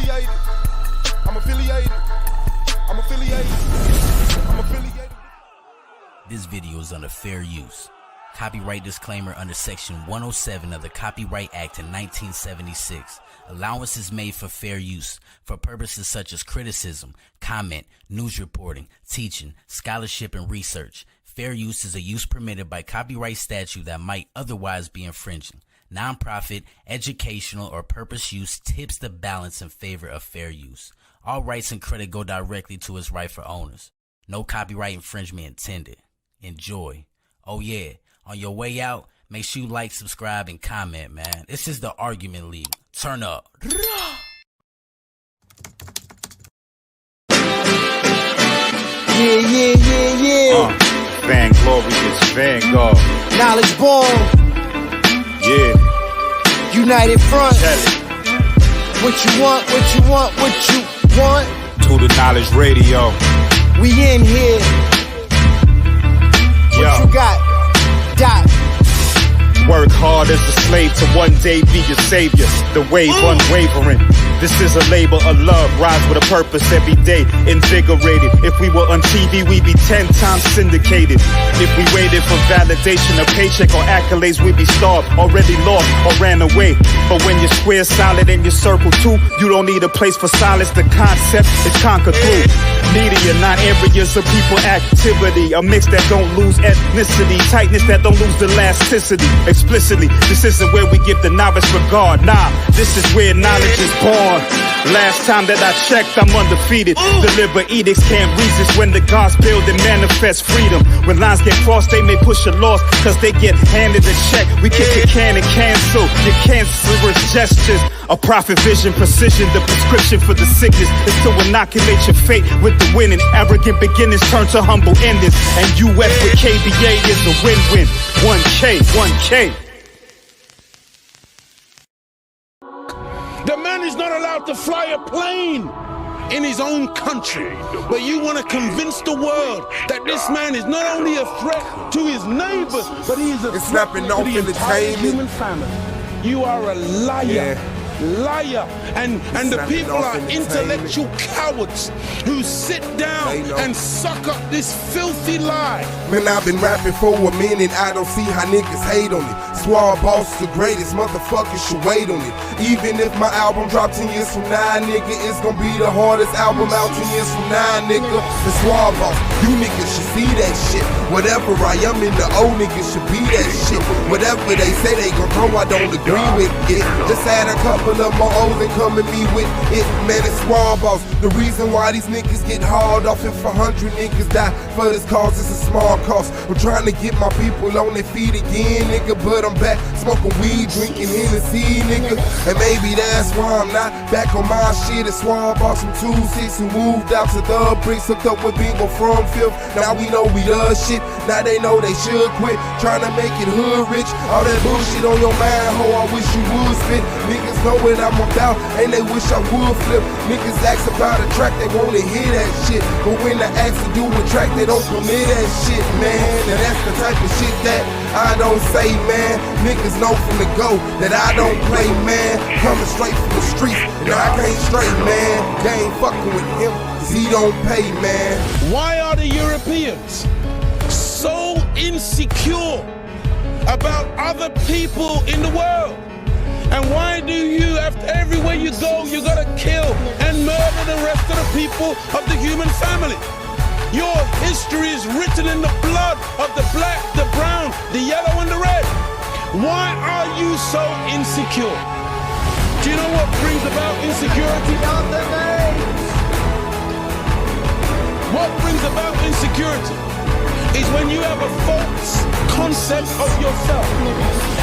affiliated. I'm affiliated. I'm affiliated. I'm affiliated. This video is under fair use. Copyright disclaimer under Section 107 of the Copyright Act in 1976. Allowance is made for fair use for purposes such as criticism, comment, news reporting, teaching, scholarship, and research. Fair use is a use permitted by copyright statute that might otherwise be infringing. Nonprofit, educational, or purpose use tips the balance in favor of fair use. All rights and credit go directly to its rightful owners. No copyright infringement intended. Enjoy. Oh yeah, on your way out, make sure you like, subscribe, and comment, man. This is the Argument League. Turn up. Yeah. Vanglorious Vanguard. Knowledge born. Yeah. United Front. What you want, what you want, what you want. To the Knowledge Radio. We in here. What you got? Dot. Work hard as a slave to one day be your savior. The wave unwavering. This is a labor of love. Rise with a purpose every day. Invigorated. If we were on TV, we'd be 10 times syndicated. If we waited for validation, a paycheck, or accolades, we'd be starved, already lost, or ran away. But when you're square, solid, and your circle too, you don't need a place for silence. The concept is conquered through media, not areas of people activity. A mix that don't lose ethnicity. Tightness that don't lose elasticity. Explicitly, this isn't where we give the novice regard. Nah, this is where knowledge is born. Last time that I checked, I'm undefeated. Deliver edicts, can't resist when the gods build and manifest freedom. When lines get crossed, they may push a loss, cause they get handed a check. We kick your can and cancel your cancerous gestures. A prophet vision, precision, the prescription for the sickness is to inoculate your fate with the winning. Arrogant beginnings turn to humble endings. And US with KBA is a win-win. 1K. The man is not allowed to fly a plane in his own country. But you want to convince the world that this man is not only a threat to his neighbors, but he is a threat to the entire human family. You are a liar. Liar, and the people are intellectual cowards who sit down and suck up this filthy lie. Man, I've been rapping for a minute, I don't see how niggas hate on it. Swab Boss the greatest, motherfuckers should wait on it. Even if my album drop 10 years from now, nigga, it's gonna be the hardest album out 10 years from now, nigga. The Swab Boss, you niggas should see that shit. Whatever I am in the old niggas should be that shit. Whatever they say they gon' throw, I don't agree with it. Just had a couple of my O's and come at me with it, man, it's Swab Boss. The reason why these niggas get hauled off if 100 niggas die for this cause, it's a small cost. I'm trying to get my people on their feet again, nigga, but I'm back smoking weed, drinking Hennessy, nigga. And maybe that's why I'm not back on my shit. It's Swab Boss from 2-6 who moved out to the bricks, hooked up with Bingo from 5th. Now we know we love shit, now they know they should quit trying to make it hood rich. All that bullshit on your mind, ho, I wish you would spit. Niggas know what I'm about, and they wish I would flip. Niggas ask about a track, they wanna hear that shit, but when I ask to do a track, they don't permit that shit, man. And that's the type of shit that I don't say, man. Niggas know from the go that I don't play, man. Coming straight from the streets, and I can't straight, man. They ain't fucking with him, cause he don't pay, man. Why are the Europeans so insecure about other people in the world? And why do you, after everywhere you go, you gotta kill and murder the rest of the people of the human family? Your history is written in the blood of the black, the brown, the yellow, and the red. Why are you so insecure? Do you know what brings about insecurity? What brings about insecurity is when you have a false concept of yourself.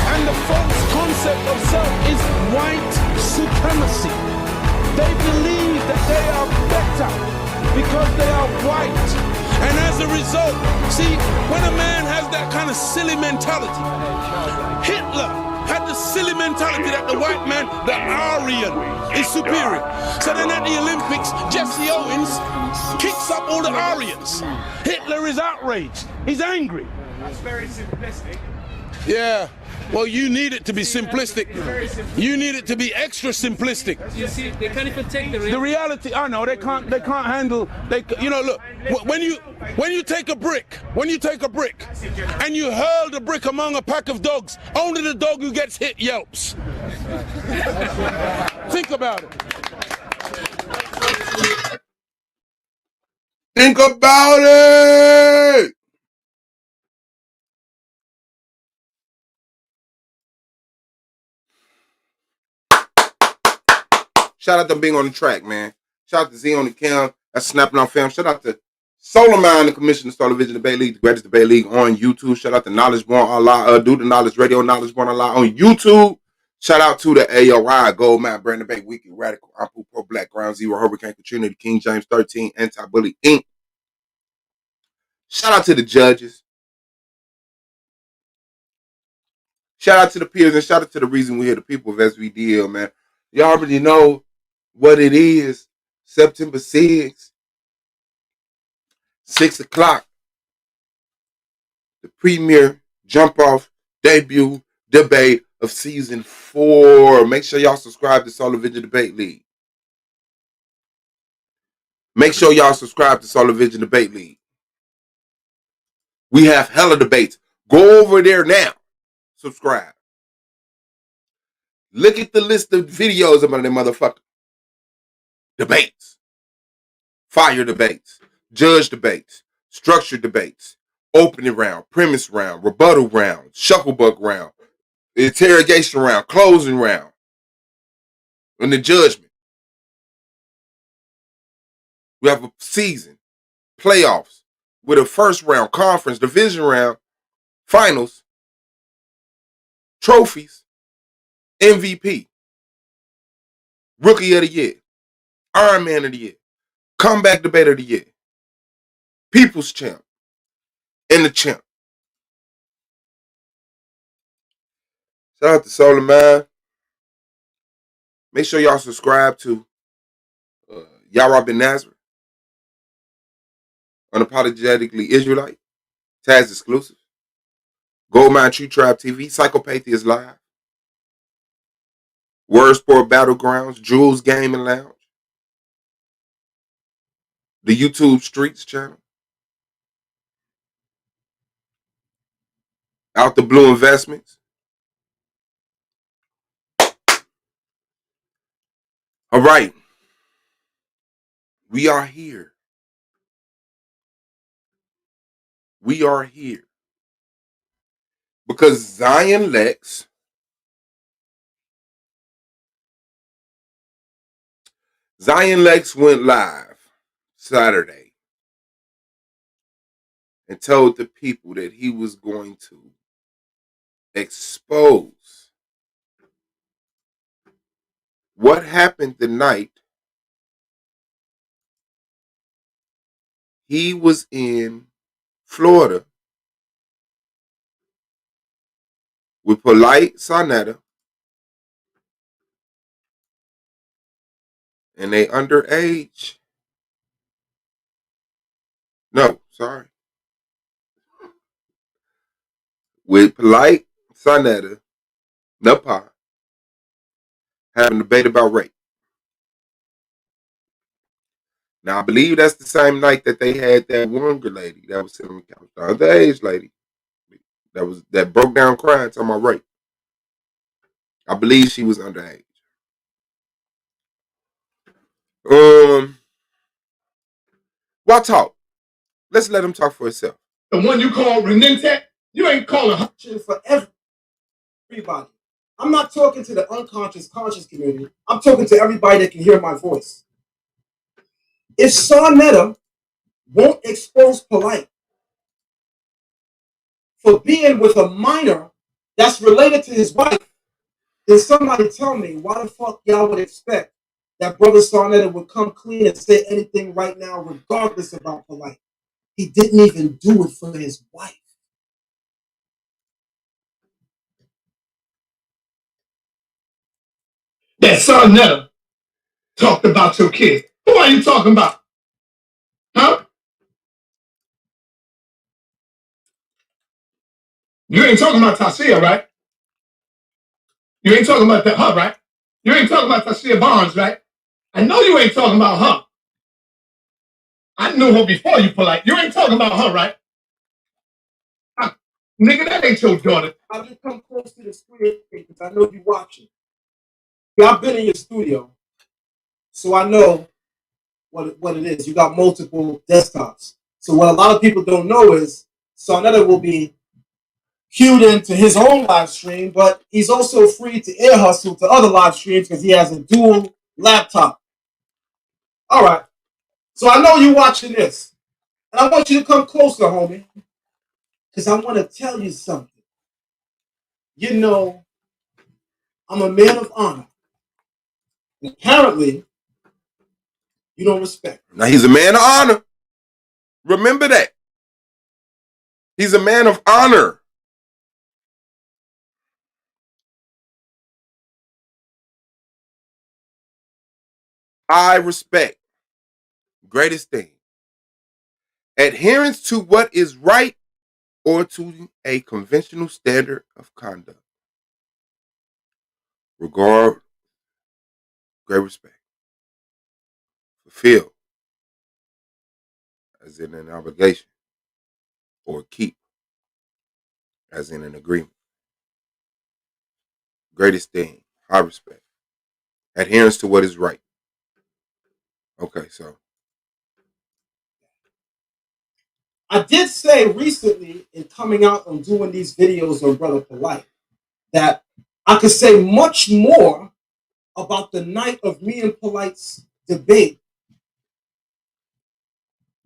And the false concept of self is white supremacy. They believe that they are better because they are white. And as a result, see, when a man has that kind of silly mentality, Hitler had the silly mentality that the white man, the Aryan, is superior. So then at the Olympics, Jesse Owens kicks up all the Aryans. Hitler is outraged. He's angry. That's very simplistic. Yeah. Well, you need it to be simplistic. You need it to be extra simplistic. You see, they can't even take the reality. I know they can't. They can't handle. Look. When you take a brick, and you hurl the brick among a pack of dogs, only the dog who gets hit yelps. Think about it. Think about it. Shout out to being on the track, man. Shout out to Z on the cam. That's snapping on film. Shout out to Solar Mind, the commissioner, Solar Vision Debate League, the greatest debate league on YouTube. Shout out to Knowledge Born Allah, Do the Knowledge Radio, Knowledge Born Allah on YouTube. Shout out to the AOI, Gold Map, Brand Debate, Weekly Radical, Ampu Pro Black, Ground Zero, Hurricane Katrina, the King James 13, Anti-Bully Inc. Shout out to the judges. Shout out to the peers and shout out to the reason we're here, the people of SVDL, man. You already know what it is. September 6th, 6 o'clock. The premiere, jump off, debut, debate of season 4. Make sure y'all subscribe to Solar Vision Debate League. Make sure y'all subscribe to Solar Vision Debate League. We have hella debates. Go over there now. Subscribe. Look at the list of videos about them motherfucker. Debates. Fire debates. Judge debates. Structured debates. Opening round. Premise round. Rebuttal round. Shucklebuck round. Interrogation round. Closing round. And the judgment. We have a season. Playoffs. With a first round. Conference. Division round. Finals. Trophies. MVP. Rookie of the Year. Iron Man of the Year. Comeback Debater of the Year. People's Champ. And the Champ. Shout out to Solar Man. Make sure y'all subscribe to Yara Ben Nazareth. Unapologetically Israelite. Taz Exclusive. Goldmine True Tribe TV. Psychopathia is live. Word Sport Battlegrounds. Jules Gaming Lounge. The YouTube Streets channel. Out the Blue Investments. All right. We are here. We are here. Because Zion Lexx went live Saturday and told the people that he was going to expose what happened the night he was in Florida with Polite Sonetta and they underage. No, sorry. With Polite Sonetta, Napa, having a debate about rape. Now, I believe that's the same night that they had that one good lady that was sitting on the couch, the underage lady that broke down crying talking about rape. I believe she was underage. Why talk? Let's let him talk for himself. The one you call Renente, you ain't calling her for everybody. I'm not talking to the unconscious, conscious community. I'm talking to everybody that can hear my voice. If Sonetta won't expose Polite for being with a minor that's related to his wife, then somebody tell me why the fuck y'all would expect that Brother Sonetta would come clean and say anything right now, regardless about Polite. He didn't even do it for his wife. That Sonetta talked about your kid. Who are you talking about? Huh? You ain't talking about Tasia, right? You ain't talking about her, right? You ain't talking about Tasia Barnes, right? I know you ain't talking about her. I knew her before you polite. You ain't talking about her, right? Nigga, that ain't your daughter. I'll just come close to the screen because I know you watching. Yeah, I've been in your studio, so I know what it is. You got multiple desktops. So what a lot of people don't know is Sarnetta will be queued into his own live stream, but he's also free to air hustle to other live streams because he has a dual laptop. All right. So I know you're watching this. And I want you to come closer, homie. Because I want to tell you something. You know, I'm a man of honor. And apparently, you don't respect me. Now, he's a man of honor. Remember that. He's a man of honor. I respect. Greatest thing. Adherence to what is right or to a conventional standard of conduct. Regard, great respect. Fulfill, as in an obligation. Or keep, as in an agreement. Greatest thing, high respect. Adherence to what is right. Okay, so. I did say recently in coming out and doing these videos on Brother Polite that I could say much more about the night of me and Polite's debate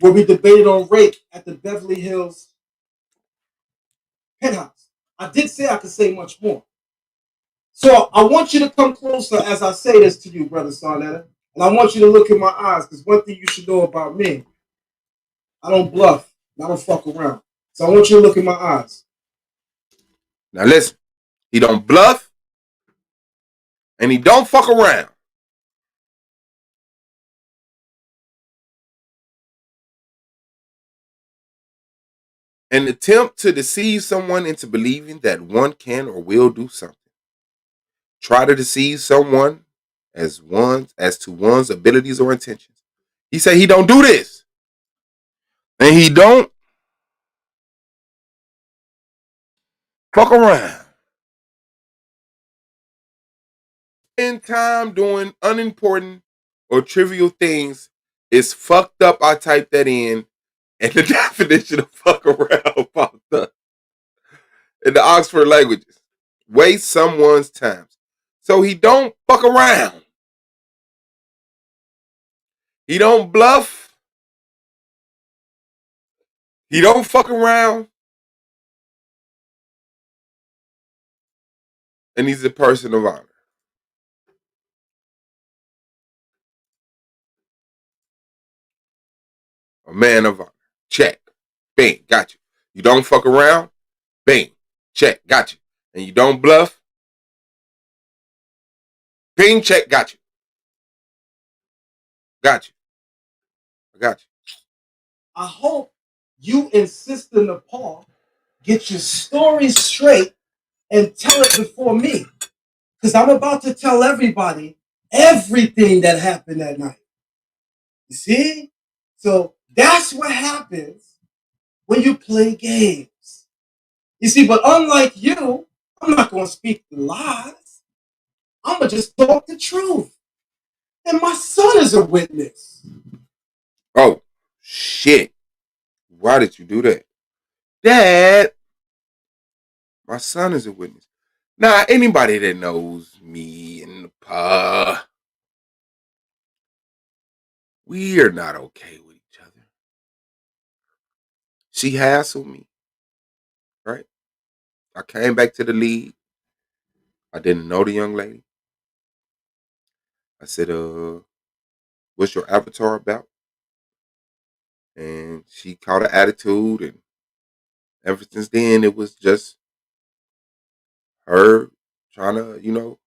where we debated on rape at the Beverly Hills penthouse. I did say I could say much more. So I want you to come closer as I say this to you, Brother Sarnetta. And I want you to look in my eyes, because one thing you should know about me, I don't bluff. I don't fuck around. So I want you to look in my eyes. Now listen, he don't bluff and he don't fuck around. An attempt to deceive someone into believing that one can or will do something. Try to deceive someone as to one's abilities or intentions. He say he don't do this. And he don't fuck around. In time doing unimportant or trivial things is fucked up. I typed that in, and the definition of fuck around popped up in the Oxford languages. Waste someone's time. So he don't fuck around. He don't bluff. He don't fuck around. And he's a person of honor. A man of honor. Check. Bing. Got you. You don't fuck around. Bing. Check. Got you. And you don't bluff. Bing. Check. Got you. Got you. I got you. I hope you and Sister Nepal get your story straight and tell it before me. Because I'm about to tell everybody everything that happened that night. You see? So that's what happens when you play games. You see, but unlike you, I'm not going to speak the lies. I'm going to just talk the truth. And my son is a witness. Oh, shit. Why did you do that? Dad, my son is a witness. Now, anybody that knows me and the pa, we are not okay with each other. She hassled me, right? I came back to the league. I didn't know the young lady. I said, what's your avatar about? And she caught an attitude, and ever since then, it was just her trying to,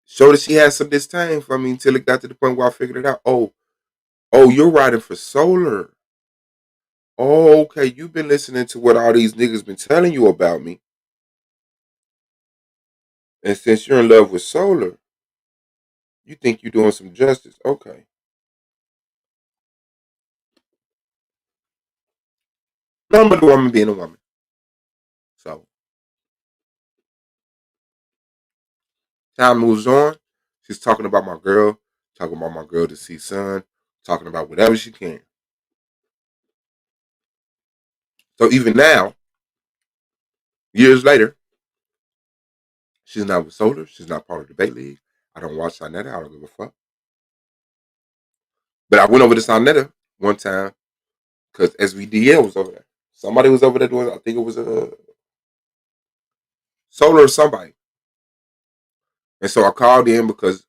show that she had some disdain for me until it got to the point where I figured it out. Oh, you're riding for solar. Oh, okay, you've been listening to what all these niggas been telling you about me. And since you're in love with Solar, you think you're doing some justice. Okay. Nothing but a woman being a woman. So time moves on. She's talking about my girl, talking about my girl to see son, talking about whatever she can. So even now, years later, she's not with Solar. She's not part of the debate league. I don't watch Sonetta. I don't give a fuck. But I went over to Sonetta one time because SVDL was over there. Somebody was over there doing, I think it was a Solar or somebody. And so I called in because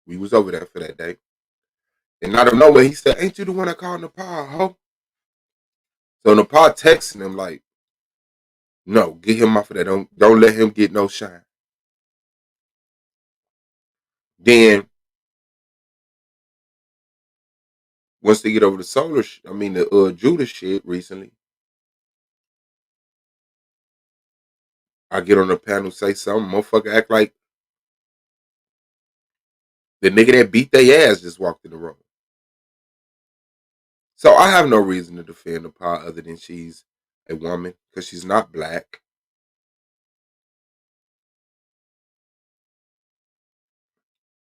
we was over there for that day. And out of nowhere, he said, "Ain't you the one that called Nepal, ho?" So Nepal texting him like, "No, get him off of that. Don't let him get no shine." Then once they get over the the Judas shit recently, I get on the panel, say something, motherfucker act like the nigga that beat their ass just walked in the room. So I have no reason to defend Nepal other than she's a woman because she's not black.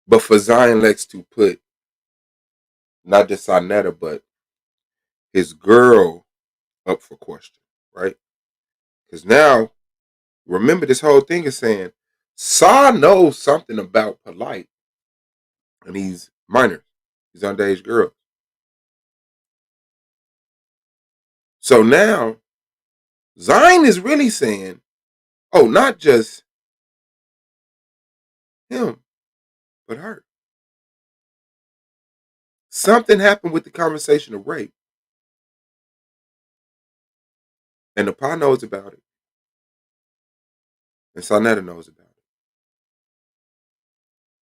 But for Zion Lex to put not just Sonetta, but his girl up for question, right? Because now, remember, this whole thing is saying Sa knows something about Polite and these minors, these underage girls. So now, Zion is really saying, oh, not just him, but her. Something happened with the conversation of rape. And the Pa knows about it. And Sonetta knows about it.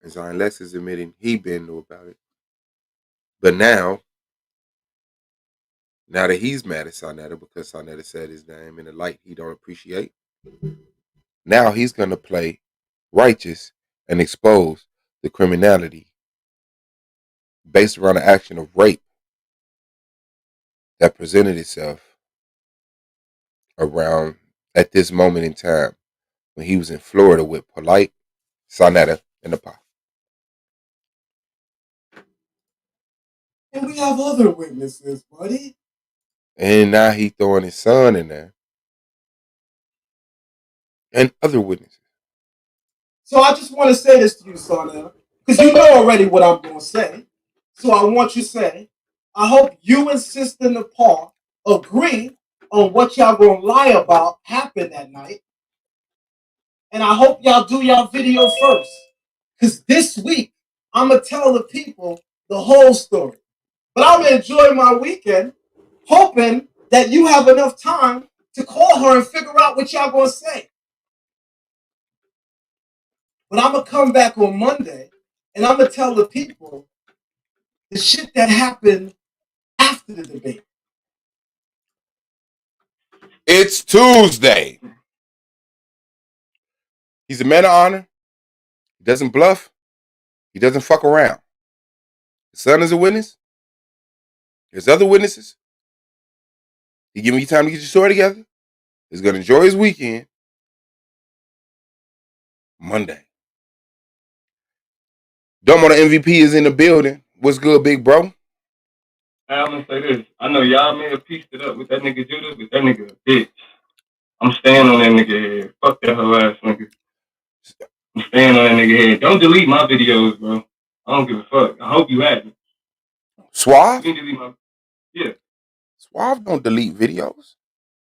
And Zion Lex is admitting he been knew about it. But now that he's mad at Sonetta because Sonetta said his name in a light he don't appreciate, now he's going to play righteous and expose the criminality based around the action of rape that presented itself around at this moment in time when he was in Florida with Polite, Sonetta, and the Pa. And we have other witnesses, buddy. And now he throwing his son in there. And other witnesses. So I just want to say this to you, Sonetta, because you know already what I'm going to say. So I want you to say, I hope you and Sister Nepal agree on what y'all going to lie about happened that night. And I hope y'all do y'all video first. Because this week, I'm going to tell the people the whole story. But I'm going to enjoy my weekend, hoping that you have enough time to call her and figure out what y'all going to say. But I'm going to come back on Monday, and I'm going to tell the people the shit that happened after the debate. It's Tuesday. He's a man of honor. He doesn't bluff. He doesn't fuck around. His son is a witness. There's other witnesses. He giving you time to get your story together. He's going to enjoy his weekend. Monday. Domo the MVP is in the building. What's good, big bro? I'm gonna say this. I know y'all may have pieced it up with that nigga Judah, but that nigga a bitch. I'm staying on that nigga head. Fuck that whole ass nigga. I'm staying on that nigga head. Don't delete my videos, bro. I don't give a fuck. I hope you had me. Suave? You can delete my. Yeah. Suave don't delete videos.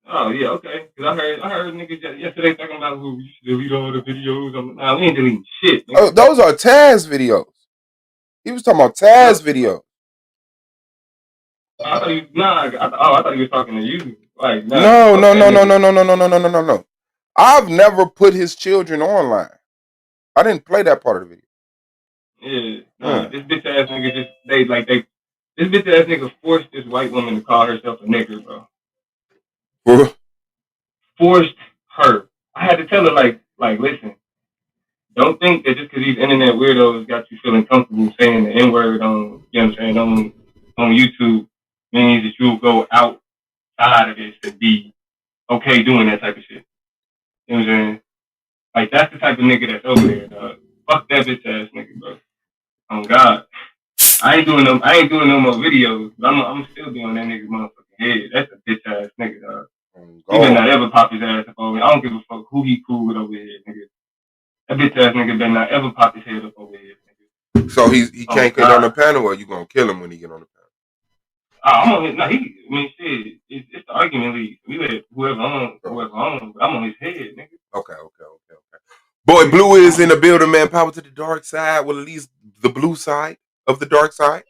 Oh yeah, okay. Cause I heard niggas yesterday talking about who we should delete all the videos. Nah, we ain't deleting shit. Nigga. Oh, those are Taz videos. He was talking about Taz videos. I thought you. Nah. I thought you was talking to you. Like nah. No. I've never put his children online. I didn't play that part of the video. Yeah. Nah. This bitch ass nigga This bitch ass nigga forced this white woman to call herself a nigger, bro. Forced her. I had to tell her, like, listen, don't think that just because these internet weirdos got you feeling comfortable saying the N-word on, you know what I'm saying, on YouTube means that you'll go outside of this and be okay doing that type of shit. You know what I'm saying? Like, that's the type of nigga that's over there, dog. Fuck that bitch ass nigga, bro. Oh God. I ain't doing no more videos, but I'm still be on that nigga's motherfucking head. That's a bitch ass nigga, dog. He better not ever pop his ass up over here. I don't give a fuck who he cool with over here, nigga. That bitch ass nigga better not ever pop his head up over here, nigga. So he can't get on the panel, or you gonna kill him when he get on the panel? I'm on his. Shit. It's the argument league. We let whoever on, but I'm on his head, nigga. Okay. Boy, Blue is in the building, man. Power to the dark side. Well, at least the blue side of the dark side.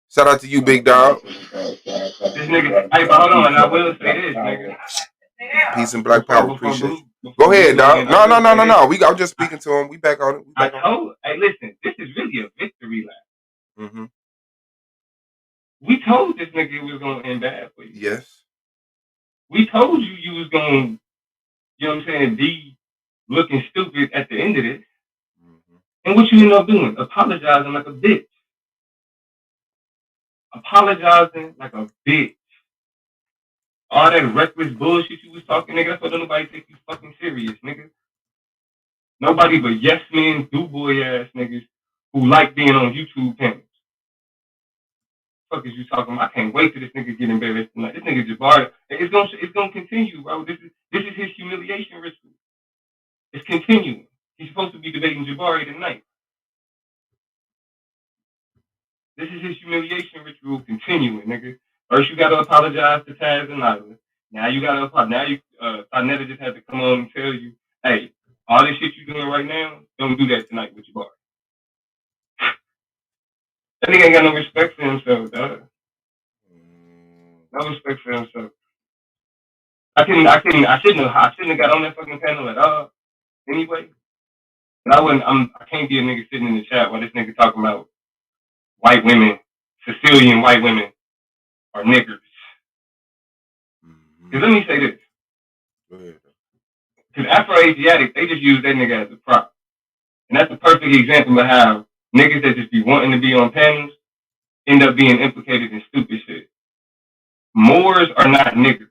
Shout out to you, big dog. This nigga. Hey, but hold on. I will say this, nigga. Peace and black power. Appreciate you. Go ahead, dog. No. I'm just speaking to him. We back on it. Hey, listen. This is really a victory lap. Mm-hmm. We told this nigga it was gonna end bad for you. Yes. We told you was gonna, you know what I'm saying, be looking stupid at the end of this. Mm-hmm. And what you end up doing? Apologizing like a bitch. All that reckless bullshit you was talking, nigga, that's why nobody take you fucking serious, nigga. Nobody but yes men, do boy ass niggas who like being on YouTube panels. Fuck is you talking about? I can't wait till this nigga get embarrassed tonight. This nigga Jabari, it's gonna continue, bro. This is his humiliation ritual. It's continuing. He's supposed to be debating Jabari tonight. This is his humiliation ritual continuing, nigga. First you gotta apologize to Taz and Nyla. Now you gotta apologize. Now you Tanetta just had to come on and tell you, hey, all this shit you doing right now, don't do that tonight with Jabari. That nigga ain't got no respect for himself, dog. No respect for himself. I shouldn't have got on that fucking panel at all. Anyway. But I can't be a nigga sitting in the chat while this nigga talking about white women, Sicilian white women are niggers. Because let me say this. Because Afro-Asiatic, they just use that nigga as a prop. And that's a perfect example of how niggas that just be wanting to be on panels end up being implicated in stupid shit. Moors are not niggers.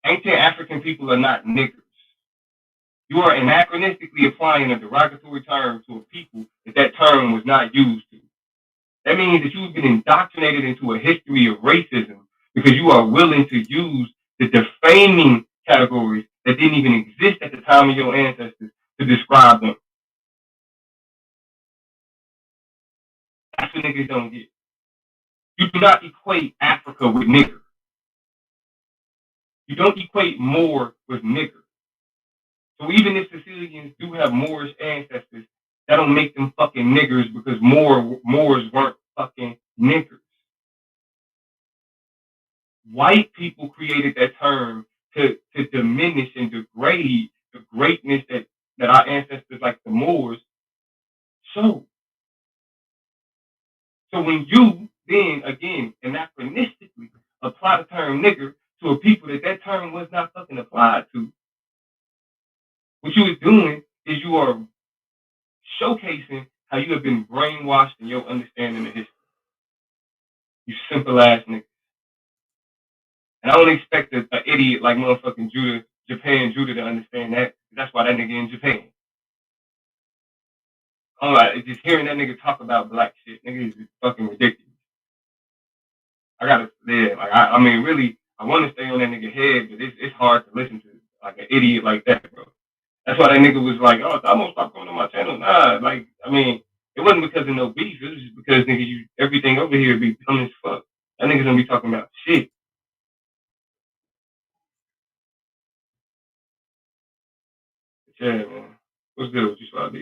Ancient African people are not niggers. You are anachronistically applying a derogatory term to a people that term was not used to. That means that you've been indoctrinated into a history of racism because you are willing to use the defaming categories that didn't even exist at the time of your ancestors to describe them. That's what niggas don't get. You do not equate Africa with nigger. You don't equate Moor with nigger. So even if Sicilians do have Moorish ancestors, that don't make them fucking niggers because Moors weren't fucking niggers. White people created that term to diminish and degrade the greatness that our ancestors like the Moors showed. So when you then, again, anachronistically apply the term nigger to a people that term was not fucking applied to, what you was doing is you are showcasing how you have been brainwashed in your understanding of history. You simple ass niggas. And I don't expect an idiot like motherfucking Japan Judah to understand that. That's why that nigga in Japan. Just hearing that nigga talk about black shit, nigga, is fucking ridiculous. Really, I want to stay on that nigga head, but it's hard to listen to like an idiot like that, bro. That's why that nigga was like, oh, I'm gonna stop going on my channel. Nah, it wasn't because of no beef. It was just because, nigga, everything over here be dumb as fuck. That nigga's gonna be talking about shit. But yeah, man. What's good with you, Swab?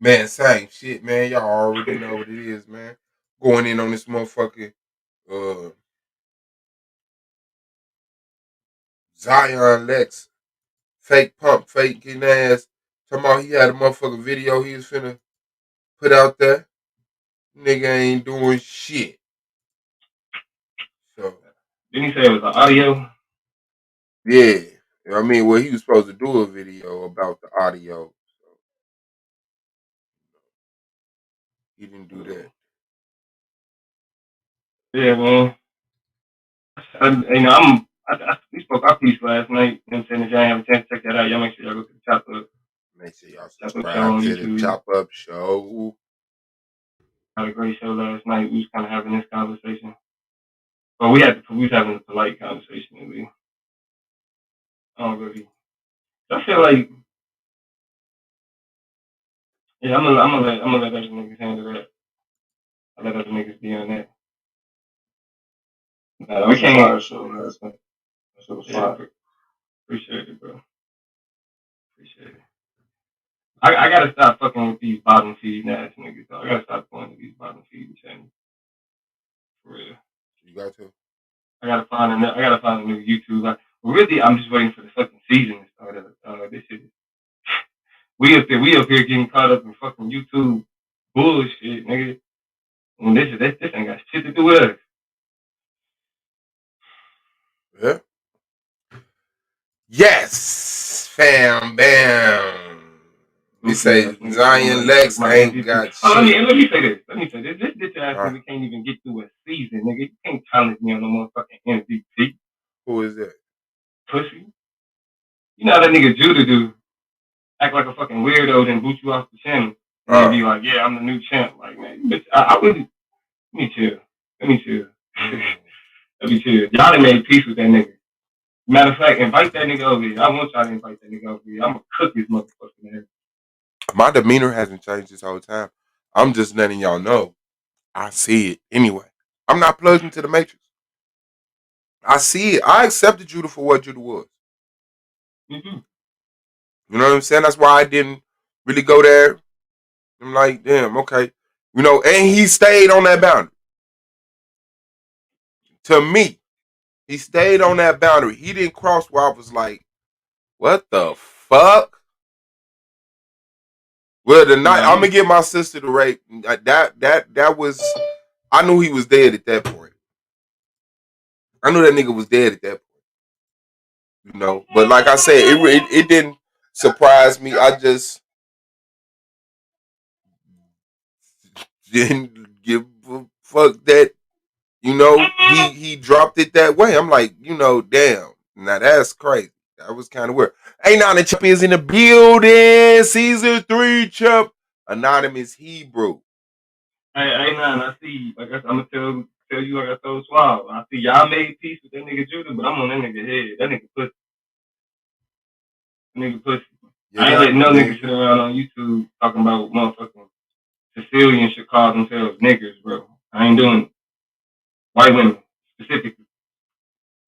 Man, same shit, man. Y'all already know what it is, man. Going in on this motherfucker, Zion Lexx, fake pump, faking ass. Talking about he had a motherfucking video he was finna put out there. Nigga ain't doing shit. So didn't he say it was an audio? Yeah. I mean, well, he was supposed to do a video about the audio. So he didn't do that. Yeah, man. We spoke our piece last night. You know what I'm saying? If y'all ain't have a chance to check that out, y'all make sure y'all go to the Chop Up. Make sure y'all Chop Up show on subscribe to the YouTube. Chop Up Show. Had a great show last night. We was kind of having this conversation. But we was having a polite conversation. And I don't really. I feel like, yeah, I'm gonna let other niggas handle that. I let other niggas be on that. We can't. Show last night. That was fire. Appreciate it, bro. Appreciate it. I gotta stop fucking with these bottom feeding ass niggas. Though. I gotta stop going to these bottom feeding channels. For real. You got to. I gotta find a new YouTube. Really, I'm just waiting for the fucking season to start. This shit. We up here getting caught up in fucking YouTube bullshit, nigga. When this ain't got shit to do with us. Yeah. Yes, fam, bam. We say Zion Lexx ain't got shit. Let me say this. This bitch ass nigga can't even get through a season, nigga. You can't challenge me on no motherfucking MVP. Who is that? Pussy. You know how that nigga Judah do? Act like a fucking weirdo, then boot you off the channel. And then be like, yeah, I'm the new champ. Like, man, bitch, I wouldn't. Let me chill. Let me chill. Y'all done made peace with that nigga. Matter of fact, invite that nigga over here. I want y'all to invite that nigga over here. I'm gonna cook his motherfucking head. My demeanor hasn't changed this whole time. I'm just letting y'all know. I see it anyway. I'm not plugged into the Matrix. I see it. I accepted Judah for what Judah was. Mm-hmm. You know what I'm saying? That's why I didn't really go there. I'm like, damn, okay. You know, and he stayed on that boundary. To me, he stayed on that boundary. He didn't cross where I was like, what the fuck? Well, the night I'm gonna get my sister to rape. That was, I knew he was dead at that point. I knew that nigga was dead at that point. You know, but like I said, it didn't surprise me. I just didn't give a fuck that, you know, he dropped it that way. I'm like, you know, damn. Now that's crazy. That was kind of weird. Hey, now the Chup is in the building. Season 3 Chup. Anonymous Hebrew. Hey, man, I see. Like I'm gonna tell you like I told Swab. I see y'all made peace with that nigga Judah, but I'm on that nigga head. That nigga pussy. Yeah, I ain't letting no nigga sit around on YouTube talking about motherfucking Sicilians should call themselves niggers, bro. I ain't doing it. White women, specifically.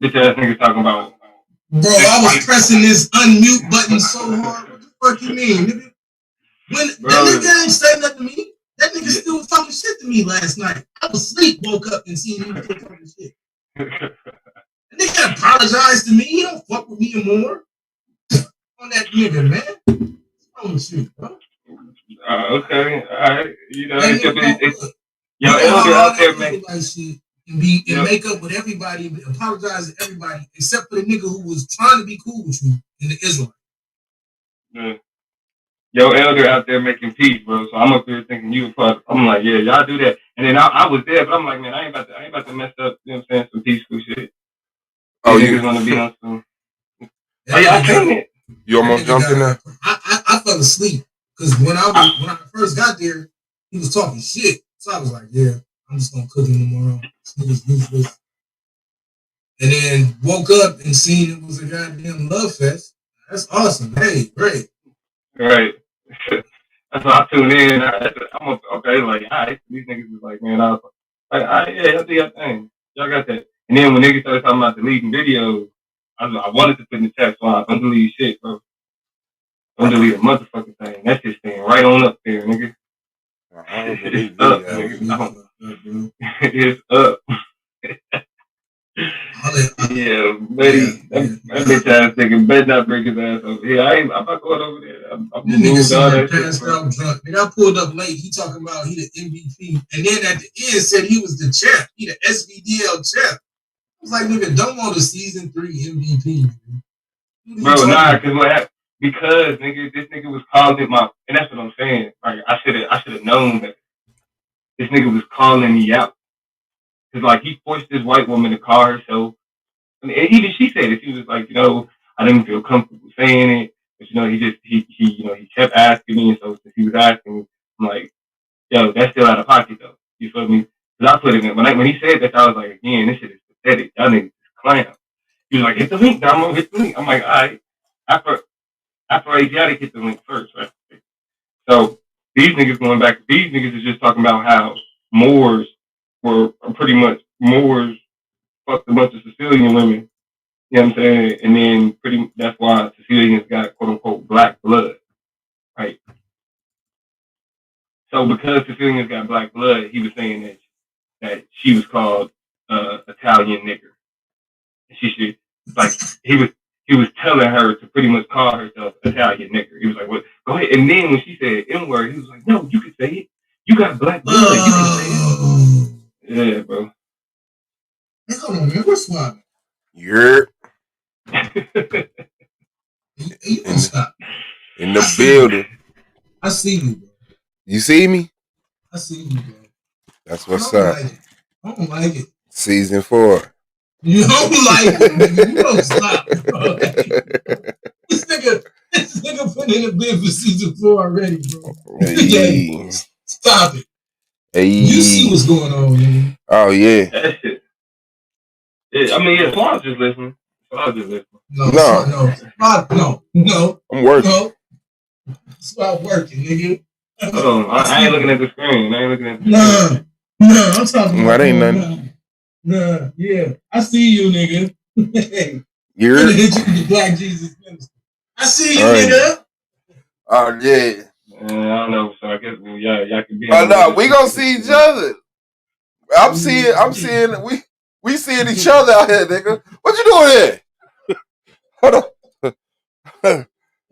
Bitch ass niggas talking about. Bro, I was pressing this unmute button so hard. What the fuck you mean, nigga? When that nigga ain't say nothing to me, that nigga still was talking shit to me last night. I was asleep, woke up and seen him still talking shit. That nigga apologized to me. He don't fuck with me anymore. On that nigga, man. What's wrong with you, bro? Okay, alright. You know, yo, elder out there, man. Like shit. And make up with everybody, apologize to everybody, except for the nigga who was trying to be cool with you in the Israel. Yeah. Yo, elder out there making peace, bro. So I'm up here thinking you a part. I'm like, yeah, y'all do that. And then I was there, but I'm like, man, I ain't about to mess up. You know what I'm saying? Some peaceful shit. Oh, you want to be on some? I seen it. You almost jumped in there. I fell asleep because when I first got there, he was talking shit. So I was like, yeah, I'm just gonna cook him tomorrow. This nigga's useless. And then woke up and seen it was a goddamn love fest. That's awesome. Hey, great. Right. That's why I tune in. I'm okay, like, all right, these niggas is like, man, I was like, all right, yeah, y'all do your thing. Y'all got that. And then when niggas started talking about deleting videos, I wanted to put in the text, well, don't delete shit, bro. Don't delete a motherfucking thing. That's just staying right on up there, nigga. I don't delete videos. It's up. Yeah, buddy. That bitch ass nigga better not bring his ass over here. I'm not going over there. I'm nigga all that passed out drunk. Nigga, I pulled up late. He talking about he the MVP. And then at the end said he was the champ. He the SVDL champ. I was like, nigga, don't want a season 3 MVP. Nigga. Bro, nah, because what happened? Because nigga, this nigga was calling and that's what I'm saying. Like I should have known that this nigga was calling me out. Cause like he forced this white woman to call herself. And even she said it. She was like, I didn't feel comfortable saying it. But he kept asking me, and so since he was asking me, I'm like, yo, that's still out of pocket though. You feel me? Cause I put it in when he said that, I was like, again, this shit is pathetic. Y'all niggas is clown. He was like, hit the link, Damo, hit the link. I'm like, all right. After Asiatic hit the link first, right? So these niggas is just talking about how Moors were pretty much Moors fucked a bunch of Sicilian women. You know what I'm saying? And then that's why Sicilians got quote unquote black blood, right? So because Sicilians got black blood, he was saying that she was called Italian nigger. And she should he was telling her to pretty much call herself Italian nigger. He was like, "What? Go ahead." And then when she said N word, he was like, "No, you can say it. You got black blood. You can say it." Yeah, bro. Hold on, man. What's swabbing? You're You don't stop. In the building. I see you, bro. You see me? I see you, bro. That's what's up. I don't like it. Season 4. You don't like it, nigga. You don't stop, bro. This nigga put in a bid for season 4 already, bro. Hey. Stop it. Hey. You see what's going on, nigga. Oh, yeah. That shit. Yeah, I mean, Swan's just listening. Swan's just listening. No. I'm working. No. Stop working, nigga. Hold on. I ain't looking at the screen. Nah, I'm talking about that ain't nothing. Nah, yeah. I see you, nigga. Hey. You're gonna hit you with the Black Jesus minister. I see you, nigga. Oh, yeah. I don't know, so I guess y'all can be. Oh, no, we gonna see each other. I'm seeing, we seeing each other out here, nigga. What you doing here? Hold on.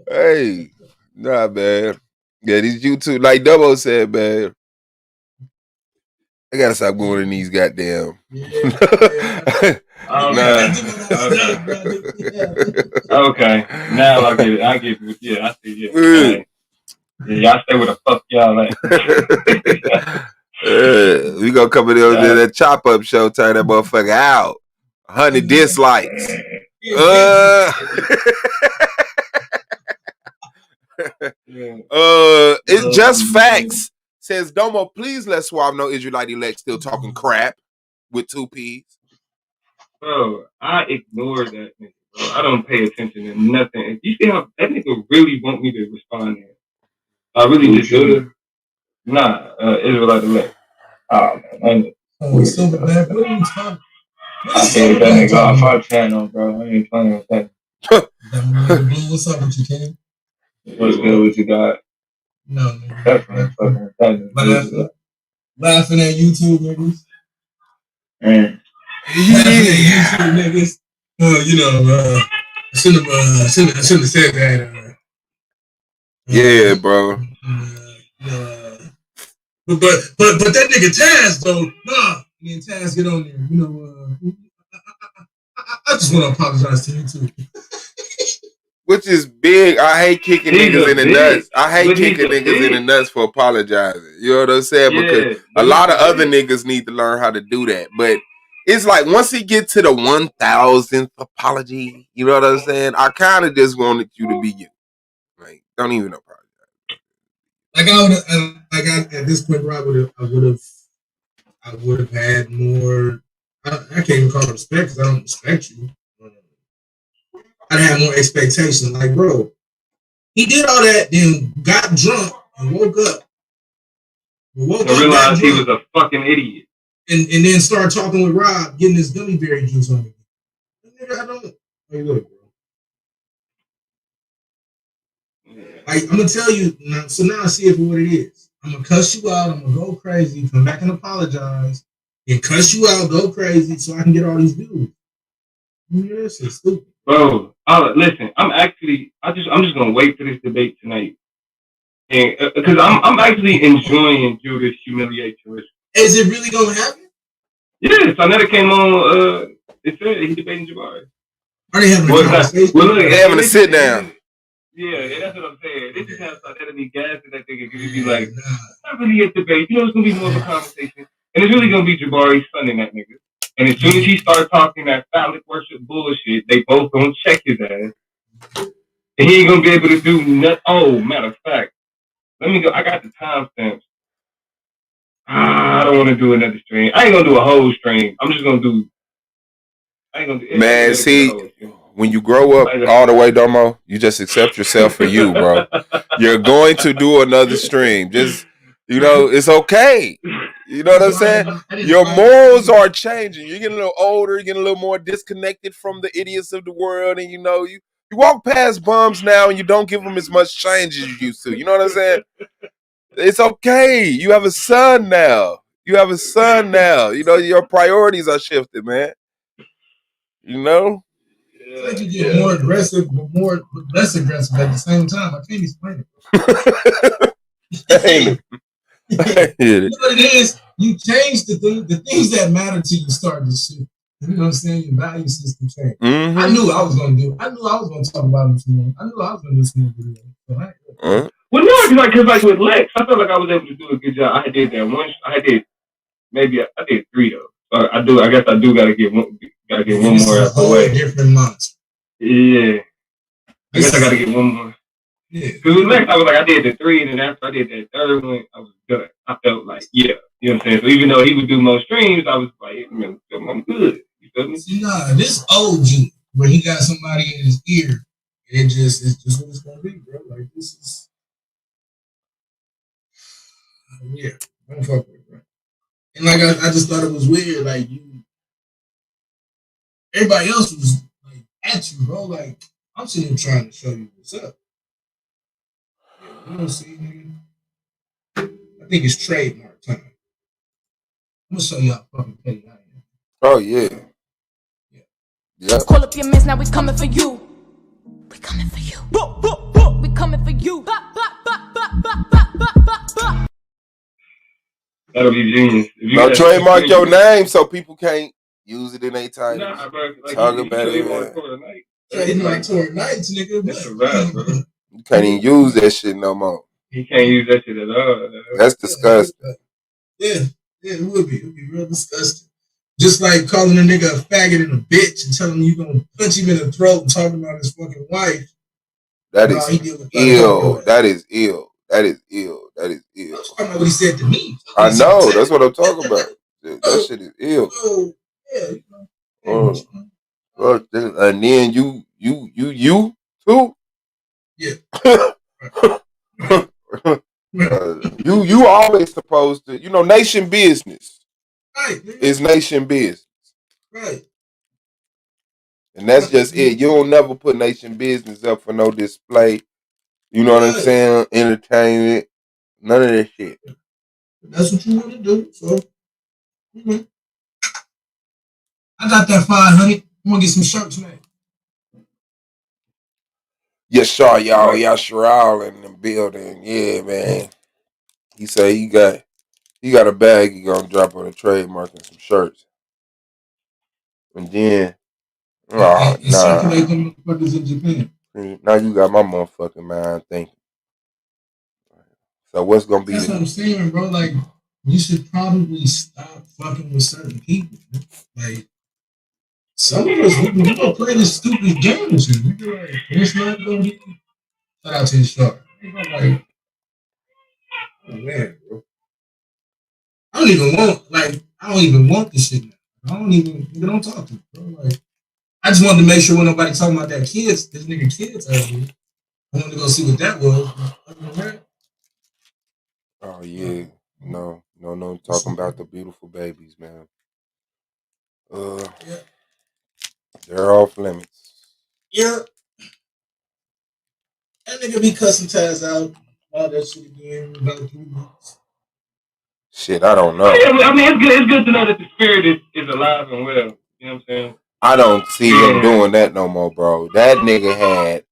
Hey, nah, man. Yeah, these YouTube, like Dubbo said, man. I gotta stop going in these goddamn. Okay. Now I get it. I get it. Yeah, I see it. Yeah, y'all stay with the fuck y'all at. We gonna come in there that chop up show, turn that motherfucker out. 100 dislikes. It's just facts. Says Domo, please let Suave know Israelite Lexx still talking crap with 2 P's. Bro, I ignored that nigga, bro. I don't pay attention to nothing. And you see how that nigga really want me to respond there? I really just should. Nah, Israelite Lexx. Oh man, Silverback, what are you talking? I gave that nigga off our channel, bro. I ain't playing with that. What's up with you, Ken? What's good with you, God? No, definitely fucking laughing at YouTube niggas. Yeah. Laughing at YouTube niggas. I shouldn't have said that. Yeah, bro. But that nigga Taz though, me and Taz get on there. I just want to apologize to you too. Which is big. I hate kicking niggas in the nuts. I hate kicking niggas in the nuts for apologizing. You know what I'm saying? Yeah, because a lot of other niggas need to learn how to do that. But it's like once he get to the 1000th apology, you know what I'm saying? I kind of just wanted you to be you. Like, don't even apologize. At this point, bro, I would have had more. I can't even call it respect because I don't respect you. I'd have more expectation. Like, bro, he did all that, then got drunk and woke up. I realized he was a fucking idiot. And then started talking with Rob, getting his gummy berry juice on me. Nigga, I don't. Hey, look, bro. Like, I'm gonna tell you now. So now I see it for what it is. I'm gonna cuss you out. I'm gonna go crazy. Come back and apologize, and cuss you out, go crazy, so I can get all these views. Yeah, this is stupid. Bro, listen. I'm just gonna wait for this debate tonight, and because I'm actually enjoying Judas' humiliation ritual. Is it really gonna happen? Yes, I know it came on. It said he debating Jabari. Are they having a conversation? Well, look, They're having a sit down. Yeah, and that's what I'm saying. They just have to be gassing that thing because you'd be like, it's not really a debate. You know, it's gonna be more of a conversation, and it's really gonna be Jabari's son and that nigga. And as soon as he starts talking that phallic worship bullshit, they both gonna check his ass, and he ain't gonna be able to do nothing. Oh, matter of fact, let me go. I got the timestamps. I don't want to do another stream. I ain't gonna do a whole stream. I'm just gonna do. I ain't gonna do. Man, see, when you grow up all the way, Domo, you just accept yourself for you, bro. You're going to do another stream. Just, it's okay. You know what I'm saying? Your morals are changing. You're getting a little older. You're getting a little more disconnected from the idiots of the world. And, you walk past bums now and you don't give them as much change as you used to. You know what I'm saying? It's okay. You have a son now. Your priorities are shifted, man. It's like you get more aggressive, but less aggressive at the same time. I can't explain it. You know what it is? You change the things that matter to you start to shift. You know what I'm saying? Your value system changed. Mm-hmm. I knew I was gonna talk about it tomorrow. I knew I was gonna do some more videos. So well, no, because with Lexx, I felt like I was able to do a good job. I did that once. I did 3 though. So I guess I do gotta get one. Gotta get one more out the way. Different months. Yeah. I guess I gotta get one more. Yeah. Because with Lexx, I was like, I did the 3, and then after I did that third one, I was good. I felt like, yeah. You know what I'm saying? So even though he would do more streams, I was like, I'm good. You feel me? See, this OG, where he got somebody in his ear, it's just what it's gonna be, bro. Like, this is. Yeah. Don't fuck with it, bro. And like, I just thought it was weird. Like, everybody else was like at you, bro. Like, I'm sitting here trying to show you what's up. Yeah, you don't see, nigga. I think it's trademark time. I'm gonna show you how fucking petty I am. Oh yeah. Let's call up your mans, now we coming for you. We coming for you. We coming for you. That'll be genius. Now trademark your name so people can't use it in their titles. Nah, bro. Like, talk about it, man. Trademark toward nights, nigga. That's a wrap, bro. You can't even use that shit no more. He can't use that shit at all. That's disgusting. Yeah, it would be. It would be real disgusting. Just like calling a nigga a faggot and a bitch and telling him you gonna punch him in the throat and talking about his fucking wife. That is ill. That is ill. That is ill. That is ill. I don't know what he said to me. I know. That's what I'm talking about. That shit is ill. And then you too. Yeah. You always supposed to. Nation business. Right. It's nation business. Right. And that's just it. You don't never put nation business up for no display. You know what I'm saying? Entertainment. None of that shit. That's what you want to do. So, I got that 500. I'm going to get some shirts made. Yes, sir, y'all. Yasharal in the building. Yeah, man. He say he got a bag he gonna drop on a trademark and some shirts. And then, nah. Circulate them motherfuckers in Japan. Now you got my motherfucking mind thinking. So what's gonna be? That's what I'm saying, bro. Like, you should probably stop fucking with certain people. Like, some of us, we gonna play this stupid game with you. Like, it's not gonna be. Shout out to the shark. Like, oh man, bro. I don't even want this shit now. Don't talk to me, bro. Like, I just wanted to make sure when nobody talking about that this nigga kids out here. I wanted to go see what that was. Oh yeah. No. Talking about the beautiful babies, man. They're off limits. Yeah. That nigga be cussing Taz out. All that shit again in about 3 months. Shit, I don't know. I mean, it's good to know that the spirit is alive and well. You know what I'm saying? I don't see him doing that no more, bro. That nigga had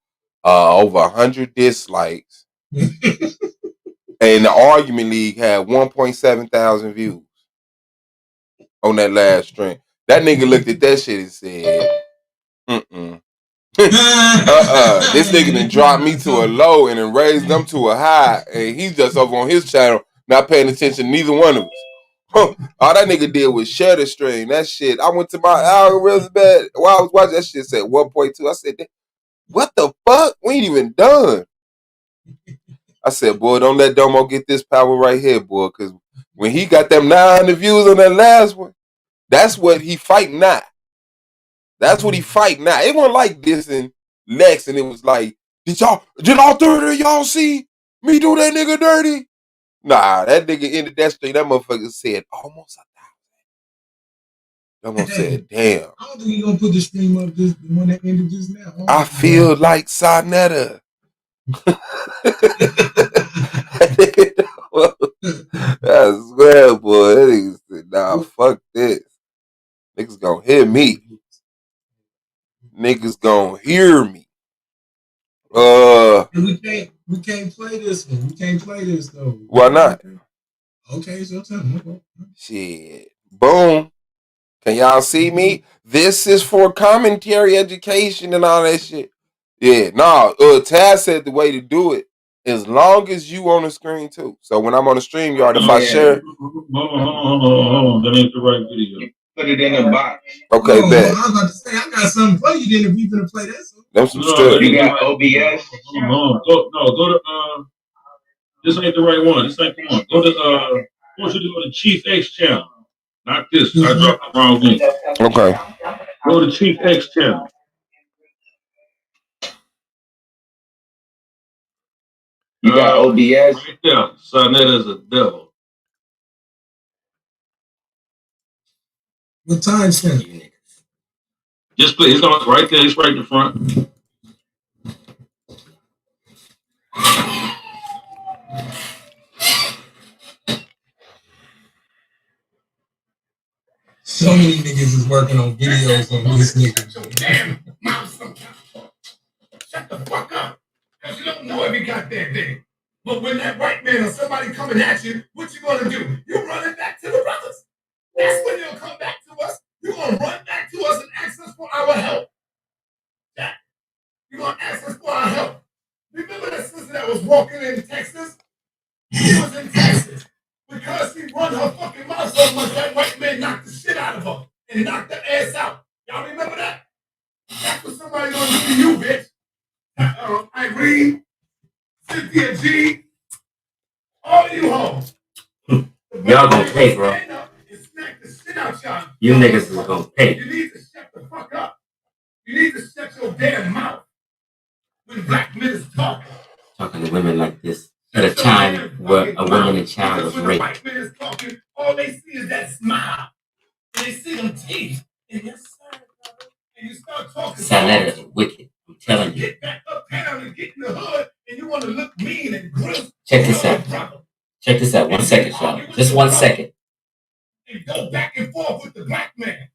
over 100 dislikes. And the Argument League had 1.7 thousand views on that last stream. That nigga looked at that shit and said, This nigga done dropped me to a low and then raised them to a high, and he's just over on his channel, not paying attention to neither one of us. All that nigga did was share the stream. That shit. I went to my algorithm bed while I was watching that shit. Said 1.2. I said, what the fuck? We ain't even done. I said, boy, don't let Domo get this power right here, boy, because when he got them 900 views on that last one, that's what he fighting now. That's what he fighting now. It wasn't like this in Lexx, and it was like, did all 30 of y'all see me do that nigga dirty? Nah, that nigga ended that stream. That motherfucker said almost 1,000. That motherfucker said, damn. I don't think you gonna put the stream up the one that ended just now. I feel like Sonetta. I swear, boy. That nigga said, nah, fuck this. Niggas gonna hear me. Niggas gonna hear me. We can't play this one. We can't play this though. Why not? Okay, so tell me. Shit. Boom. Can y'all see me? This is for commentary, education, and all that shit. Yeah, no. Taz said the way to do it, as long as you on the screen too. So when I'm on the stream yard, if I share, Hold on. That ain't the right video. Put it in the box. Okay, bet. I was about to say I got something for you. Then if you gonna play that song, them some stuff. You got OBS. Go to this ain't the right one. This ain't the one. Go to I want you to go to Chief X channel. Not this. I dropped the wrong link. Okay. Go to Chief X channel. You got OBS. Right there. Sonetta is a devil. what time stamp? Just put it's on right there. It's right in the front. So many niggas is working on videos on this nigga. Damn, shut the fuck up. Because you don't know every goddamn thing. But when that white man or somebody coming at you, what you gonna do? You run it back to the brothers. That's when they'll come back to us. You're gonna run back to us and ask us for our help. Jack, you're gonna ask us for our help. Remember that sister that was walking in Texas? She was in Texas because she run her fucking mouth so much that white man knocked the shit out of her and knocked her ass out. Y'all remember that? That's what somebody gonna do to you, bitch. Irene, Cynthia G, all you hoes. Y'all gonna pay, bro. You niggas is gonna pay. You need to shut the fuck up. You need to shut your damn mouth when black men is talking. Talking to women like this at a time where a woman and child was raped. White men is talking, all they see is that smile. And they see them teeth. And yes, sir, brother. And you start talking. Sonetta is wicked. I'm telling you. Get back uptown and get in the hood, and you want to look mean and gross. Check this out. Check this out. 1 second, y'all. Just 1 second. And go back and forth with the black man.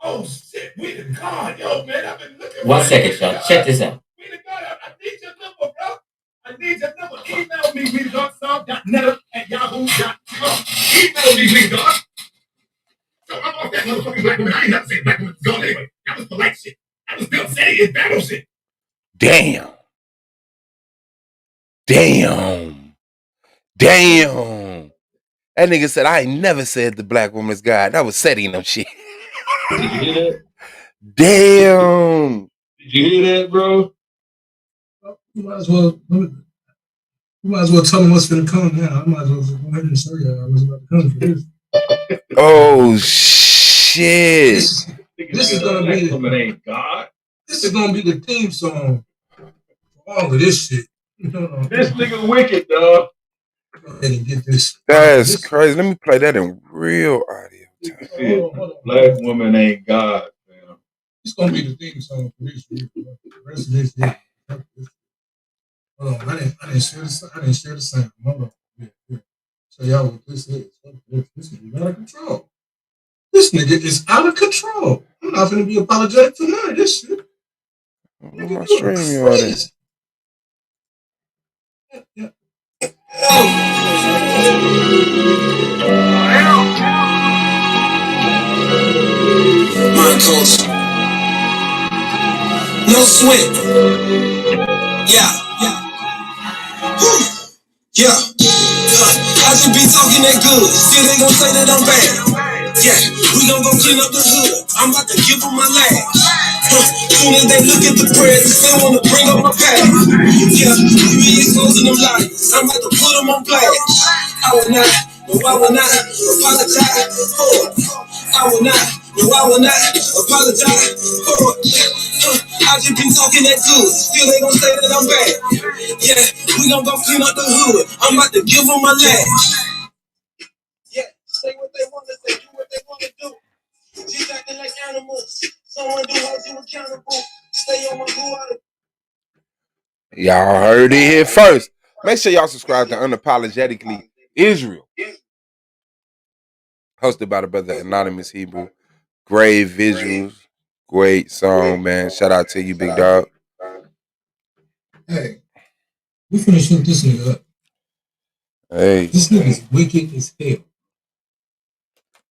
Oh shit, we the God, yo, man. I've been looking. 1 second, y'all. Check this out. We the God. I need your number, bro. I need your number. Email me, weedogsound.net@yahoo.com. Email me, weedog. So I'm off that motherfucking black woman. I ain't never said black woman was gone anyway. That was polite shit. That was Bill saying it's battle shit. Damn. That nigga said, I ain't never said the black woman's God. That was setting them shit. Did you hear that? Damn. Did you hear that, bro? You might as well tell them what's gonna come now. I might as well just go ahead and show y'all what's about to come for this. Oh shit. This is gonna be God. This is gonna be the theme song for all of this shit. This nigga wicked, dog. Go ahead and get this. That's crazy. Let me play that in real audio. Black woman ain't God, man. It's gonna be the theme song for this shit. The rest of this shit. Hold on, I didn't share the sound. Hold on. Yeah. Show y'all what this is. This nigga out of control. This nigga is out of control. I'm not gonna be apologetic for none of this shit. My stream audio. Yeah. no sweat. Yeah, yeah. I just be talking that good. Still they gon' say that I'm bad. Yeah, we gon' go clean up the hood. I'm about to give them my last. Soon as they look at the presents, they wanna bring up my past. Yeah, we be exposing them liars. I'm about to put them on blast. I will not, no, I will not apologize for it. I will not, no, I will not apologize for it. I just be talking that good. Still they gon' say that I'm bad. Yeah, we gon' go clean up the hood. I'm about to give them my last. Yeah, say what they wanna say, do what they wanna do. Just acting like animals. Someone do hold you accountable. Stay on my board. Y'all heard it here first. Make sure y'all subscribe to Unapologetically Israel. Hosted by the brother Anonymous Hebrew. Great visuals. Great song, man. Shout out to you, big dog. Hey, we finna shoot this nigga up. Hey. This nigga's wicked as hell.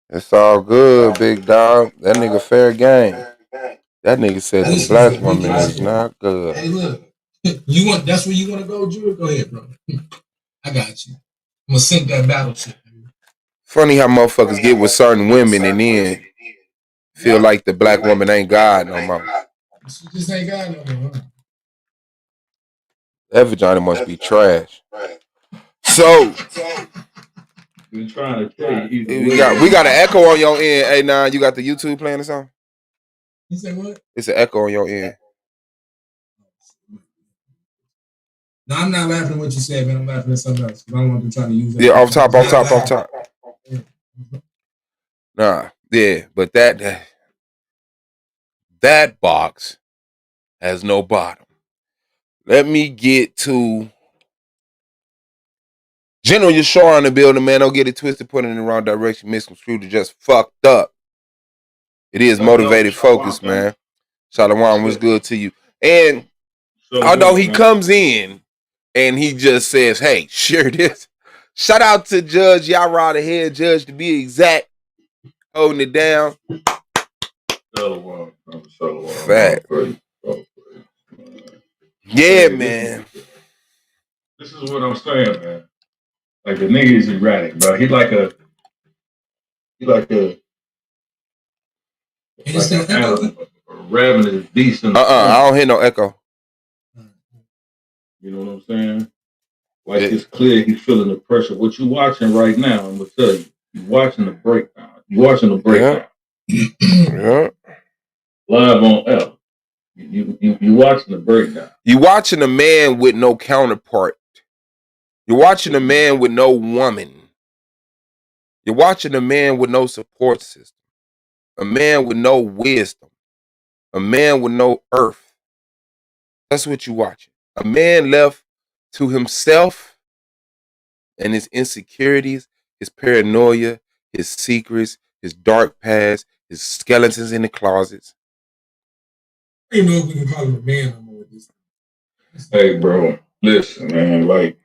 It's all good, big dog. That nigga fair game. That nigga said the black woman is not good. Hey, look. You want? That's where you want to go, Drew? Go ahead, bro. I got you. I'm gonna sink that battleship. Funny how motherfuckers get with certain women and then feel like the black woman ain't God no more. She just ain't God no more. Huh? That vagina must be trash. So we're trying to tell you. We got an echo on your end. Hey, now you got the YouTube playing or something? You say what? It's an echo on your end. No, I'm not laughing at what you said, man. I'm laughing at something else. I don't want to try to use that. Yeah, off top. Nah, yeah, but that box has no bottom. Let me get to General Yashar in the building, man. Don't get it twisted, put it in the wrong direction, misconstrued, just fucked up. It is motivated focus, man. Shalom, what's good to you? And although he comes in and he just says, hey, share this. Shout out to Judge Yara, the head judge, to be exact, holding it down. Fact. Yeah, man. This is what I'm saying, man. Like the nigga is erratic, bro. He like a ravenous beast. I don't hear no echo. You know what I'm saying? Like it's clear he's feeling the pressure. What you watching right now, I'm gonna tell you, you're watching the breakdown. You're watching the breakdown. Yeah. Live on L. You watching the breakdown. You watching a man with no counterpart. You're watching a man with no woman. You're watching a man with no support system. A man with no wisdom. A man with no earth. That's what you're watching. A man left to himself and his insecurities, his paranoia, his secrets, his dark past, his skeletons in the closets. I don't know if we can call him a man no more. Hey, bro, listen, man. Like,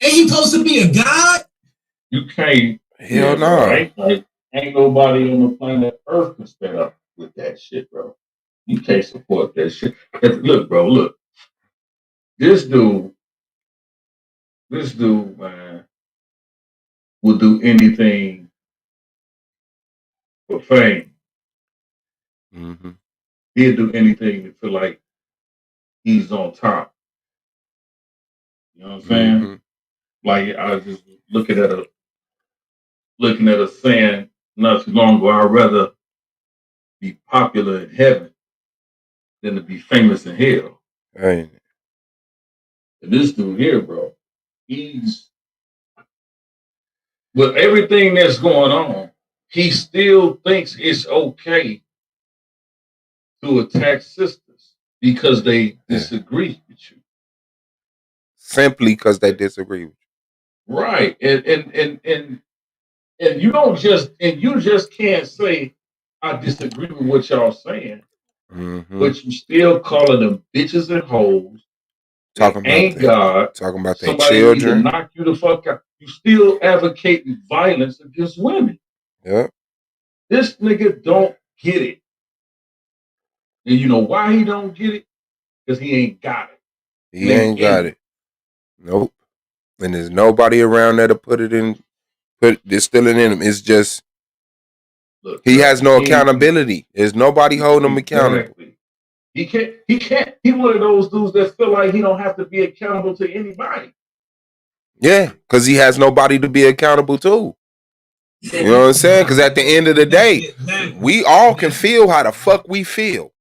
ain't he supposed to be a god? You can't. Hell no. Right? Ain't nobody on the planet Earth can stand up with that shit, bro. You can't support that shit. Look, bro, look. This dude, man, will do anything for fame. Mm-hmm. He'll do anything to feel like he's on top. You know what I'm saying? Mm-hmm. Like I was just looking at a saying not too long ago. I'd rather be popular in heaven than to be famous in hell. Right. And this dude here, bro, he's with everything that's going on, he still thinks it's okay to attack sisters because they disagree with you. Simply because they disagree with you. Right. And you don't just you just can't say I disagree with what y'all saying. Mm-hmm. But you still calling them bitches and hoes. Talking ain't God. Talking about their Somebody children. Need to knock you the fuck out. You still advocating violence against women. Yeah. This nigga don't get it. And you know why he don't get it? because he ain't got it. He ain't got it. Nope. And there's nobody around there to put it in. Distilling in him. It's just he has no accountability. There's nobody holding him accountable. He can't. He one of those dudes that feel like he don't have to be accountable to anybody. Yeah, because he has nobody to be accountable to. You know what I'm saying? Because at the end of the day, we all can feel how the fuck we feel.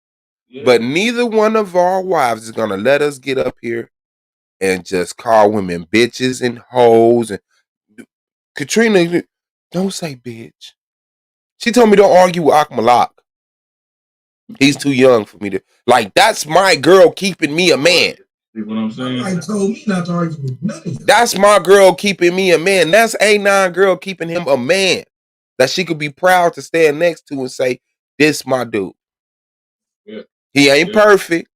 But neither one of our wives is going to let us get up here and just call women bitches and hoes. And Katrina, don't say bitch. She told me don't argue with Akmalak. He's too young for me to. Like, that's my girl keeping me a man. See what I'm saying? Nobody told me not to argue with none of you. That's my girl keeping me a man. That's A9 girl keeping him a man. That she could be proud to stand next to and say, this my dude. Yeah. He ain't perfect.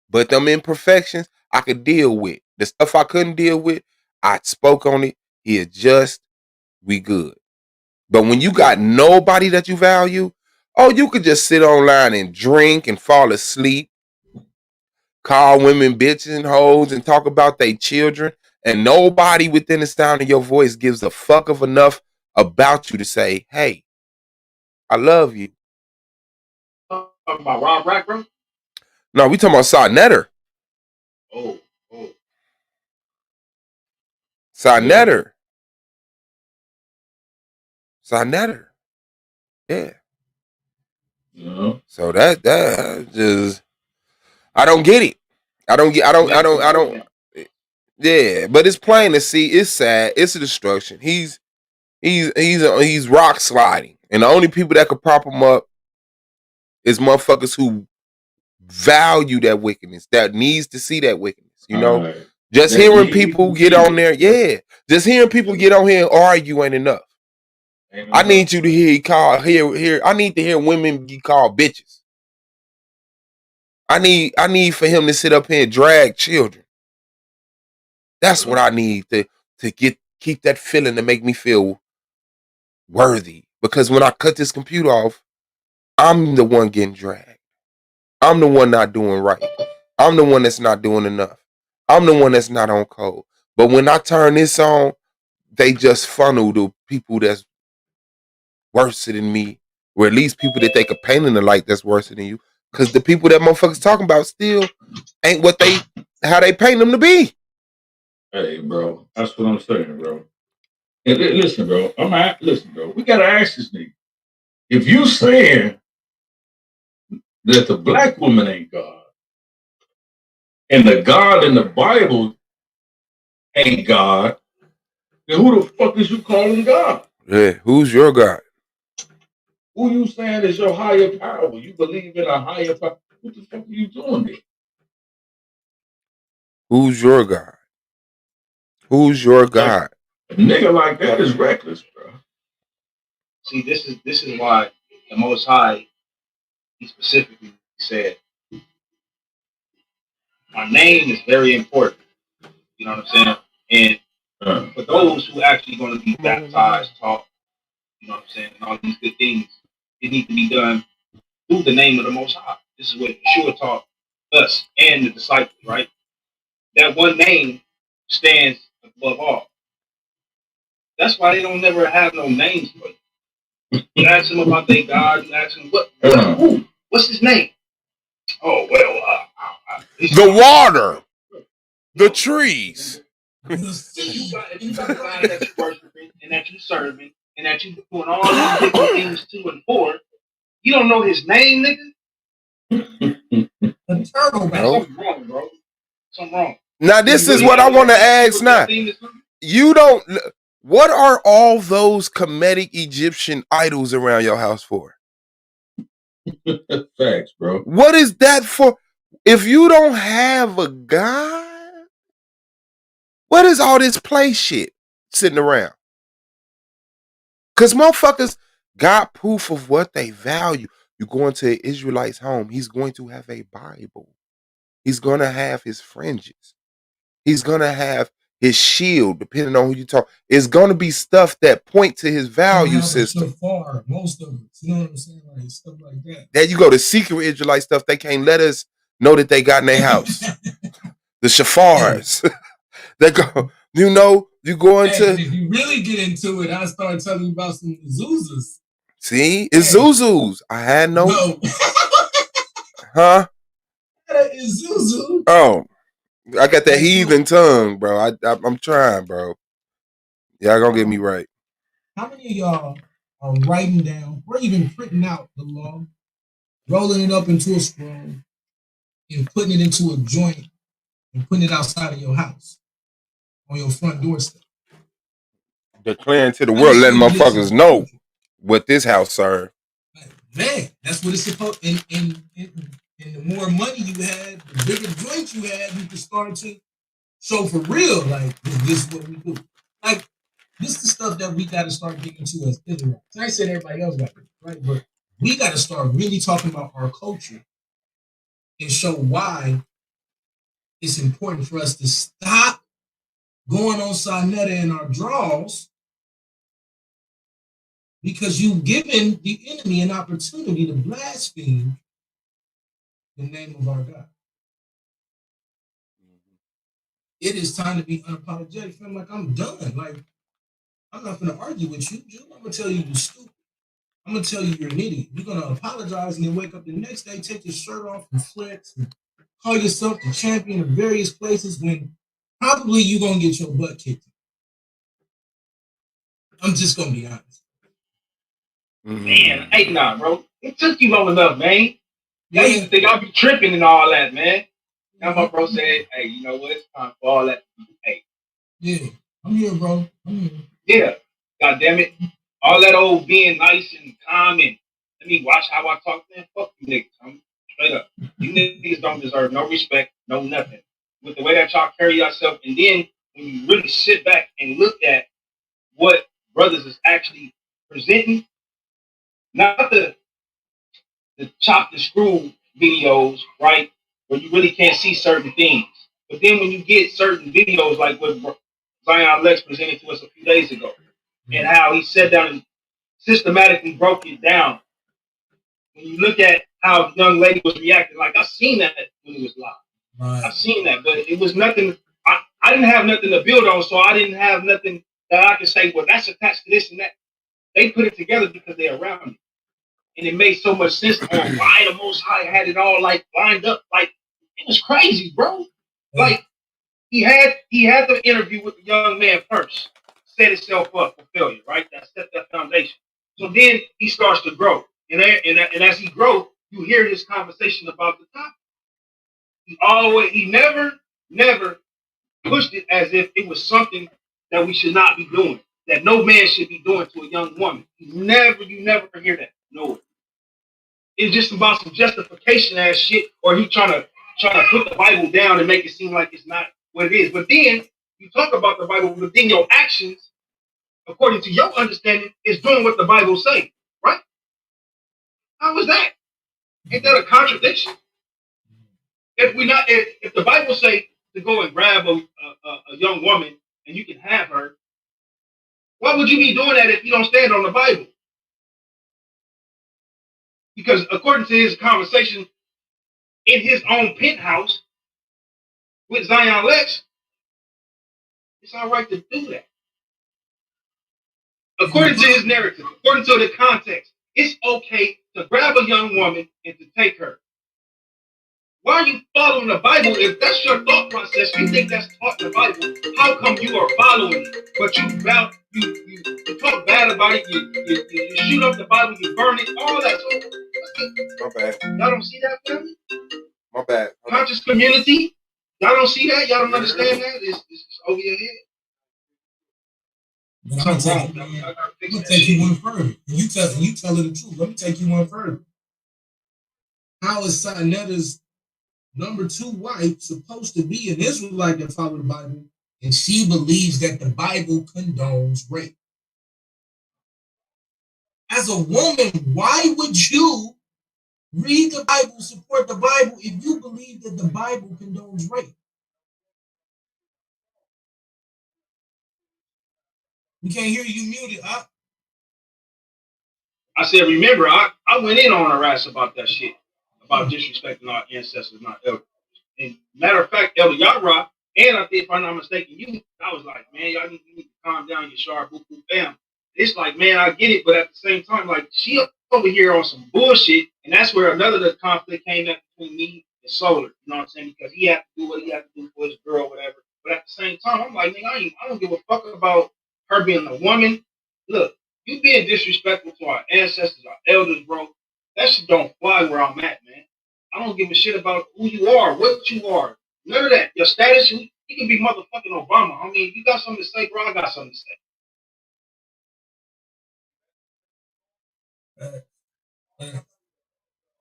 But them imperfections I could deal with. The stuff I couldn't deal with, I spoke on it. He adjust. We good. But when you got nobody that you value, oh, you could just sit online and drink and fall asleep. Call women bitches and hoes and talk about their children, and nobody within the sound of your voice gives a fuck of enough about you to say, hey, I love you. Talking about Rob Rack, bro? No, we talking about Sarnetter. Oh. Sarnetter. Sarnetter. Yeah. So that just I don't get it. I don't. Yeah, but it's plain to see. It's sad. It's a destruction. He's rock sliding, and the only people that could prop him up is motherfuckers who value that wickedness, that needs to see that wickedness. You know, just hearing people get on there. Yeah, just hearing people get on here and argue ain't enough. I need you to hear. I need to hear women be called bitches. I need for him to sit up here and drag children. That's what I need to keep that feeling to make me feel worthy. Because when I cut this computer off, I'm the one getting dragged. I'm the one not doing right. I'm the one that's not doing enough. I'm the one that's not on code. But when I turn this on, they just funnel to people that's worse than me, or at least people that they could paint in the light that's worse than you. Because the people that motherfuckers talking about still ain't how they paint them to be. Hey, bro, that's what I'm saying, bro. And listen, bro, listen, bro. We gotta ask this nigga. If you saying that the black woman ain't God, and the God in the Bible ain't God, then who the fuck is you calling God? Yeah, who's your God? Who you saying is your higher power? You believe in a higher power? What the fuck are you doing there? Who's your God? Who's your God? A nigga like that is reckless, bro. See, this is why the Most High, he specifically said, my name is very important. You know what I'm saying? And for those who actually going to be baptized, taught, you know what I'm saying, and all these good things, it needs to be done through the name of the Most High. This is what Yeshua taught us and the disciples, right? That one name stands above all. That's why they don't never have no names for you. You ask them about their God, you ask them, what's his name? Oh, well, the water, the trees. You got a God that you worshiping and that you serving and that you doing all these different things to and for. You don't know his name, nigga? The turtle, no. Something wrong, bro. Something wrong. Now, this is what I want to ask now. You don't... What are all those Kemetic Egyptian idols around your house for? Facts, bro. What is that for? If you don't have a God, what is all this play shit sitting around? Because motherfuckers got proof of what they value. You go into an Israelite's home, he's going to have a Bible. He's going to have his fringes. He's going to have his shield, depending on who you talk. It's going to be stuff that point to his value system. So far, most of it. You know what I'm saying? Like stuff like that. There you go. The secret Israelite stuff, they can't let us know that they got in their house. The shafars. They go, you know, you go into. Hey, if you really get into it, I start telling you about some Zuzas. See, it's Zuzus. I had no. Huh? It's Zuzu. Oh, I got that heathen tongue, bro. I'm trying, bro. Y'all gonna get me right. How many of y'all are writing down or even printing out the law, rolling it up into a scroll, and putting it into a joint and putting it outside of your house on your front doorstep? Declaring to the world, letting motherfuckers know what this house serve. Man, that's what it's supposed. And the more money you had, the bigger joint you had, you could start to show for real. Like this is what we do. Like this is the stuff that we got to start getting to as Israelites. I said everybody else got it, right? But we got to start really talking about our culture and show why it's important for us to stop going on Sinetta in our draws, because you've given the enemy an opportunity to blaspheme the name of our God. It is time to be unapologetic. Feel like I'm done. Like, I'm not going to argue with you, Jew. I'm going to tell you you're stupid. I'm going to tell you you're an idiot. You're going to apologize and then wake up the next day, take your shirt off and flex and call yourself the champion of various places when probably you're going to get your butt kicked. I'm just going to be honest. Man, hey, nah, bro. It took you long enough, man. Y'all used to think I'll be tripping and all that, man. Now my bro said, hey, you know what? It's time for all that. Hey. Yeah, I'm here, bro. I'm here. Yeah. God damn it. All that old being nice and calm and let me watch how I talk, man. Fuck you niggas. I'm straight up. You niggas don't deserve no respect, no nothing. With the way that y'all carry yourself, and then when you really sit back and look at what brothers is actually presenting, not the chop and screw videos, right? Where you really can't see certain things. But then when you get certain videos like what Zion Lexx presented to us a few days ago, and how he sat down and systematically broke it down. When you look at how the young lady was reacting, like I seen that when it was live. Right. I seen that, but it was nothing. I didn't have nothing to build on, so I didn't have nothing that I could say, well, that's attached to this and that. They put it together because they're around me. And it made so much sense on why the Most High had it all like lined up. Like it was crazy, bro. Like he had the interview with the young man first, set itself up for failure, right? That set that foundation. So then he starts to grow, and as he grows, you hear his conversation about the topic. He never pushed it as if it was something that we should not be doing, that no man should be doing to a young woman. You never hear that. No. It's just about some justification ass shit, or he trying to put the Bible down and make it seem like it's not what it is. But then you talk about the Bible, but then your actions, according to your understanding, is doing what the Bible says, right? How is that? Ain't that a contradiction? If the Bible say to go and grab a young woman and you can have her, why would you be doing that if you don't stand on the Bible? Because according to his conversation in his own penthouse with Zion Lexx, it's all right to do that. According to his narrative, according to the context, it's okay to grab a young woman and to take her. Why are you following the Bible if that's your thought process? You think that's taught in the Bible. How come you are following it? But you talk bad about it, you shoot up the Bible, you burn it, all that. My bad. Y'all don't see that, family? My bad. Conscious community? Y'all don't see that? Y'all don't understand that? It's over your head. But I'm gonna take you one further. And you tell her the truth. Let me take you one further. How is Sinetta's number 2 wife supposed to be an Israelite that follow the Bible, and she believes that the Bible condones rape? As a woman, why would you read the Bible, support the Bible, if you believe that the Bible condones rape? We can't hear you muted. I said, remember, I went in on her ass about that shit. about disrespecting our ancestors, not elders. And matter of fact, Elder Yara, and I think if I'm not mistaken, I was like, man, y'all need to calm down, your sharp boo fam. It's like, man, I get it, but at the same time, like, she over here on some bullshit, and that's where another the conflict came up between me and Solar. You know what I'm saying? Because he had to do what he had to do for his girl, whatever. But at the same time, I'm like, nigga, I don't give a fuck about her being a woman. Look, you being disrespectful to our ancestors, our elders, bro. That shit don't fly where I'm at, man. I don't give a shit about who you are, what you are. None of that. Your status, you can be motherfucking Obama. I mean, you got something to say, bro. I got something to say.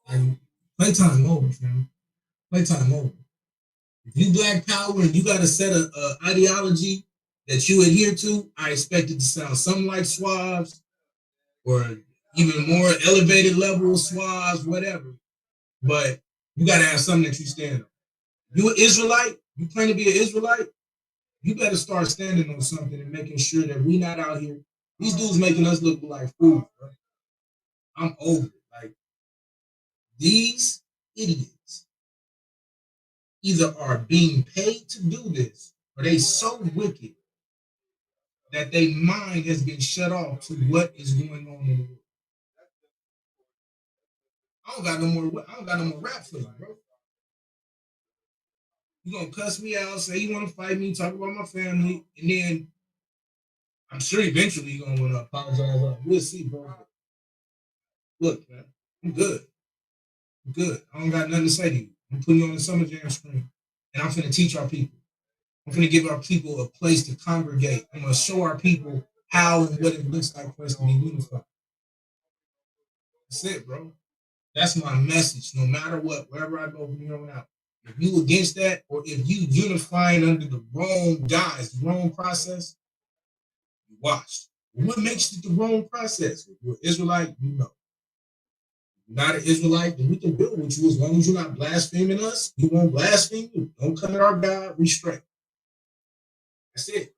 And playtime over, fam. Playtime over. If you Black Power and you got a set of ideology that you adhere to, I expect it to sound something like Suaves or even more elevated level Suaves, whatever. But you got to have something that you stand on. You an Israelite? You plan to be an Israelite? You better start standing on something and making sure that we not out here. These dudes making us look like fools, bro. I'm over it. Like, these idiots either are being paid to do this or they so wicked that their mind has been shut off to what is going on in the world. I don't got no more rap for you, bro. You gonna cuss me out, say you want to fight me, talk about my family, and then I'm sure eventually you're gonna want to apologize. We'll see, bro. Look, man, I'm good. I'm good. I don't got nothing to say to you. I'm putting you on the Summer Jam screen, and I'm finna teach our people. I'm going to give our people a place to congregate. I'm going to show our people how and what it looks like for us to be unified. That's it, bro. That's my message. No matter what, wherever I go from here on out. If you against that, or if you unifying under the wrong guys, the wrong process, you watched. What makes it the wrong process? If you're an Israelite, you know. If you're not an Israelite, then we can build with you as long as you're not blaspheming us. You won't blaspheme you. Don't come at our God. Restraint. That's it.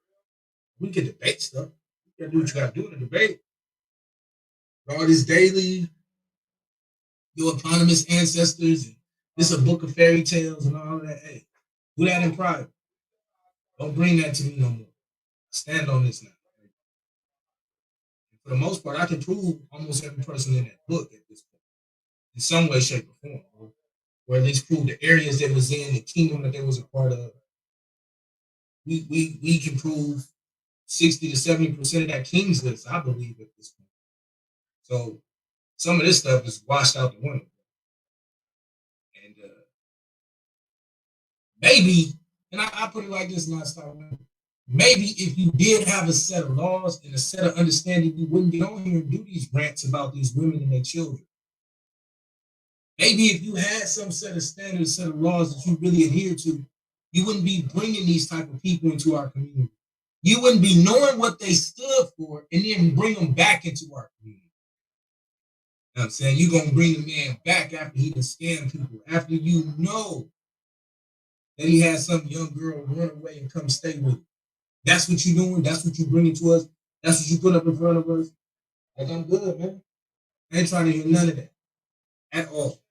We can debate stuff. You gotta do what you gotta do in a debate. All this daily, your eponymous ancestors, and this a book of fairy tales and all of that. Hey, do that in private. Don't bring that to me no more. Stand on this now. For the most part, I can prove almost every person in that book at this point, in some way, shape, or form, or at least prove the areas that was in the kingdom that they was a part of. We can prove 60 to 70% of that king's list, I believe, at this point. So some of this stuff is washed out the window. And maybe, and I put it like this, and I start. Maybe if you did have a set of laws and a set of understanding, you wouldn't get on here and do these rants about these women and their children. Maybe if you had some set of standards, set of laws that you really adhere to, you wouldn't be bringing these type of people into our community. You wouldn't be knowing what they stood for and then bring them back into our community. You know what I'm saying? You're going to bring the man back after he done scammed people, after you know that he had some young girl run away and come stay with him. That's what you're doing. That's what you're bringing to us. That's what you put up in front of us. Like, I'm good, man. I ain't trying to hear none of that at all.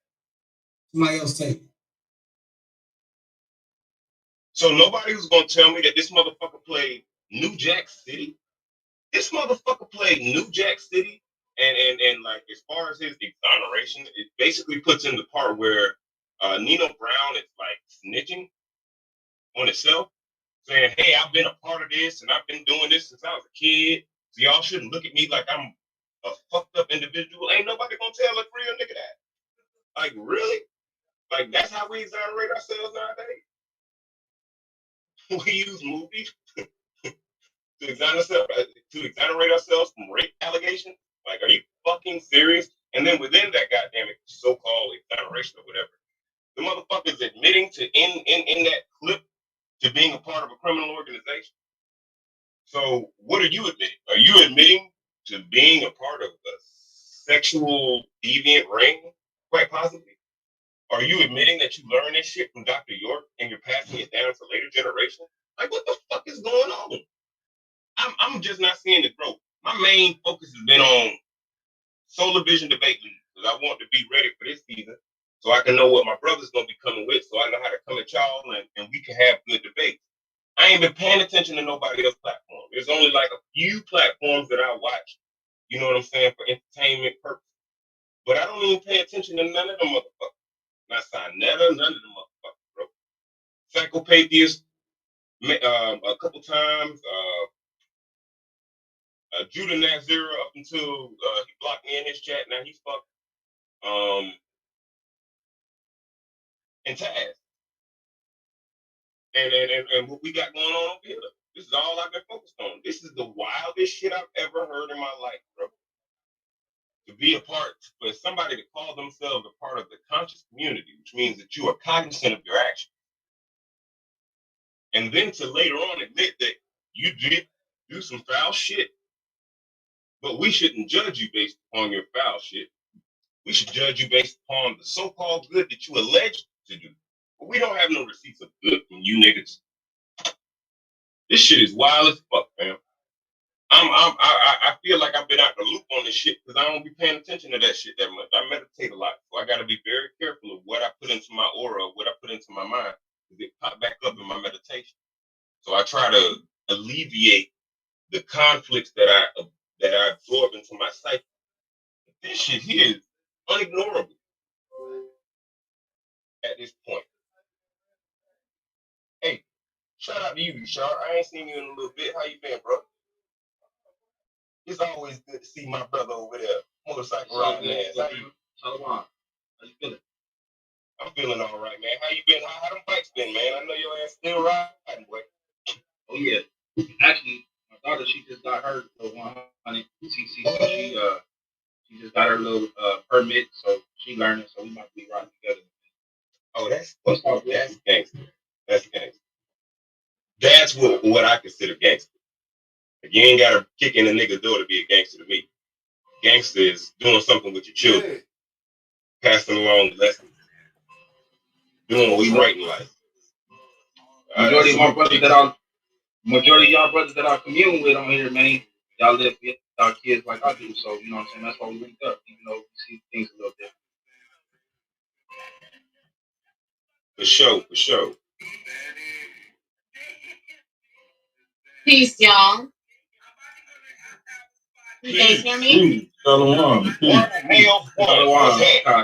Somebody else take it. So nobody was gonna tell me that this motherfucker played New Jack City. This motherfucker played New Jack City, and like as far as his exoneration, it basically puts in the part where Nino Brown is like snitching on himself, saying, "Hey, I've been a part of this, and I've been doing this since I was a kid. So y'all shouldn't look at me like I'm a fucked up individual. Ain't nobody gonna tell a real nigga that. Like, really? Like, that's how we exonerate ourselves nowadays? We use movies to exonerate ourselves from rape allegations? Like, are you fucking serious? And then within that goddamn so-called exoneration or whatever, the motherfucker's admitting to in that clip to being a part of a criminal organization. So what are you admitting? Are you admitting to being a part of a sexual deviant ring, quite possibly? Are you admitting that you learned this shit from Dr. York and you're passing it down to later generations? Like, what the fuck is going on? I'm just not seeing the growth. My main focus has been on Solar Vision Debate League because I want to be ready for this season so I can know what my brother's gonna be coming with, so I know how to come at y'all and we can have good debate. I ain't been paying attention to nobody else's platform. There's only like a few platforms that I watch, you know what I'm saying, for entertainment purposes. But I don't even pay attention to none of them motherfuckers. Not Sinetta, none of them motherfuckers, bro. Psychopathist, a couple times, Judah Nazir up until he blocked me in his chat. Now he's fucked. And Taz. And what we got going on over here. This is all I've been focused on. This is the wildest shit I've ever heard in my life, bro. To be a part, for somebody to call themselves a part of the conscious community, which means that you are cognizant of your actions. And then to later on admit that you did do some foul shit. But we shouldn't judge you based upon your foul shit. We should judge you based upon the so-called good that you alleged to do. But we don't have no receipts of good from you niggas. This shit is wild as fuck, man. I feel like I've been out the loop on this shit because I don't be paying attention to that shit that much. I meditate a lot, so I got to be very careful of what I put into my aura, what I put into my mind, because it pop back up in my meditation. So I try to alleviate the conflicts that I absorb into my psyche. This shit here is unignorable at this point. Hey, shout out to you, Sharp. I ain't seen you in a little bit. How you been, bro? It's always good to see my brother over there, motorcycle riding ass. How you? How you feeling? I'm feeling all right, man. How you been? How them bikes been, man? I know your ass still riding, boy. Oh yeah. Actually, my daughter, she just got her 100 cc. So she just got her little permit, so she learning. So we might be riding together. Oh, that's gangster. That's gangster. That's what I consider gangster. You ain't gotta kick in a nigga's door to be a gangster to me. Gangster is doing something with your children, passing along the lessons, doing what's right in life. Majority of y'all brothers that I commune with on here, man, y'all live with our kids like I do. So you know what I'm saying. That's why we link up, even though we see things a little different. For sure. Peace, y'all. You guys hear me? Shalom.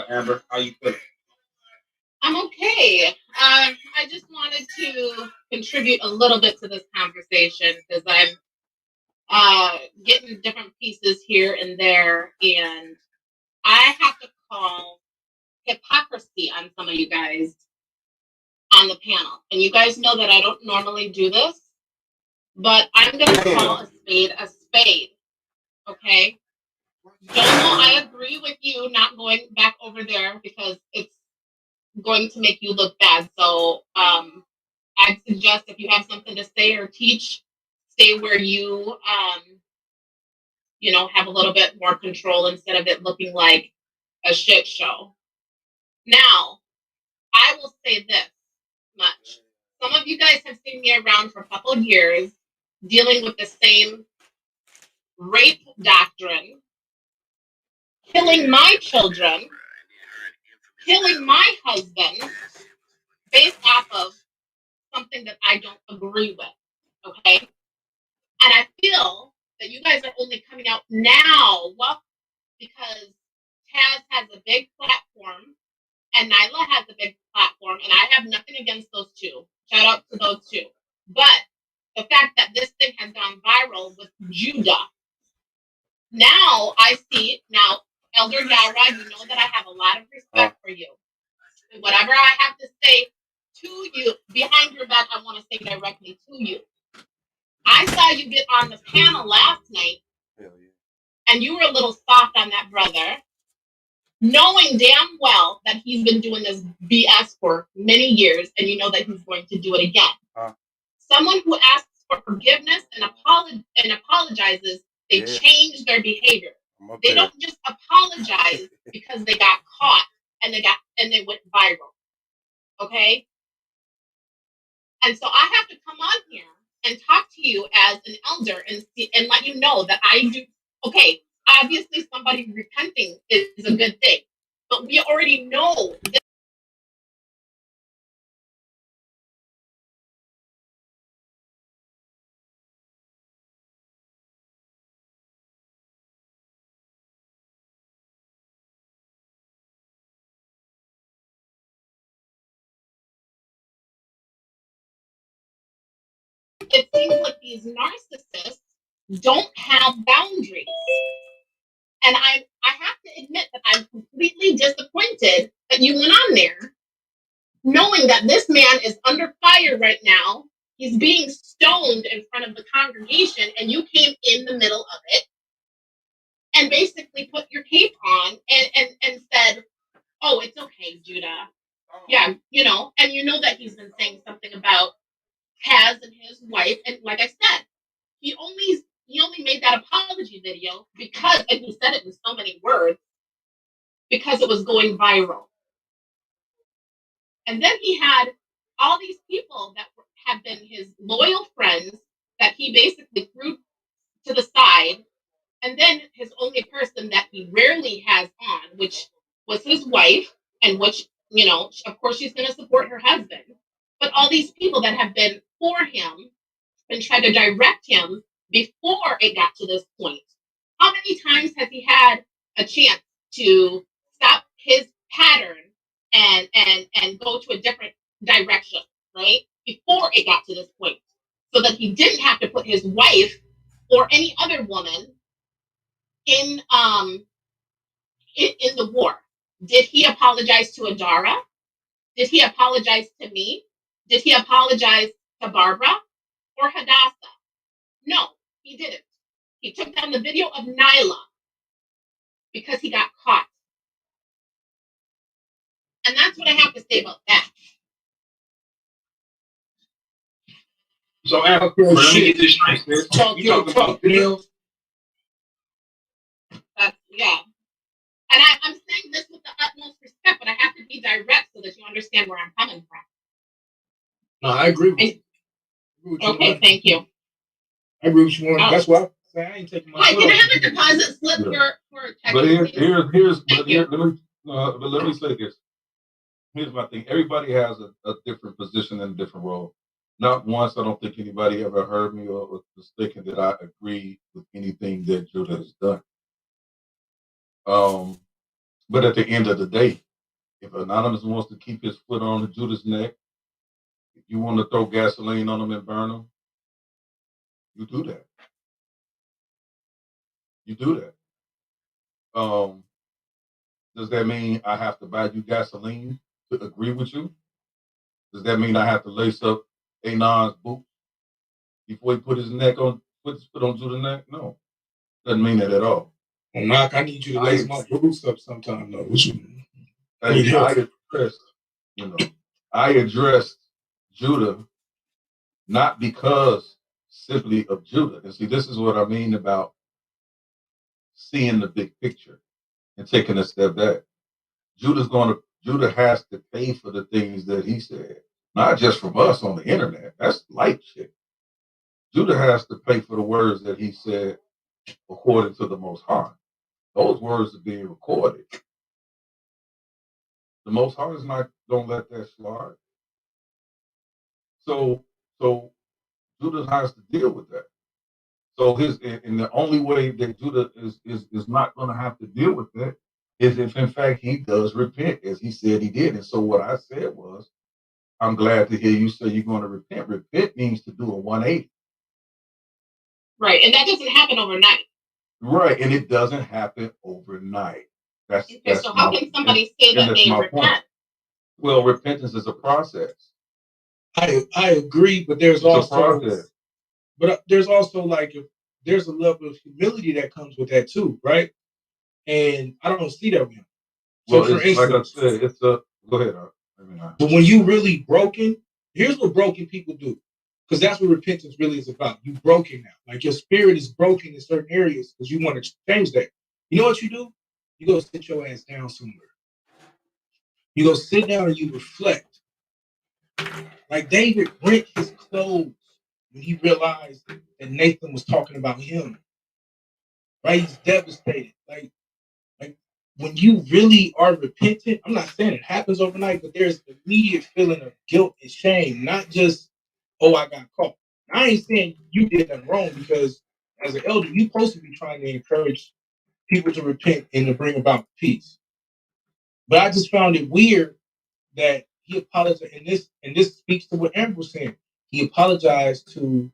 Amber, how you feeling? I'm okay. I just wanted to contribute a little bit to this conversation because I'm getting different pieces here and there, and I have to call hypocrisy on some of you guys on the panel. And you guys know that I don't normally do this, but I'm going to call a spade, okay? Domo, I agree with you not going back over there because it's going to make you look bad. So I'd suggest if you have something to say or teach, stay where you have a little bit more control instead of it looking like a shit show. Now, I will say this much. Some of you guys have seen me around for a couple of years dealing with the same rape doctrine, killing my children, killing my husband based off of something that I don't agree with, okay? And I feel that you guys are only coming out now because Taz has a big platform and Nyla has a big platform, and I have nothing against those two. Shout out to those two. But the fact that this thing has gone viral with Judah, now I see, Elder Yara, you know that I have a lot of respect for you. And whatever I have to say to you behind your back, I want to say directly to you. I saw you get on the panel last night, and you were a little soft on that brother, knowing damn well that he's been doing this BS for many years, and you know that he's going to do it again. Someone who asks for forgiveness and apologizes, they change their behavior. They don't just apologize because they got caught and they went viral. Okay? And so I have to come on here and talk to you as an elder and let you know that I do. Okay, obviously somebody repenting is a good thing, but we already know this it seems like these narcissists don't have boundaries. And I have to admit that I'm completely disappointed that you went on there knowing that this man is under fire right now. He's being stoned in front of the congregation, and you came in the middle of it and basically put your cape on and said, oh, it's okay, Judah. Yeah, and you know that he's been saying something about Taz and his wife. And like I said, he only made that apology video because, and he said it in so many words, because it was going viral. And then he had all these people that have been his loyal friends that he basically threw to the side. And then his only person that he rarely has on, which was his wife, and which, of course she's going to support her husband. But all these people that have been for him and tried to direct him before it got to this point. How many times has he had a chance to stop his pattern and go to a different direction, right? Before it got to this point, so that he didn't have to put his wife or any other woman in the war. Did he apologize to Adara? Did he apologize to me? Did he apologize to Barbara or Hadassah? No, he didn't. He took down the video of Nyla because he got caught. And that's what I have to say about that. So, Al, let me get this straight. You talking about videos? Yeah. And I'm saying this with the utmost respect, but I have to be direct so that you understand where I'm coming from. No, I agree with you. Okay, thank you. I agree with you. That's why I say I ain't taking my. Wait, can I have a deposit slip for a check? But let me say this. Here's my thing. Everybody has a different position and a different role. Not once, I don't think anybody ever heard me or was mistaken that I agree with anything that Judah has done. But at the end of the day, if Anonymous wants to keep his foot on Judah's neck, if you want to throw gasoline on him and burn him, you do that. You do that. Does that mean I have to buy you gasoline to agree with you? Does that mean I have to lace up Anon's boot before he put his foot on Judah's neck? No. Doesn't mean that at all. Well, Mark, I need you to lace my boots up sometime, though. What you I addressed Judah not because simply of Judah. And see, this is what I mean about seeing the big picture and taking a step back. Judah has to pay for the things that he said, not just from us on the internet. That's light shit. Judah has to pay for the words that he said according to the Most High. Those words are being recorded. The Most High is not going to let that slide. So Judah has to deal with that. So the only way that Judah is not going to have to deal with that is if in fact he does repent, as he said he did. And so what I said was, I'm glad to hear you say you're going to repent. Repent means to do a 180. Right, and that doesn't happen overnight. Right, and it doesn't happen overnight. That's so how can somebody say that they repent? Point. Well, repentance is a process. I agree, but there's also like there's a level of humility that comes with that too, right? And I don't see that with him. So well, for instance, like I said, go ahead. But when you really broken, here's what broken people do, because that's what repentance really is about. You broken now, like your spirit is broken in certain areas because you want to change that. You know what you do? You go sit your ass down somewhere. You go sit down and you reflect. Like David rent his clothes when he realized that Nathan was talking about him. Right? He's devastated. Like when you really are repentant, I'm not saying it happens overnight, but there's an immediate feeling of guilt and shame, not just, oh, I got caught. I ain't saying you did nothing wrong, because as an elder, you're supposed to be trying to encourage people to repent and to bring about peace. But I just found it weird that he apologized, and this speaks to what Amber was saying. He apologized to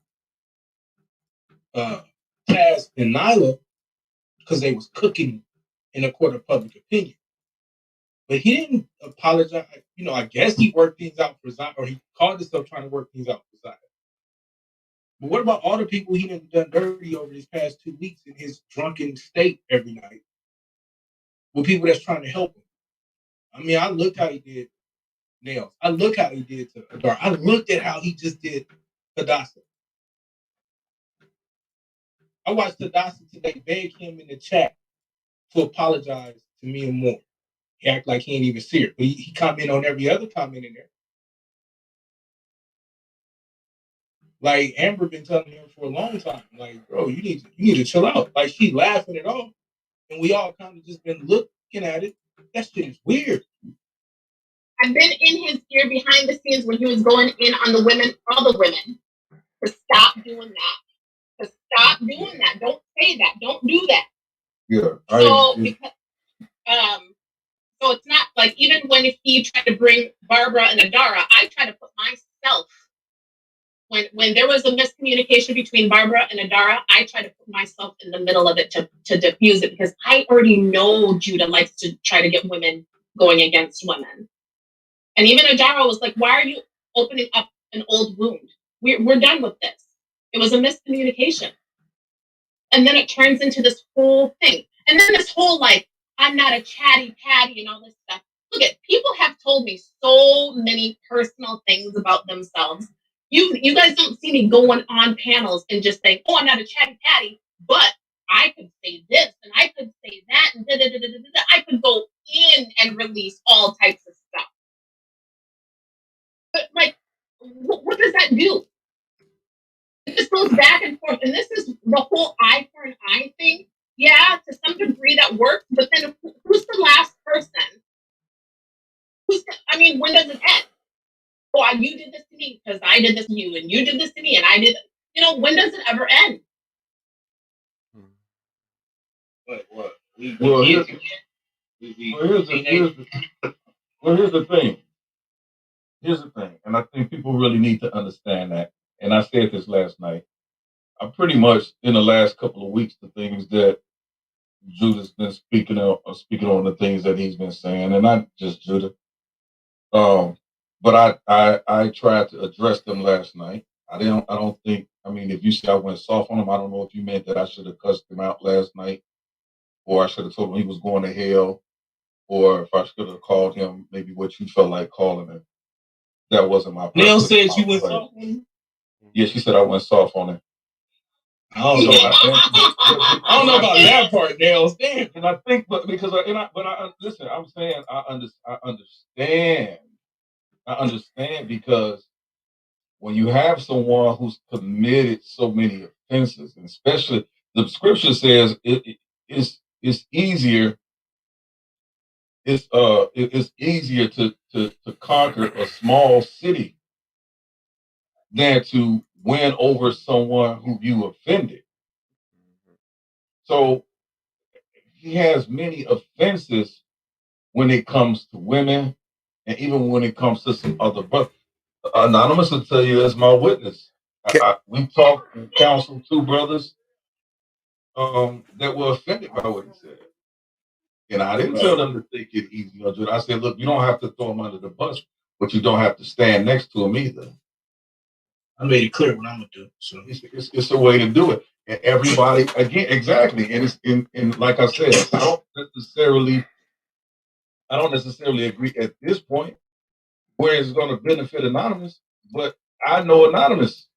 Taz and Nyla because they was cooking in a court of public opinion. But he didn't apologize. You know, I guess he worked things out for Zion, or he called himself trying to work things out for Zion. But what about all the people he done dirty over these past 2 weeks in his drunken state every night? With people that's trying to help him. I mean, I looked how he did Nails. I looked how he did to Adar. I looked at how he just did Hadassah. I watched Hadassah today beg him in the chat to apologize to me and more. He act like he ain't even see it. But he comment on every other comment in there. Like Amber been telling him for a long time, like, bro, you need to chill out. Like she laughing it off, and we all kind of just been looking at it. That shit is weird. I've been in his ear behind the scenes when he was going in on the women, all the women, to stop doing that. To stop doing that. Don't say that. Don't do that. Yeah. So it's not like even when if he tried to bring Barbara and Adara, I try to put myself. When there was a miscommunication between Barbara and Adara, I try to put myself in the middle of it to diffuse it because I already know Judah likes to try to get women going against women. And even Adara was like, why are you opening up an old wound? We're done with this. It was a miscommunication. And then it turns into this whole thing. And then this whole like, I'm not a chatty patty and all this stuff. Look at people have told me so many personal things about themselves. You guys don't see me going on panels and just saying, oh, I'm not a chatty patty, but I could say this and I could say that and da-da-da-da-da-da. I could go in and release all types of stuff. But like, what does that do? It just goes back and forth. And this is the whole eye for an eye thing. Yeah, to some degree that works, but then who's the last person? When does it end? Oh, you did this to me because I did this to you, and you did this to me, and I did. When does it ever end? What? Here's the thing. Here's the thing, and I think people really need to understand that. And I said this last night. I pretty much in the last couple of weeks, the things that Judah's been speaking on the things that he's been saying, and not just Judah. But I tried to address them last night. I don't think. I mean, if you say I went soft on him, I don't know if you meant that I should have cussed him out last night, or I should have told him he was going to hell, or if I should have called him maybe what you felt like calling him. That wasn't my. Neil said you went soft on him. Yeah, she said I went soft on him. I don't know about that part, Nails. Damn. And I think, listen, I'm saying I understand. I understand because when you have someone who's committed so many offenses, and especially the scripture says it's easier. It's easier to conquer a small city than to win over someone who you offended. So he has many offenses when it comes to women, and even when it comes to some other brothers. Anonymous will tell you as my witness. We talked and counseled 2 brothers that were offended by what he said. And I didn't tell them to take it easy. I said, look, you don't have to throw him under the bus, but you don't have to stand next to him either. I made it clear what I'm going to do. So it's a way to do it. And everybody, again, exactly. And it's and like I said, I don't necessarily agree at this point where it's going to benefit Anonymous, but I know Anonymous.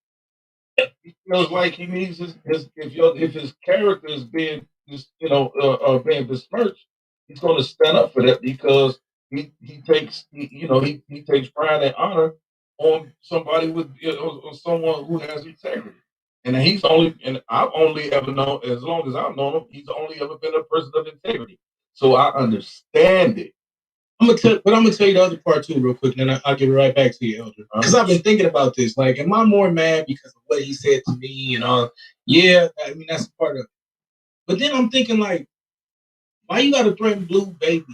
He feels like he needs if his character is being being besmirched, he's going to stand up for that because he takes pride and honor on somebody with on someone who has integrity. And I've only ever known, as long as I've known him, he's only ever been a person of integrity. So I understand it. I'm gonna tell you the other part too, real quick, and then I'll give it right back to you, Elder. Because I've been thinking about this. Like, am I more mad because of what he said to me and all? Yeah, I mean that's part of it. But then I'm thinking, like, why you gotta threaten Blue Baby?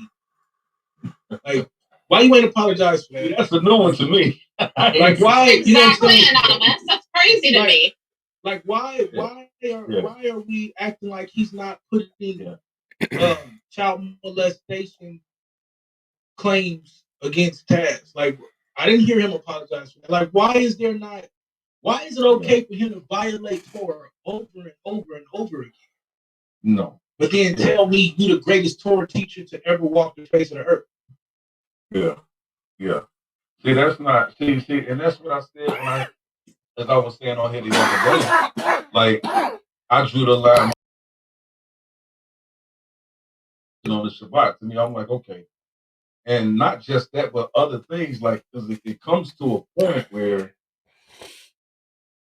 Like, why you ain't apologize for that? That's a new one to me. Like, why? Exactly, Anonymous. That's crazy to me. Like why are we acting like he's not putting child molestation claims against Taz? Like I didn't hear him apologize for that. Like why is it okay for him to violate Torah over and over and over again? No. But then tell me you the greatest Torah teacher to ever walk the face of the earth. Yeah. See, that's not see, and that's what I said as I was saying on here the other day. Like I drew the line on the Shabbat. To me, I'm like, okay. And not just that, but other things like because it comes to a point where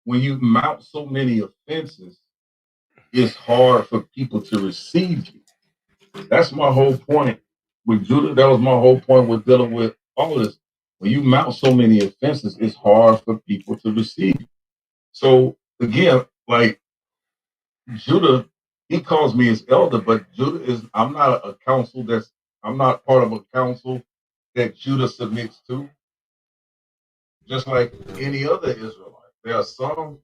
when you mount so many offenses, it's hard for people to receive you. That's my whole point with Judah. That was my whole point with dealing with all of this. When you mount so many offenses, it's hard for people to receive you. So again, like Judah, he calls me his elder, but Judah is I'm not I'm not part of a council that Judah submits to. Just like any other Israelite. There are some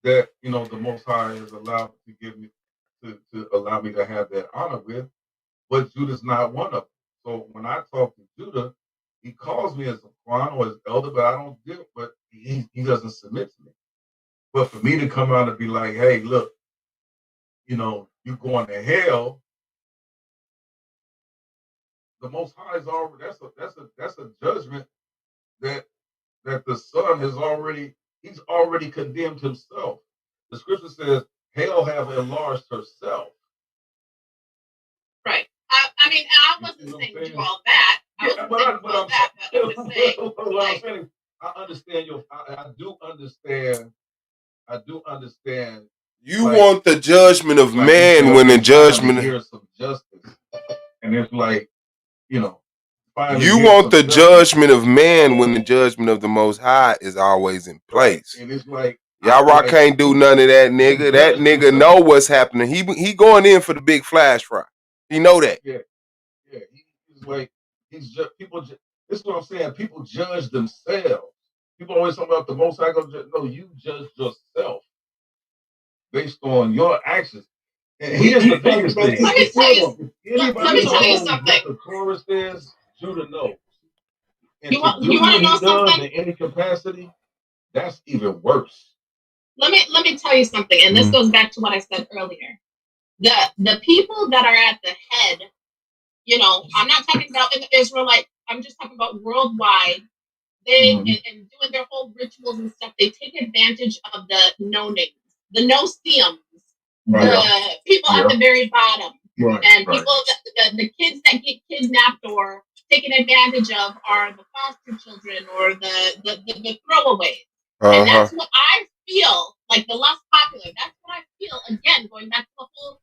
that, the Most High has allowed to give me to allow me to have that honor with, but Judah's not one of them. So when I talk to Judah, he calls me as a Quan or as elder, but I don't do it, but he doesn't submit to me. But for me to come out and be like, hey, look, you're going to hell, the Most High is already that's a judgment that the Son he's already condemned himself. The scripture says hell have enlarged herself. Right. I mean, I wasn't saying do all that. I wasn't saying do all that, but I'm just saying. I understand I do understand. You want the judgment of man when the judgment. Here's some justice, and it's like, you want the judgment of man when the judgment of the Most High is always in place. Right. And it's like Y'all can't do none of that, nigga. That nigga know what's happening. He going in for the big flash fry. He know that. Yeah. He's like people. This is what I'm saying. People judge themselves. People always talk about the Most High. No, you judge yourself based on your actions. And here's the biggest thing. Let me tell you something. The Torah says Judah knows. And you want to know something? In any capacity, that's even worse. Let me tell you something, and this goes back to what I said earlier. The people that are at the head, I'm not talking about in the Israelite. I'm just talking about worldwide. They and doing their whole rituals and stuff. They take advantage of the no names, the no seums, the people at the very bottom, and people the kids that get kidnapped or taken advantage of are the foster children or the throwaways. And that's what I feel like the less popular. That's what I feel. Again, going back to the whole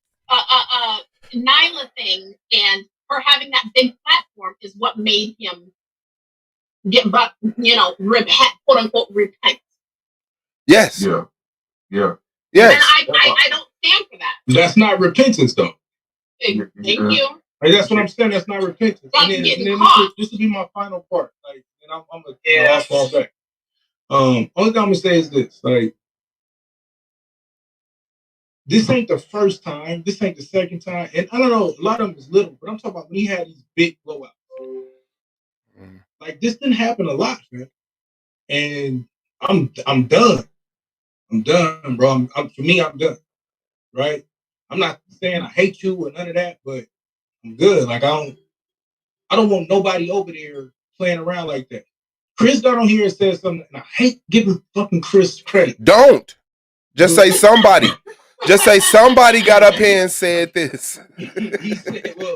Nyla thing and her having that big platform is what made him repent, quote unquote, repent. Yes. Yeah. Yes. And I don't stand for that. That's not repentance, though. Thank you. Like, that's what I'm saying. That's not repentance. That's and then this will be my final part. Like, and I'm gonna fall back. Only thing I'm gonna say is this: like, this ain't the first time. This ain't the second time. And I don't know. A lot of them is little, but I'm talking about when he had these big blowouts. Like, this didn't happen a lot, man. And I'm done. I'm done, bro. For me, I'm done. Right? I'm not saying I hate you or none of that, but I'm good. Like, I don't want nobody over there playing around like that. Chris got on here and said something, and I hate giving fucking Chris credit. Don't. Just say somebody. Just say somebody got up here and said this. He said, well,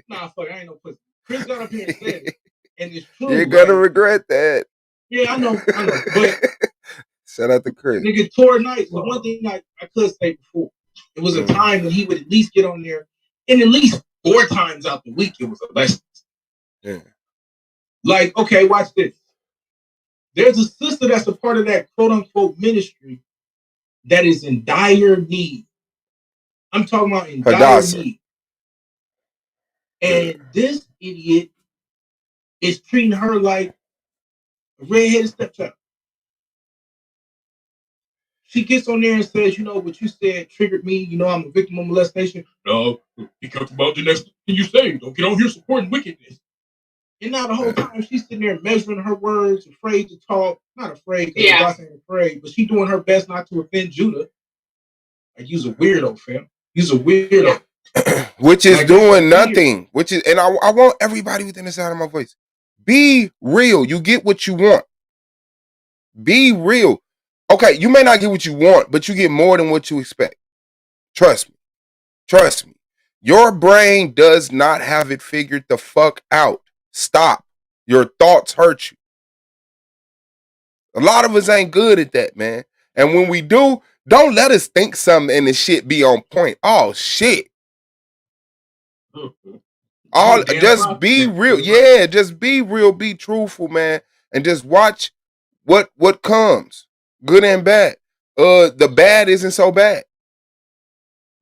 nah, fuck, I ain't no pussy. Chris got up here and said it, and it's true. You're gonna regret that. Yeah, I know. But shout out to Chris. Nigga, Tor Knight, the one thing I could say before, it was a time when he would at least get on there, and at least 4 times out the week, it was a lesson. Yeah. Like, okay, watch this. There's a sister that's a part of that quote unquote ministry that is in dire need. I'm talking about in dire need. And this idiot is treating her like a redheaded stepchild. She gets on there and says, you know, what you said triggered me. You know, I'm a victim of molestation. No, be careful about the next thing you say. Don't get on here supporting wickedness. And now the whole time she's sitting there measuring her words, afraid to talk. Not afraid, because the boss ain't afraid, but she's doing her best not to offend Judah. Like, you's a weirdo, fam. You's a weirdo. Which is doing nothing. Which is, and I want everybody within the sound of my voice. Be real. You get what you want. Be real. Okay, you may not get what you want, but you get more than what you expect. Trust me. Trust me. Your brain does not have it figured the fuck out. Stop. Your thoughts hurt you. A lot of us ain't good at that, man. And when we do, don't let us think something and the shit be on point. Oh, shit. Just be real. Yeah, just be real. Be truthful, man. And just watch what comes. Good and bad. The bad isn't so bad.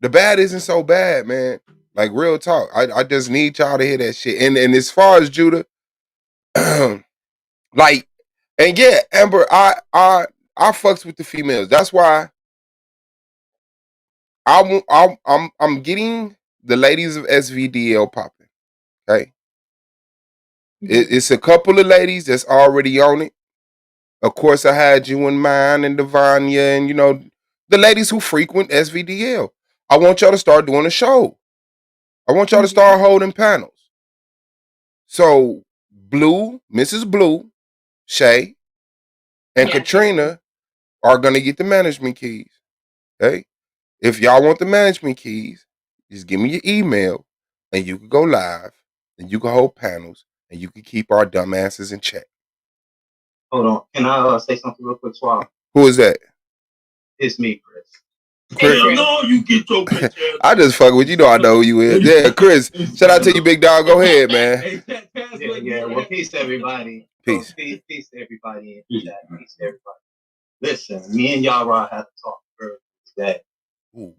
The bad isn't so bad, man. Like, real talk. I just need y'all to hear that shit. And as far as Judah, like, and yeah, Amber, I fucks with the females. That's why I'm getting the ladies of SVDL popping. Okay. It's a couple of ladies that's already on it. Of course, I had you in mind and Devanya and, you know, the ladies who frequent SVDL. I want y'all to start doing a show. I want y'all to start holding panels. So, Blue, Mrs. Blue, Shay, and Katrina are going to get the management keys. Okay? If y'all want the management keys, just give me your email and you can go live and you can hold panels and you can keep our dumbasses in check. Hold on. Can I say something real quick, Swab? Who is that? It's me, Chris. Chris. No, you get your bitch ass. I just fuck with you. Know I know who you is. Yeah, Chris. Shout out to you, big dog. Go ahead, man. Yeah. Well, peace to everybody. Peace. Peace to everybody in the chat. Peace to everybody. Listen, me and Yara had to talk earlier today.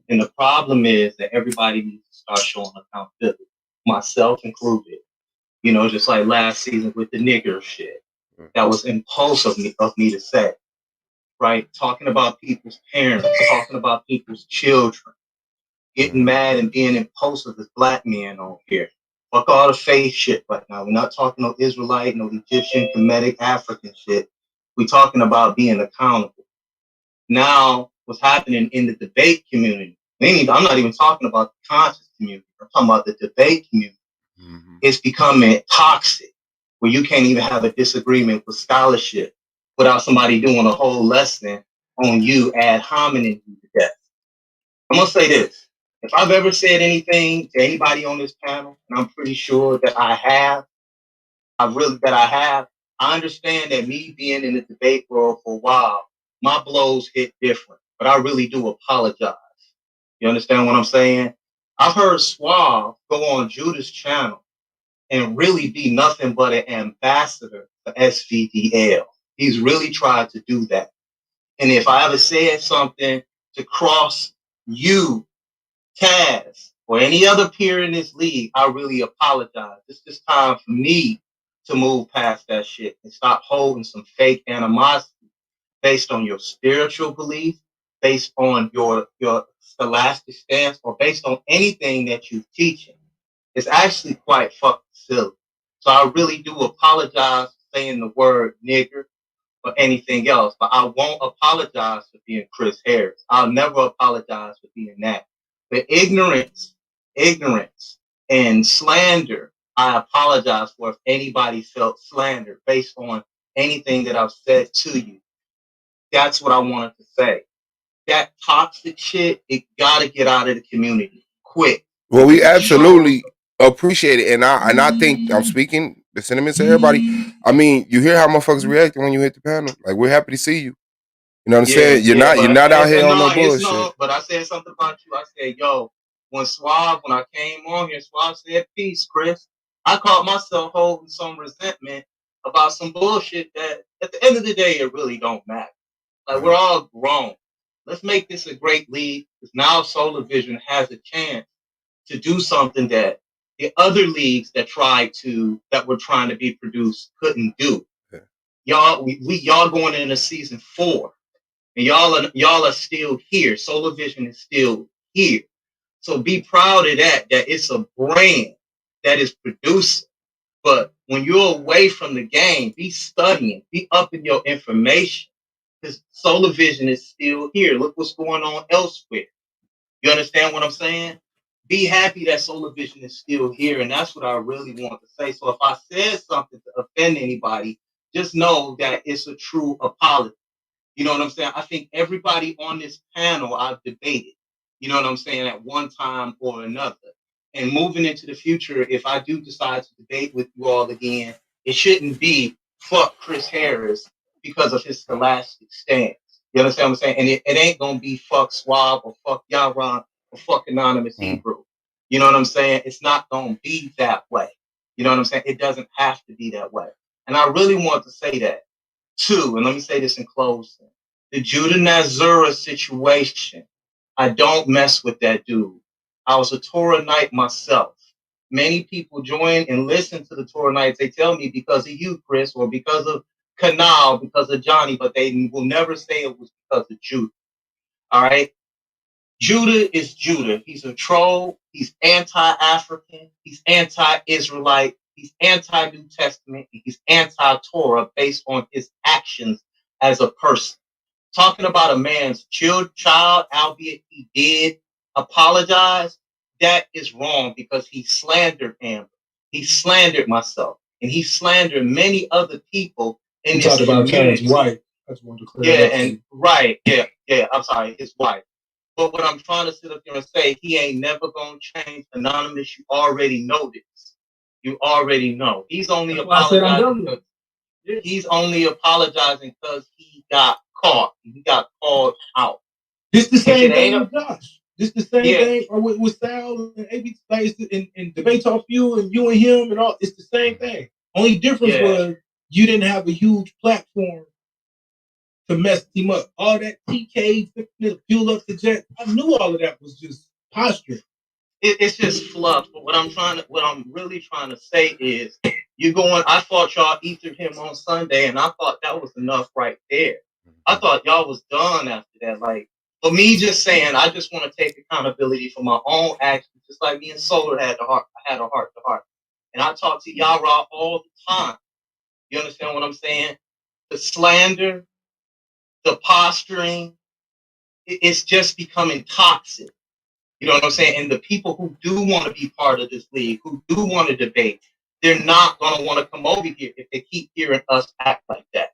And the problem is that everybody needs to start showing accountability, myself included. You know, just like last season with the nigger shit. That was impulsive of me to say. Right? Talking about people's parents, talking about people's children, getting mad and being impulsive as black men on here. Fuck all the faith shit right now. We're not talking no Israelite, no Egyptian, Kemetic, African shit. We're talking about being accountable. Now, what's happening in the debate community, I'm not even talking about the conscious community. I'm talking about the debate community. It's becoming toxic, where you can't even have a disagreement with scholarship without somebody doing a whole lesson on you ad hominem you to death. I'm going to say this. If I've ever said anything to anybody on this panel, and I'm pretty sure that I have, I understand that me being in the debate world for a while, my blows hit different, but I really do apologize. You understand what I'm saying? I've heard Suave go on Judah's channel and really be nothing but an ambassador for SVDL. He's really tried to do that. And if I ever said something to cross you, Taz, or any other peer in this league, I really apologize. It's just time for me to move past that shit and stop holding some fake animosity based on your spiritual belief, based on your scholastic stance, or based on anything that you're teaching. It's actually quite fucking silly. So I really do apologize for saying the word nigger or anything else, but I won't apologize for being Chris Harris. I'll never apologize for being that. But ignorance, and slander, I apologize for if anybody felt slandered based on anything that I've said to you. That's what I wanted to say. That toxic shit, it gotta get out of the community quick. Well, we absolutely appreciate it, and I think I'm speaking the sentiments of everybody. I mean, you hear how motherfuckers reacting when you hit the panel. Like, we're happy to see you. You know what I'm saying? You're not out here on no bullshit. But I said something about you. I said, yo, when I came on here, Suave said, peace, Chris. I caught myself holding some resentment about some bullshit that at the end of the day, it really don't matter. Like, we're all grown. Let's make this a great league, because now Solar Vision has a chance to do something that the other leagues that were trying to be produced couldn't do. Y'all going into season 4. And y'all are still here. Solar Vision is still here. So be proud of that it's a brand that is producing. But when you're away from the game, be studying, be upping your information. Because Solar Vision is still here. Look what's going on elsewhere. You understand what I'm saying? Be happy that Solar Vision is still here. And that's what I really want to say. So if I said something to offend anybody, just know that it's a true apology. You know what I'm saying? I think everybody on this panel I've debated, you know what I'm saying, at one time or another. And moving into the future, if I do decide to debate with you all again, it shouldn't be fuck Chris Harris because of his scholastic stance. You understand what I'm saying? And it ain't going to be fuck Swab or fuck Yaron or fuck Anonymous Hebrew. You know what I'm saying? It's not going to be that way. You know what I'm saying? It doesn't have to be that way. And I really want to say that. Two, and let me say this in closing. The Judah Nazura situation, I don't mess with that dude. I was a Torah Knight myself. Many people join and listen to the Torah Knights. They tell me because of you, Chris, or because of Kanal, because of Johnny, but they will never say it was because of Judah. All right? Judah is Judah. He's a troll. He's anti-African. He's anti-Israelite. He's anti-New Testament. He's anti-Torah based on his actions as a person. Talking about a man's child, albeit he did apologize, that is wrong because he slandered Amber. He slandered myself. And he slandered many other people in this community. His wife. I just wanted to clear Yeah, that up. and right. Yeah. I'm sorry, his wife. But what I'm trying to sit up here and say, he ain't never gonna change. Anonymous, you already know this. You already know. He's only apologizing. He's only apologizing because he got caught. He got called out. This the same thing with Josh. This the same thing, or with Sal and AB in Debate Talk You and you and him and all. It's the same thing. Only difference was you didn't have a huge platform to mess him up. All that TK fuel up the jet. I knew all of that was just posture. It's just fluff. But what I'm really trying to say is, I thought y'all ethered him on Sunday, and I thought that was enough right there. I thought y'all was done after that. Like, for me just saying, I just want to take accountability for my own actions, just like me and Solar had a heart to heart. And I talk to Yara all the time. You understand what I'm saying? The slander, the posturing, it's just becoming toxic. You know what I'm saying? And the people who do want to be part of this league, who do want to debate, they're not going to want to come over here if they keep hearing us act like that.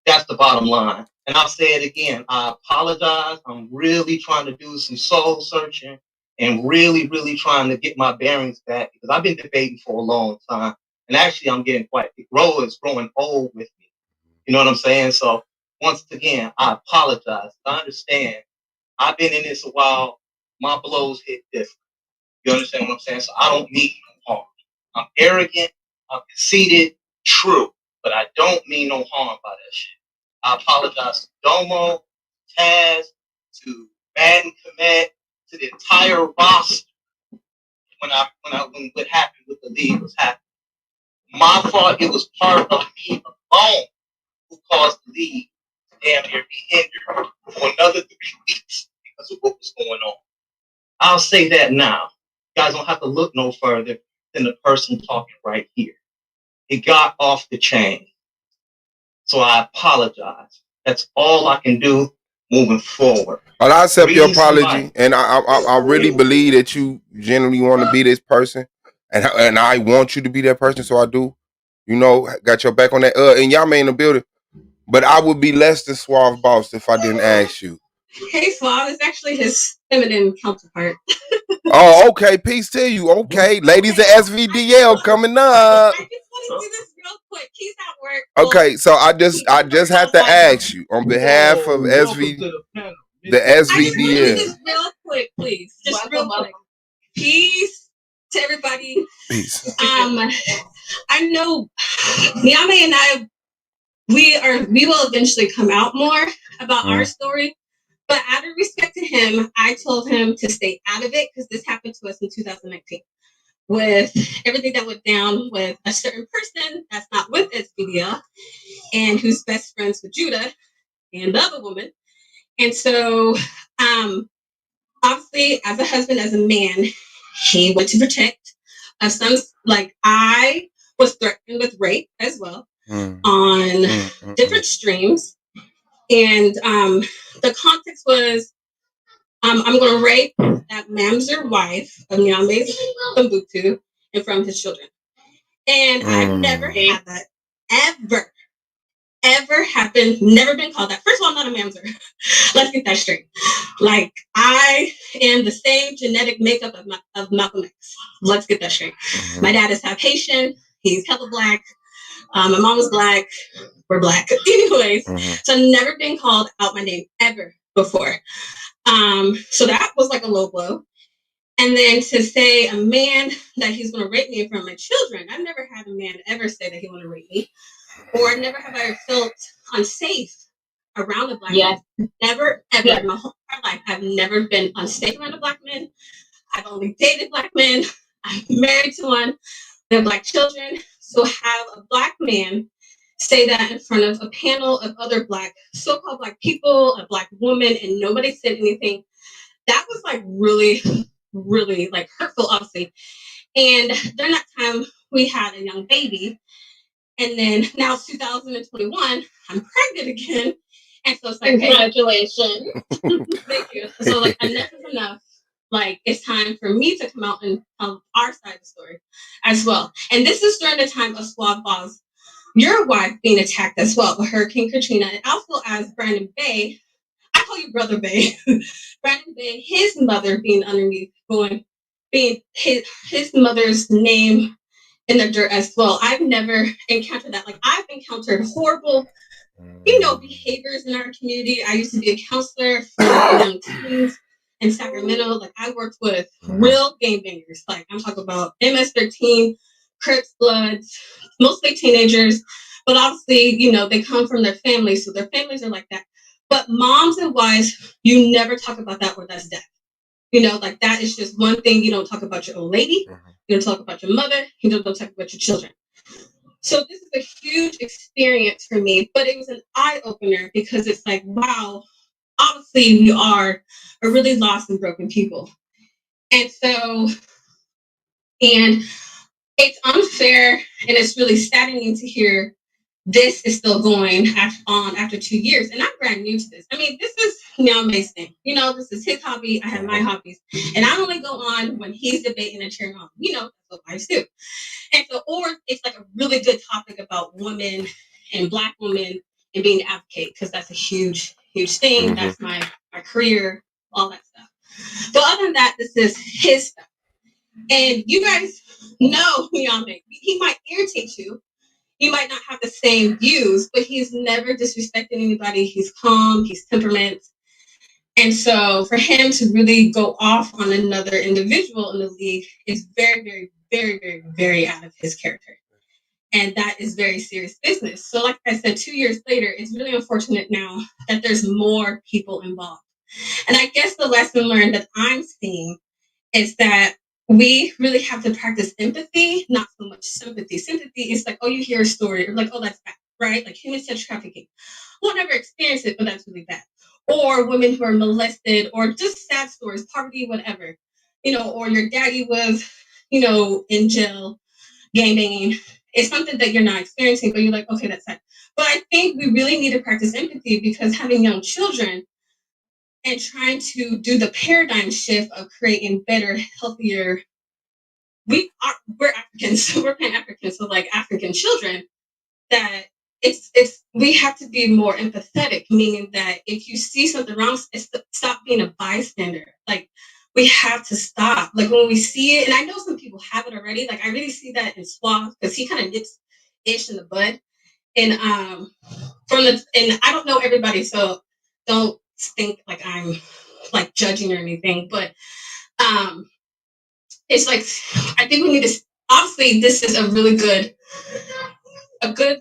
That's the bottom line. And I'll say it again. I apologize. I'm really trying to do some soul searching and really, really trying to get my bearings back because I've been debating for a long time. And actually, I'm getting it's growing old with me. You know what I'm saying? So once again, I apologize. I understand. I've been in this a while. My blows hit different. You understand what I'm saying? So I don't mean no harm. I'm arrogant. I'm conceited. True. But I don't mean no harm by that shit. I apologize to Domo, Taz, to Madden Komet, to the entire roster when what happened with the league was happening. My fault. It was part of me alone who caused the league to damn near be hindered for another 3 weeks because of what was going on. I'll say that now. You guys don't have to look no further than the person talking right here. It got off the chain. So I apologize. That's all I can do moving forward. Well, I accept your apology, and I really believe that you genuinely want to be this person, and I want you to be that person. So I do, got your back on that. And y'all may in the building, but I would be less than Suave Boss if I didn't ask you. Hey, Suave is actually his feminine counterpart. Oh, okay. Peace to you. Okay, ladies at SVDL coming up. I just want to do this real quick. He's at work. Okay, so I just have to ask you on behalf of the SVDL. Just real quick, please. Just real quick. Peace to everybody. Peace. I know Niame and I, we will eventually come out more about our story. But out of respect to him, I told him to stay out of it because this happened to us in 2019 with everything that went down with a certain person that's not with SBDL and who's best friends with Judah and the other woman. And so, obviously, as a husband, as a man, he went to protect sons. Like, I was threatened with rape as well on different streams. And the context was, I'm going to rape that Mamzer wife of Nyambe's Bambutu in front of his children. And I've never had that ever happened. Never been called that. First of all, I'm not a Mamzer. Let's get that straight. Like, I am the same genetic makeup of Malcolm X. Let's get that straight. My dad is half Haitian. He's hella black. My mom was black. We're black. Anyways, so I've never been called out my name ever before. So that was like a low blow. And then to say a man that he's going to rape me in front of my children, I've never had a man ever say that he want to rape me, or never have I felt unsafe around a black man. Never, ever in my whole life, I've never been unsafe around a black man. I've only dated black men. I'm married to one. They have black children. So have a black man say that in front of a panel of other black, so-called black people, a black woman, and nobody said anything. That was like really, really like hurtful, obviously. And during that time, we had a young baby. And then now it's 2021, I'm pregnant again. And so it's like, congratulations. Thank you. So like, enough is enough. Like, it's time for me to come out and tell our side of the story as well. And this is during the time of Swab Boss, your wife being attacked as well with Hurricane Katrina, and also as Brandon Bay. I call you Brother Bay. Brandon Bay, his mother being underneath, being his mother's name in the dirt as well. I've never encountered that. Like, I've encountered horrible, behaviors in our community. I used to be a counselor for young teens in Sacramento. Like, I worked with real gangbangers. Like, I'm talking about MS-13, Crips, Bloods, mostly teenagers. But obviously, they come from their families, so their families are like that. But moms and wives, you never talk about that, or that's death. Like, that is just one thing. You don't talk about your old lady. You don't talk about your mother. You don't talk about your children. So this is a huge experience for me, but it was an eye-opener because it's like, wow, obviously we are a really lost and broken people. And so, and it's unfair and it's really saddening to hear this is still going on after 2 years. And I'm brand new to this. I mean, this is Nyambe's thing. This is his hobby. I have my hobbies. And I only go on when he's debating and cheering on. That's what wives do. And so, or it's like a really good topic about women and black women and being an advocate, because that's a huge, huge thing. That's my career, all that stuff. But other than that, this is his stuff. And you guys know Nyambe. He might irritate you. He might not have the same views, but he's never disrespecting anybody. He's calm, he's temperament. And so for him to really go off on another individual in the league is very, very, very, very, very out of his character. And that is very serious business. So like I said, 2 years later, it's really unfortunate now that there's more people involved. And I guess the lesson learned that I'm seeing is that we really have to practice empathy, not so much sympathy. Sympathy is like, oh, you hear a story, or like, oh, that's bad, right? Like human sex trafficking. We'll never experience it, but that's really bad. Or women who are molested, or just sad stories, poverty, whatever. Or your daddy was, in jail, gangbanging. It's something that you're not experiencing, but you're like, okay, that's sad. But I think we really need to practice empathy, because having young children and trying to do the paradigm shift of creating better, healthier, we're Africans, we're Pan-Africans, so like African children, that we have to be more empathetic, meaning that if you see something wrong, stop being a bystander. Like, we have to stop. Like, when we see it, and I know some people have it already, like I really see that in Suave, because he kind of nips Ish in the bud. And and I don't know everybody, so don't think like I'm like judging or anything, but it's like, I think we need to, obviously this is a really good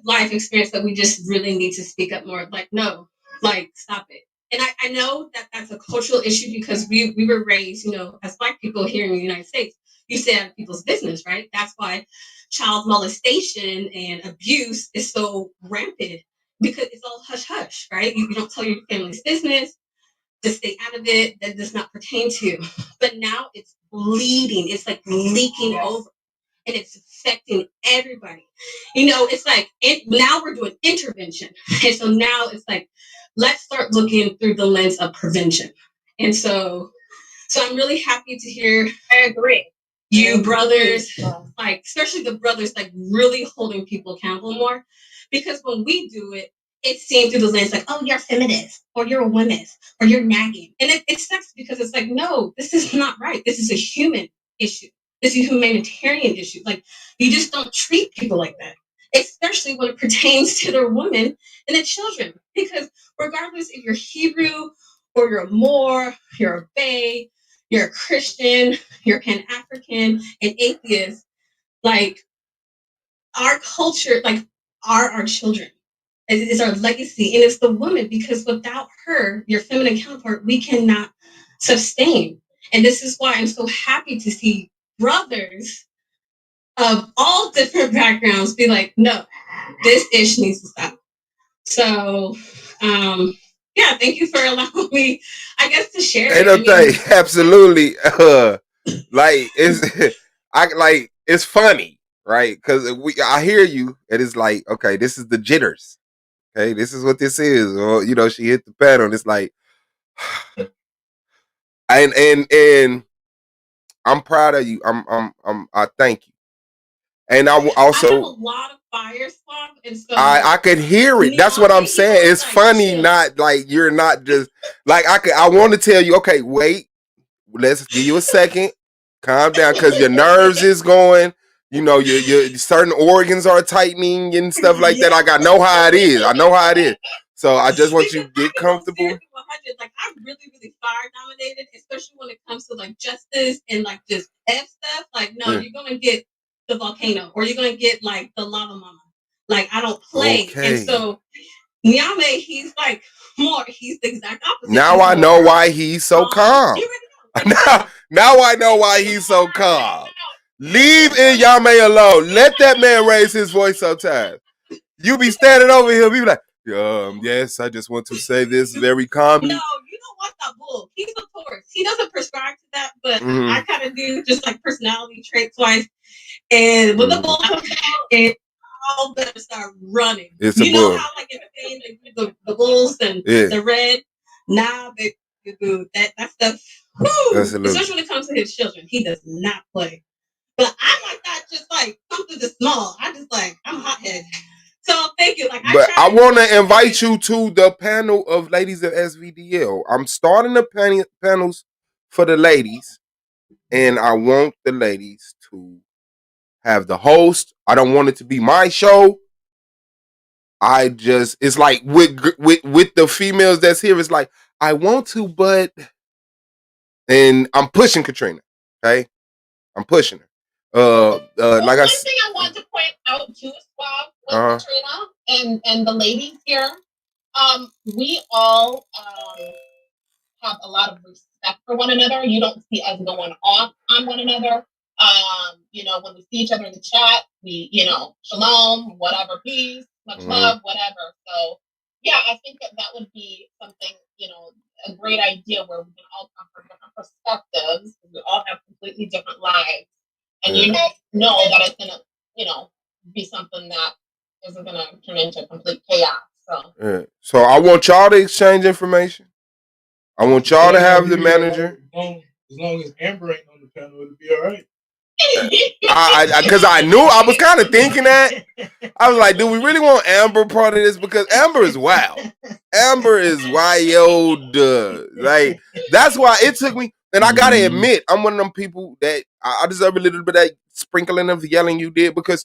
life experience that we just really need to speak up more. Like, no, like, stop it. And I know that that's a cultural issue, because we were raised, as Black people here in the United States, you stay out of people's business, right? That's why child molestation and abuse is so rampant, because it's all hush hush, right? You don't tell your family's business. just stay out of it. That does not pertain to you. But now it's bleeding. It's like leaking over. And it's affecting everybody. You know, it's like now we're doing intervention. And so now it's like, let's start looking through the lens of prevention. And so I'm really happy to hear. I agree. You brothers, like, especially the brothers, like really holding people accountable more. Because when we do it, it's seen through the lens like, oh, you're a feminist, or you're a womanist, or you're nagging. And it sucks because it's like, no, this is not right. This is a human issue. This is a humanitarian issue. Like, you just don't treat people like that, especially when it pertains to their women and their children. Because regardless if you're Hebrew or you're a Moor, you're a Bay, you're a Christian, you're Pan-African, an atheist, like, our culture, like, are our children. It's our legacy, and it's the woman, because without her, your feminine counterpart, we cannot sustain. And this is why I'm so happy to see brothers of all different backgrounds be like, no, this ish needs to stop. So, yeah, thank you for allowing me, I guess, to share. Ain't no thing, absolutely. Like it's funny, right? Because I hear you, and it's like, okay, this is the jitters. Okay, this is what this is. Or you know, she hit the pad on. It's like, and I'm proud of you. I thank you. And I also, I have a lot of fire swap, and so I could hear it. That's what I'm saying. It's funny, not like you're not just like I want to tell you, okay, wait, let's give you a second, calm down, because your nerves is going. You know, your certain organs are tightening and stuff like that. Like, I know how it is. I know how it is. So I just want you to get comfortable. 100, like, I'm really, really fire dominated, especially when it comes to like justice and like just F stuff. Like, no, you're gonna get the volcano, or you're gonna get like the lava mama. Like, I don't play. Okay. And so Nyame, he's like more. He's the exact opposite. Now I know why he's so calm. Now I know why he's so calm. Leave Nyame alone. Let that man raise his voice sometimes. You be standing over here, be like, yes, I just want to say this very calmly. No, you don't want that bull. He's a Taurus. He doesn't prescribe to that, but I kind of do, just like personality traits wise. And when the bull comes out, and all of them start running. It's a you bull. know how, like, in the game, they do the bulls and the red? Nah, they do that stuff. Whew, especially when it comes to his children. He does not play. But I like that, just like something just small. I just like, I'm hothead. So thank you. Like, but I want to invite you to the panel of ladies of SVDL. I'm starting the panels for the ladies, and I want the ladies to have the host. I don't want it to be my show. It's like with the females that's here. It's like, I want to, but, and I'm pushing Katrina. Okay, I'm pushing her. Like one thing I want to point out too, as well, with Katrina and the ladies here, we all have a lot of respect for one another. You don't see us going off on one another. You know, when we see each other in the chat, we, you know, shalom, whatever, peace, much love, whatever. So yeah, I think that would be something, you know, a great idea where we can all come from different perspectives. We all have completely different lives. And you know that it's gonna, you know, be something that isn't gonna turn into complete chaos. So I want y'all to exchange information. I want y'all to have the manager. As long as Amber ain't on the panel, it'll be all right. Because I knew, I was kind of thinking that. I was like, do we really want Amber part of this? Because Amber is wild. Amber is wild. Like, that's why it took me. And I gotta admit, I'm one of them people that I deserve a little bit of that sprinkling of the yelling you did, because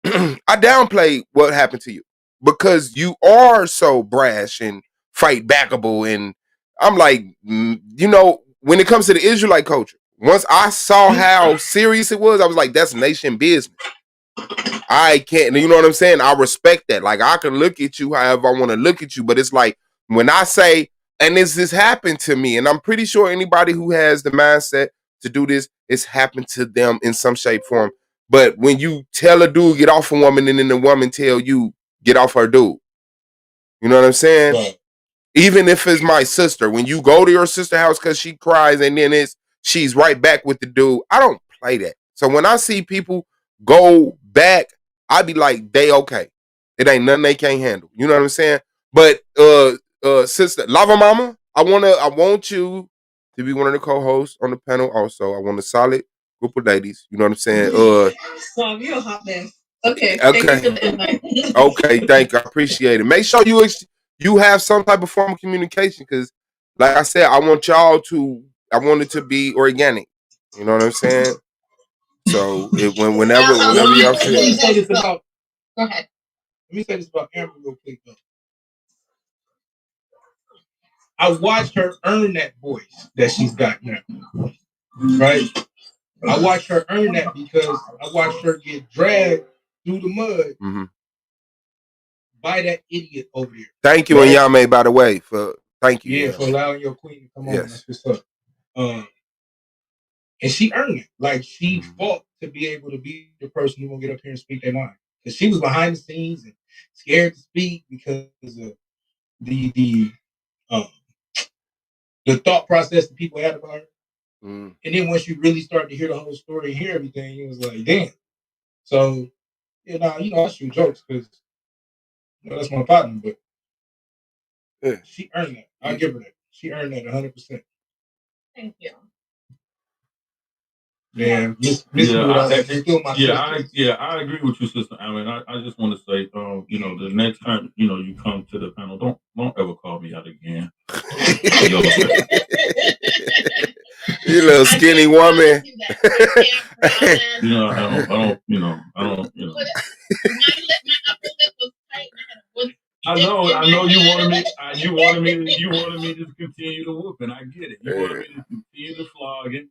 I downplayed what happened to you because you are so brash and fight backable. And I'm like, you know, when it comes to the Israelite culture, once I saw how serious it was, I was like, that's nation business. I can't, you know what I'm saying? I respect that. Like, I can look at you however I want to look at you, but it's like when I say, and this happened to me, and I'm pretty sure anybody who has the mindset to do this, it's happened to them in some shape, form. But when you tell a dude get off a woman, and then the woman tell you get off her dude, you know what I'm saying? Even if it's my sister, when you go to your sister's house because she cries and then she's right back with the dude, I don't play that. So when I see people go back, I be like, they okay. It ain't nothing they can't handle. You know what I'm saying? But sister, Lava Mama, I want you to be one of the co-hosts on the panel also. I want a solid group of ladies. You know what I'm saying? Mom, you're a hot mess. Okay. Okay. Thank you for the invite. Okay, thank you. I appreciate it. Make sure you have some type of form of communication because, like I said, I want it to be organic. You know what I'm saying? So whenever y'all Let me feel. say this about. Go ahead. Let me say this about Amber real quick though. I watched her earn that voice that she's got now. Right? I watched her earn that because I watched her get dragged through the mud by that idiot over there. Thank you, and Yame, by the way, thank you. Yeah, for allowing your queen to come on. Yes. That's what's up. And she earned it. Like she fought to be able to be the person who gonna get up here and speak their mind. Because she was behind the scenes and scared to speak because of the thought process that people had about her. And then once you really started to hear the whole story and hear everything, it was like, damn. So, I shoot jokes because that's my partner, but she earned that. I give her that. She earned that 100%. Thank you. Yeah, I agree with you, sister. I mean, I just want to say, the next time, you come to the panel, don't ever call me out again. You little skinny woman. I know you wanted me. You wanted me to continue to whoop, and I get it. You wanted me to continue to flog it.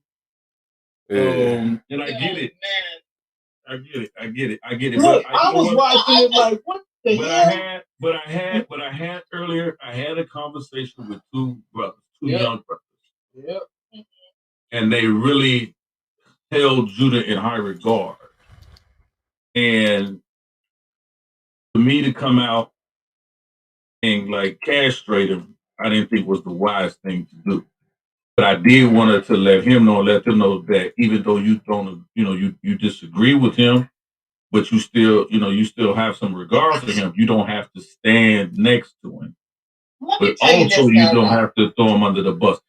And I get it. I get it. Look, But I was watching it like, what the hell? But I had earlier. I had a conversation with two young brothers. Yep. And they really held Judah in high regard. And for me to come out and like castrate him, I didn't think was the wise thing to do. But I did want to let them know that even though you don't, you disagree with him, but you still have some regard for him. You don't have to stand next to him. But also, you don't have to throw him under the bus.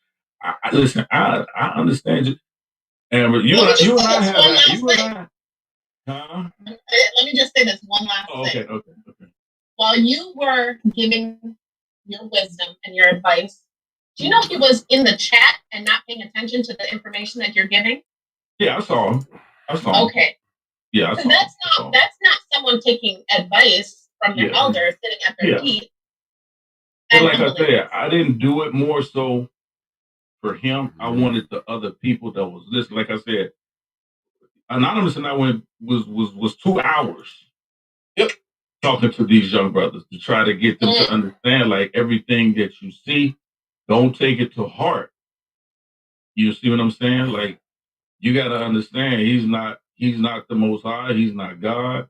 Listen, I understand you. And you and I have that. Let me just say this one last thing. Okay. While you were giving your wisdom and your advice, do you know he was in the chat and not paying attention to the information that you're giving? Yeah, I saw him. Okay. Yeah, so that's not someone taking advice from their elders sitting at their feet. And like I said, I didn't do it more so for him. I wanted the other people that was listening. Like I said, Anonymous and I was 2 hours. Yep. Talking to these young brothers to try to get them to understand, like, everything that you see, don't take it to heart. You see what I'm saying? Like, you got to understand, he's not the Most High. He's not God.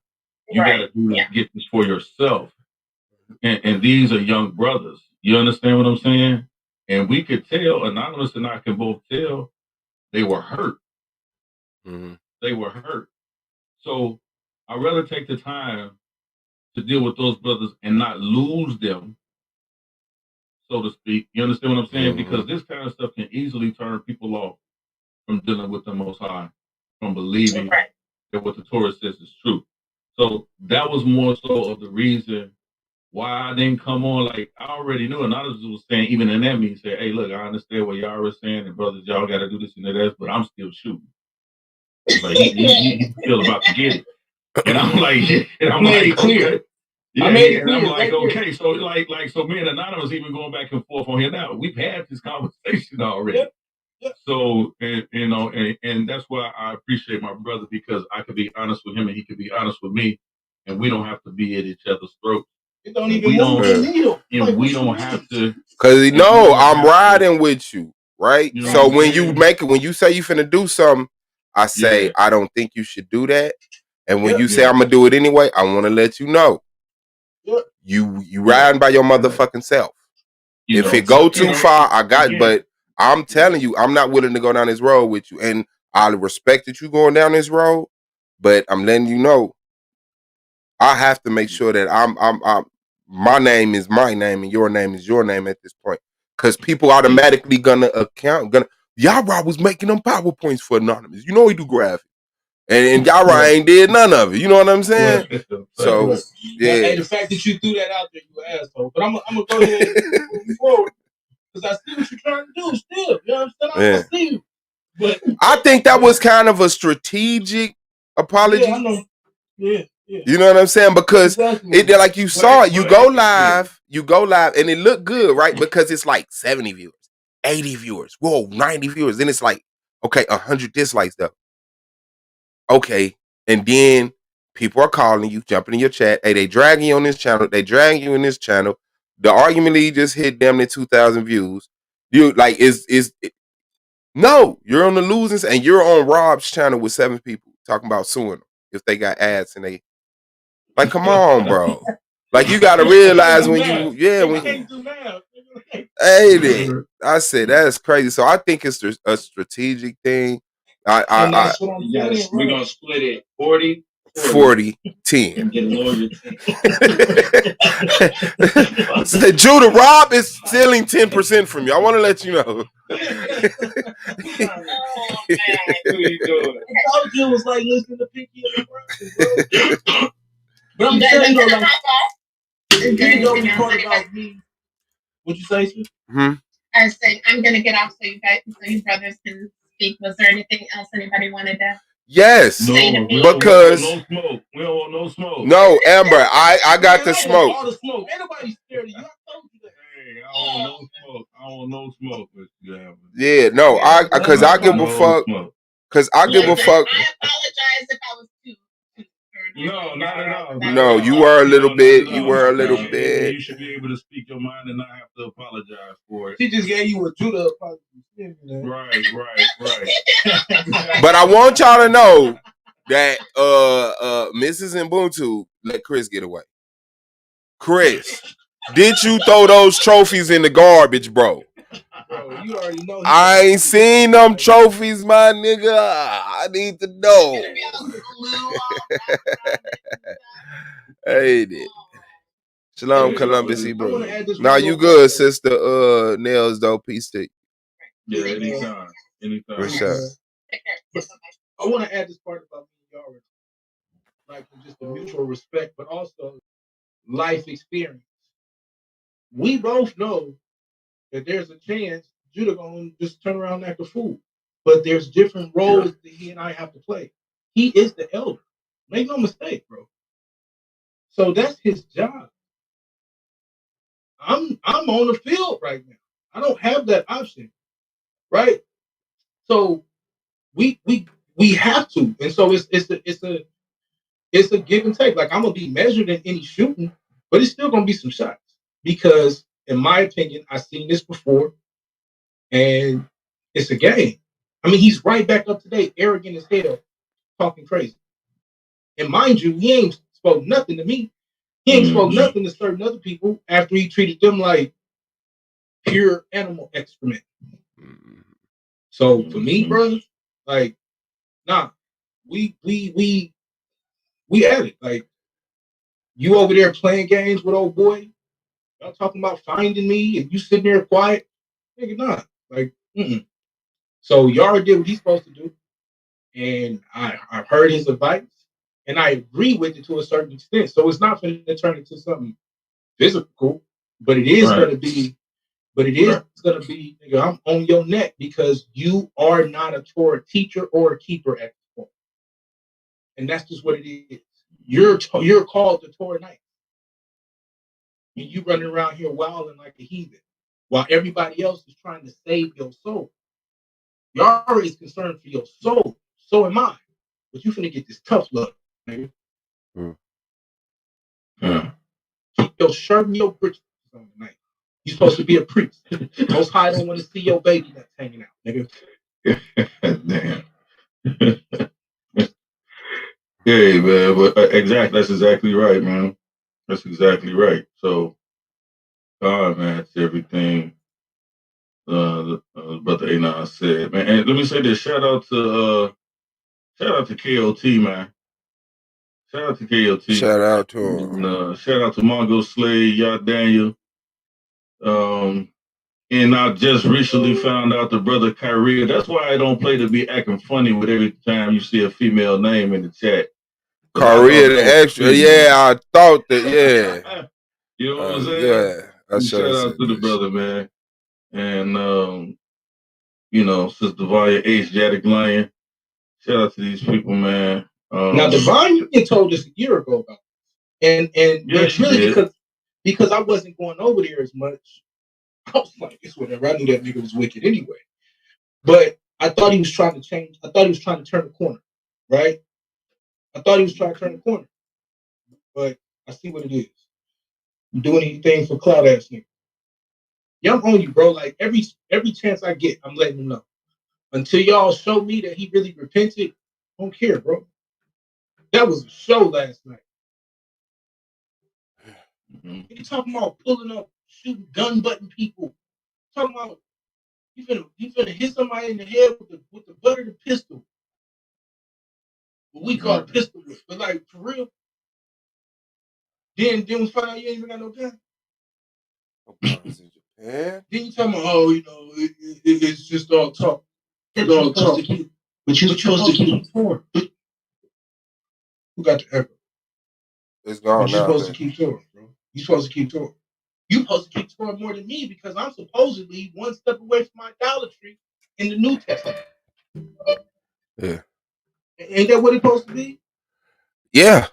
You got to get this for yourself. And these are young brothers. You understand what I'm saying? And we could tell, Anonymous and I can both tell, they were hurt. They were hurt. So I'd rather take the time to deal with those brothers and not lose them, so to speak. You understand what I'm saying? Because this kind of stuff can easily turn people off from dealing with the Most High, from believing that what the Torah says is true. So that was more so of the reason why I didn't come on. Like, I already knew, and I was saying, even in that meeting, say, hey, look, I understand what y'all were saying, and brothers, y'all got to do this and that, but I'm still shooting. Like, he still about to get it. And I'm like, clear. Yeah, and I'm like, okay, so so me and Anonymous even going back and forth on here now. We've had this conversation already. Yep. So, and that's why I appreciate my brother, because I could be honest with him and he could be honest with me, and we don't have to be at each other's throats. It don't even move the needle. And we don't have to. Because I'm riding with you, right? So when you say you finna do something, I say, I don't think you should do that. And when you say I'm gonna do it anyway, I want to let you know. You riding by your motherfucking self. If it go too far, I got. But I'm telling you, I'm not willing to go down this road with you, and I respect that you going down this road. But I'm letting you know, I have to make sure that I'm my name is my name and your name is your name at this point, because people automatically gonna Yara was making them PowerPoints for Anonymous. You know he do graphics. And Yara ain't did none of it. You know what I'm saying? So yeah. Hey, the fact that you threw that out there, you asshole. But I'm gonna go ahead and move forward because I see what you're trying to do. Still, you know what I'm saying? I see you. But I think that was kind of a strategic apology. Yeah, I know. Yeah. You know what I'm saying? Because it, like you saw it, you go live, and it looked good, right? Because it's like 70 viewers, 80 viewers, whoa, 90 viewers. Then it's like, okay, 100 dislikes though. Okay, and then people are calling you, jumping in your chat. Hey, they dragging you on this channel. They dragging you in this channel. The argument league just hit damn near 2,000 views. You like no, you're on the losing, and you're on Rob's channel with 7 people talking about suing them if they got ads and they like, come on, bro. Like you gotta realize when I said that's crazy. So I think it's a strategic thing. We're gonna split it 40, 10. Get a lawyer. So Judah, Rob is stealing 10% from you. I want to let you know. It was like listening to Pinky and the Brain, bro. But I'm saying, though, like, you know, we talk about me. What'd you say, Sis? I was saying I'm gonna get off so you brothers can speak. Was there anything else anybody wanted to? Yes, because no smoke. We don't want no smoke. No, Amber, I got the smoke. All the smoke. Ain't nobody scared of you. I told you that. Hey, I don't want no smoke. I don't want no smoke with you, Amber. Yeah, no, because I give a fuck. Because I give a fuck. I apologize if I was too. No, not at all. No, you were a little bit. You were a little bit. You should be able to speak your mind and not have to apologize for it. She just gave you a Judah apology. Right. But I want y'all to know that Mrs. Ubuntu let Chris get away. Chris, did you throw those trophies in the garbage, bro? Bro, you already know. I ain't seen them trophies, my nigga. I need to know. Hey, dude. Shalom, Columbus, bro. Now you good, sister. Nails though. Peace to you. Yeah, anytime. What's up? I want to add this part about me and y'all, like just a mutual respect, but also life experience. We both know that there's a chance Judah gonna just turn around and act a fool. But there's different roles that he and I have to play. He is the elder. Make no mistake, bro. So that's his job. I'm on the field right now. I don't have that option, right? So we have to, and so it's a give and take. Like I'm gonna be measured in any shooting, but it's still gonna be some shots because, in my opinion, I've seen this before, and it's a game. I mean, he's right back up today, arrogant as hell, talking crazy. And mind you, he ain't spoke nothing to me. He ain't spoke nothing to certain other people after he treated them like pure animal excrement. So for me, bro, like, nah, we at it. Like, you over there playing games with old boy, y'all talking about finding me, and you sitting there quiet, nigga, nah. Like, So Yara did what he's supposed to do, and I've heard his advice, and I agree with it to a certain extent. So it's not going to turn into something physical, but it is going to be. But it is going to be, nigga, I'm on your neck because you are not a Torah teacher or a keeper at this point, and that's just what it is. You're called the Torah Knight, and you running around here wilding like a heathen, while everybody else is trying to save your soul. Yara is concerned for your soul. So am I. But you finna get this tough love, nigga. Keep your shirt and your britches on tonight. You're supposed to be a priest. Most High don't want to see your baby that's hanging out, nigga. Damn. Hey, man, but exactly, that's exactly right, man. That's exactly right. So match everything Brother A9 said, man. And let me say this: shout out to KOT, man. Shout out to KOT. Shout out to him. And, shout out to Mongo Slade, Yacht Daniel. And I just recently found out the brother Kyrie. That's why I don't play to be acting funny with every time you see a female name in the chat. Korea the extra. Yeah, I thought that. Yeah. You know what I'm saying? Yeah. I Shout out to the brother, man. And you know, Sister Valia H, Jadick Lion. Shout out to these people, man. Now, Divine, you get told this a year ago about this. And it's really because I wasn't going over there as much. I was like, it's whatever. I knew that nigga was wicked anyway. But I thought he was trying to change. I thought he was trying to turn the corner, right? I thought he was trying to turn the corner. But I see what it is. I'm doing anything for cloud ass nigga. Yeah, I'm on you, bro. Like every chance I get, I'm letting him know. Until y'all show me that he really repented, I don't care, bro. That was a show last night. You talking about pulling up, shooting gun button people. Talking about you finna hit somebody in the head with the butt of the pistol. What we call a pistol whip. But like for real. Then we find out you ain't even got no gun. Yeah. Then you talking about, oh, you know, it's just all talk. It's all talk. But you're supposed to keep touring. Who got the echo? It's gone You're now. supposed to keep touring, bro. You're supposed to keep touring. You're supposed to keep touring more than me because I'm supposedly one step away from idolatry in the New Testament. Yeah. Ain't that what it's supposed to be? Yeah.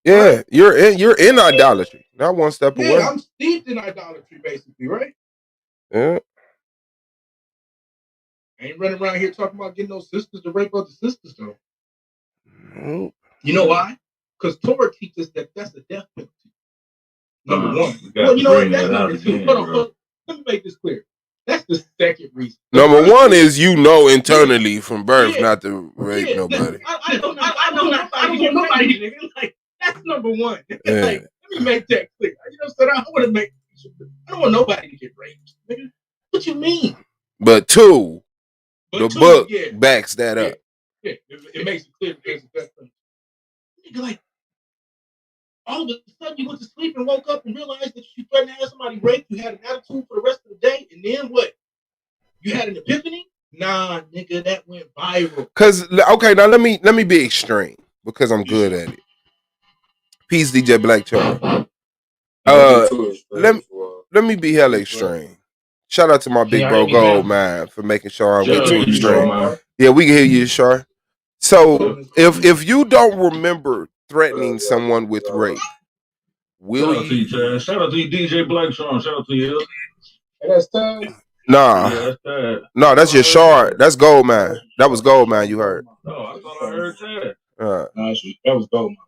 Yeah. You're in idolatry. Not one step away. Yeah, I'm steeped in idolatry, basically, right? Yeah. I ain't running around here talking about getting those sisters to rape other sisters, though. Nope. You know why? Because Torah teaches that that's a death penalty. Number one. Well, you know what? That's number two. Hold on. Let me make this clear. That's the second reason. Number one is internally from birth not to rape nobody. I don't want nobody, nigga. Like, that's number one. Yeah. Like, let me make that clear. You know what I'm saying? I don't want nobody to get raped, nigga. What you mean? But two, the book backs that up. Yeah, it makes it clear because of that. Nigga, like, all of a sudden you went to sleep and woke up and realized that you threatened to have somebody raped. You had an attitude for the rest of the day, and then what? You had an epiphany? Nah, nigga, that went viral. Okay, now let me be extreme because I'm good at it. Peace, DJ Black Charm. Let me be hella extreme. Shout out to my big bro Gold, man, for making sure I went too extreme. Yeah, we can hear you, Shar. So if you don't remember threatening someone with rape, will shout out to you, Chad. Shout out to you, DJ Black Charm. Shout out to you. That's time. Nah. Yeah, that's Chad. No, that's your Shard. That's Gold, man. That was Gold, man. You heard. No, I thought I heard Chad. That was Gold, man.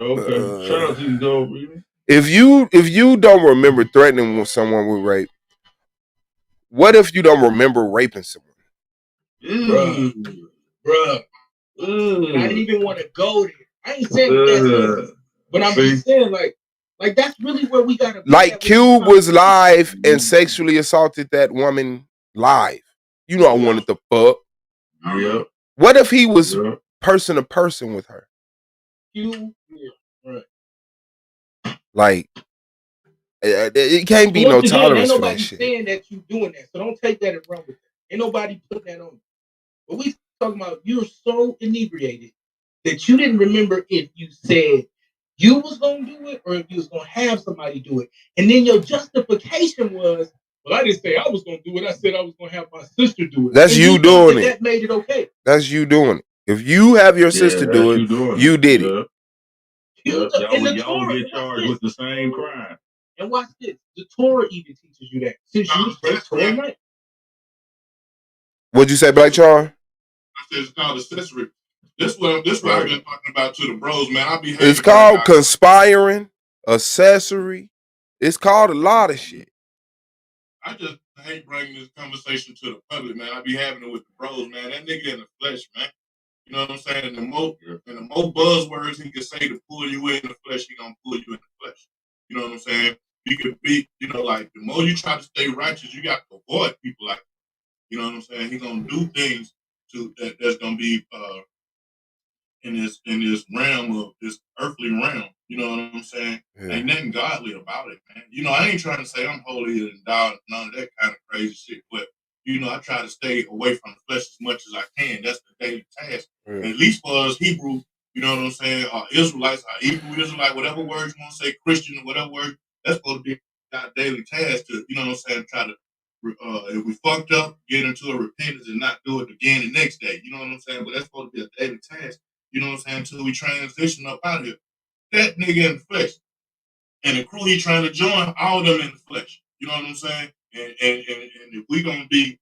Okay. Shout out to you, Gold, really. If you don't remember threatening with someone with rape, what if you don't remember raping someone? Bruh. I didn't even want to go there. I ain't saying that, but I'm just saying like that's really where we gotta be. Like Cube was live and sexually assaulted that woman live. You know I wanted to fuck. Yeah. What if he was person to person with her? Cube, yeah, right. Like it can't be no tolerance for that shit. Ain't nobody saying that you doing that, so don't take that and run with it. Ain't nobody putting that on you. But we talking about you're so inebriated that you didn't remember if you said you was gonna do it or if you was gonna have somebody do it. And then your justification was, well, I didn't say I was gonna do it. I said I was gonna have my sister do it. That's and you doing it. That made it okay. That's you doing it. If you have your sister do it, you did it. Y'all get charged with the same crime. And watch this. The Torah even teaches you that. Since you break Torah night. What'd you say, Black Charm? I said it's called accessory. This what I've been talking about to the bros, man. It's called conspiring, accessory. It's called a lot of shit. I just hate bringing this conversation to the public, man. I be having it with the bros, man. That nigga in the flesh, man. You know what I'm saying? And the more buzzwords he can say to pull you in the flesh, he gonna pull you in the flesh. You know what I'm saying? we could be, like the more you try to stay righteous, you got to avoid people like, you know what I'm saying? He's gonna do things that's gonna be in this realm of this earthly realm. You know what I'm saying? Yeah. Ain't nothing godly about it, man. I ain't trying to say I'm holier than thou, none of that kind of crazy shit. But I try to stay away from the flesh as much as I can. That's the daily task. Yeah. At least for us Hebrew, you know what I'm saying? Israelites, Hebrew Israelite, whatever words you want to say, Christian, whatever word, that's supposed to be our daily task to, you know what I'm saying? Try to if we fucked up, get into a repentance and not do it again the next day. You know what I'm saying? But that's supposed to be a daily task. You know what I'm saying? Until we transition up out of here. That nigga in the flesh. And the crew he trying to join, all of them in the flesh. You know what I'm saying? And if we gonna be,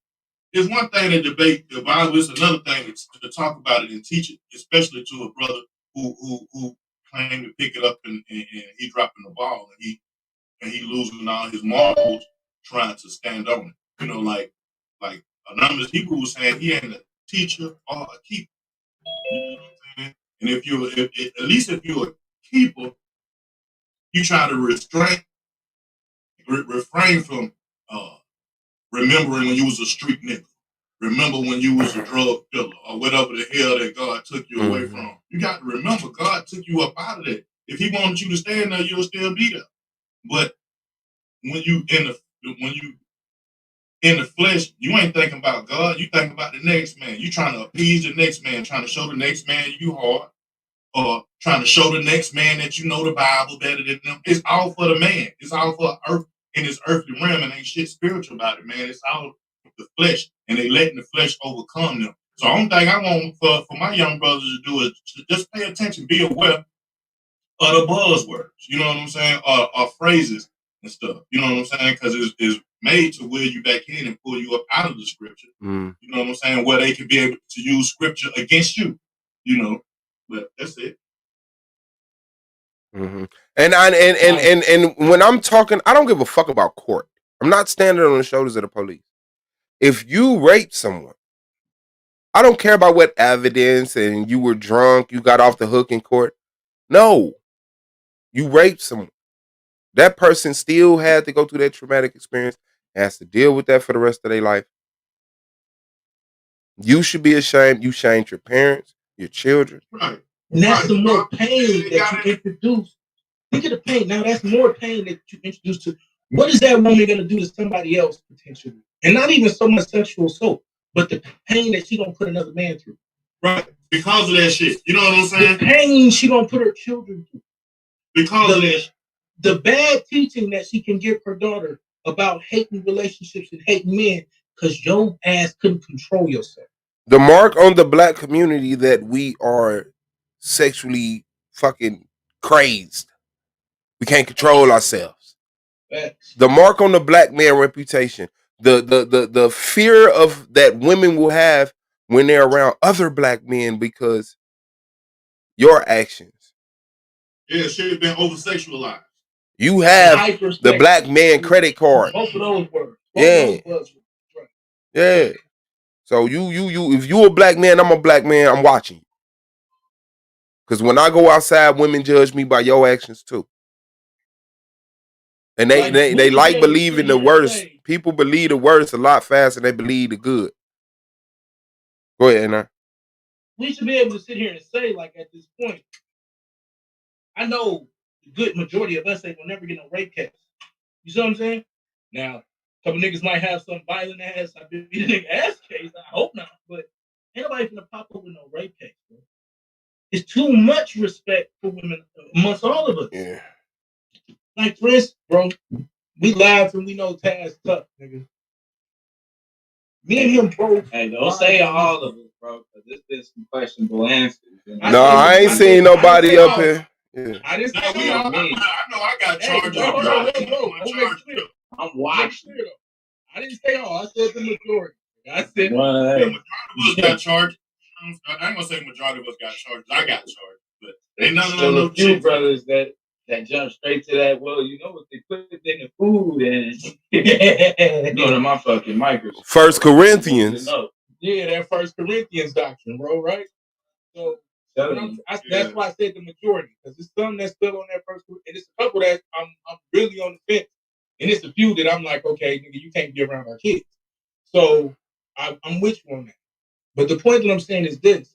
it's one thing to debate the Bible, it's another thing to talk about it and teach it, especially to a brother who claimed to pick it up and he dropping the ball and he losing all his marbles trying to stand on it. Like Anonymous Hebrew was saying, he ain't a teacher or a keeper. You know what I'm saying? And at least if you're a keeper, you try to refrain from remembering when you was a street nigga. Remember when you was a drug dealer or whatever the hell that God took you away from. You got to remember God took you up out of there. If he wanted you to stay in there, you'll still be there. But when you in the flesh, you ain't thinking about God. You thinking about the next man. You trying to appease the next man, trying to show the next man you hard, or trying to show the next man that you know the Bible better than them. It's all for the man. It's all for earth in this earthly realm, and ain't shit spiritual about it, man. It's all the flesh, and they letting the flesh overcome them. So the only thing I want for my young brothers to do is to just pay attention, be aware of the buzzwords. You know what I'm saying? Or phrases and stuff. You know what I'm saying? Because it's made to wheel you back in and pull you up out of the scripture. You know what I'm saying? Where they can be able to use scripture against you. But that's it. Mm-hmm. And when I'm talking, I don't give a fuck about court. I'm not standing on the shoulders of the police. If you rape someone, I don't care about what evidence and you were drunk, you got off the hook in court. No, you raped someone. That person still had to go through that traumatic experience, has to deal with that for the rest of their life. You should be ashamed. You shamed your parents, your children. Right. And that's the more pain that you introduce. Think of the pain. Now that's more pain that you introduce to. What is that woman gonna do to somebody else potentially? And not even so much sexual assault, but the pain that she gonna put another man through. Right. Because of that shit. You know what I'm saying? The pain she gonna put her children through. Because of that. The bad teaching that she can give her daughter about hating relationships and hating men because your ass couldn't control yourself. The mark on the black community that we are sexually fucking crazed. We can't control ourselves. The mark on the black man reputation. The fear of that women will have when they're around other black men because your actions. Yeah, shit has been over sexualized. You have the black man credit card. Both of those words. Yeah. Yeah. So you if you a black man, I'm a black man, I'm watching you. Because when I go outside, women judge me by your actions too. And they like believing the worst. People believe the worst a lot faster than they believe the good. Go ahead, Anna. We should be able to sit here and say, like, at this point, I know the good majority of us ain't gonna never get no rape case. You see what I'm saying? Now, a couple niggas might have some violent ass, I beat a nigga ass case. I hope not, but ain't nobody gonna pop up with no rape case, bro. It's too much respect for women amongst all of us. Yeah. Like, for instance, bro, we laugh and we know Taz tough, nigga. Me and him both. Hey, don't say all of it, bro, because there's been some questionable answers. No, I ain't seen nobody up here. Yeah. I didn't say I know I got charges. I'm watching. I didn't say all. I said the majority. I said the majority of us got charged. I ain't gonna say the majority of us got charged. I got charged, but ain't none of no few brothers that jump straight to that. Well, you know what they put in the food and go to my fucking microscope. 1 Corinthians. Yeah, that 1 Corinthians doctrine, bro. Right. So that's why I said the majority, because there's some that's still on that first, and it's a couple that I'm really on the fence. And it's a few that I'm like, okay, nigga, you can't be around our kids. So I'm with you on that. But the point that I'm saying is this.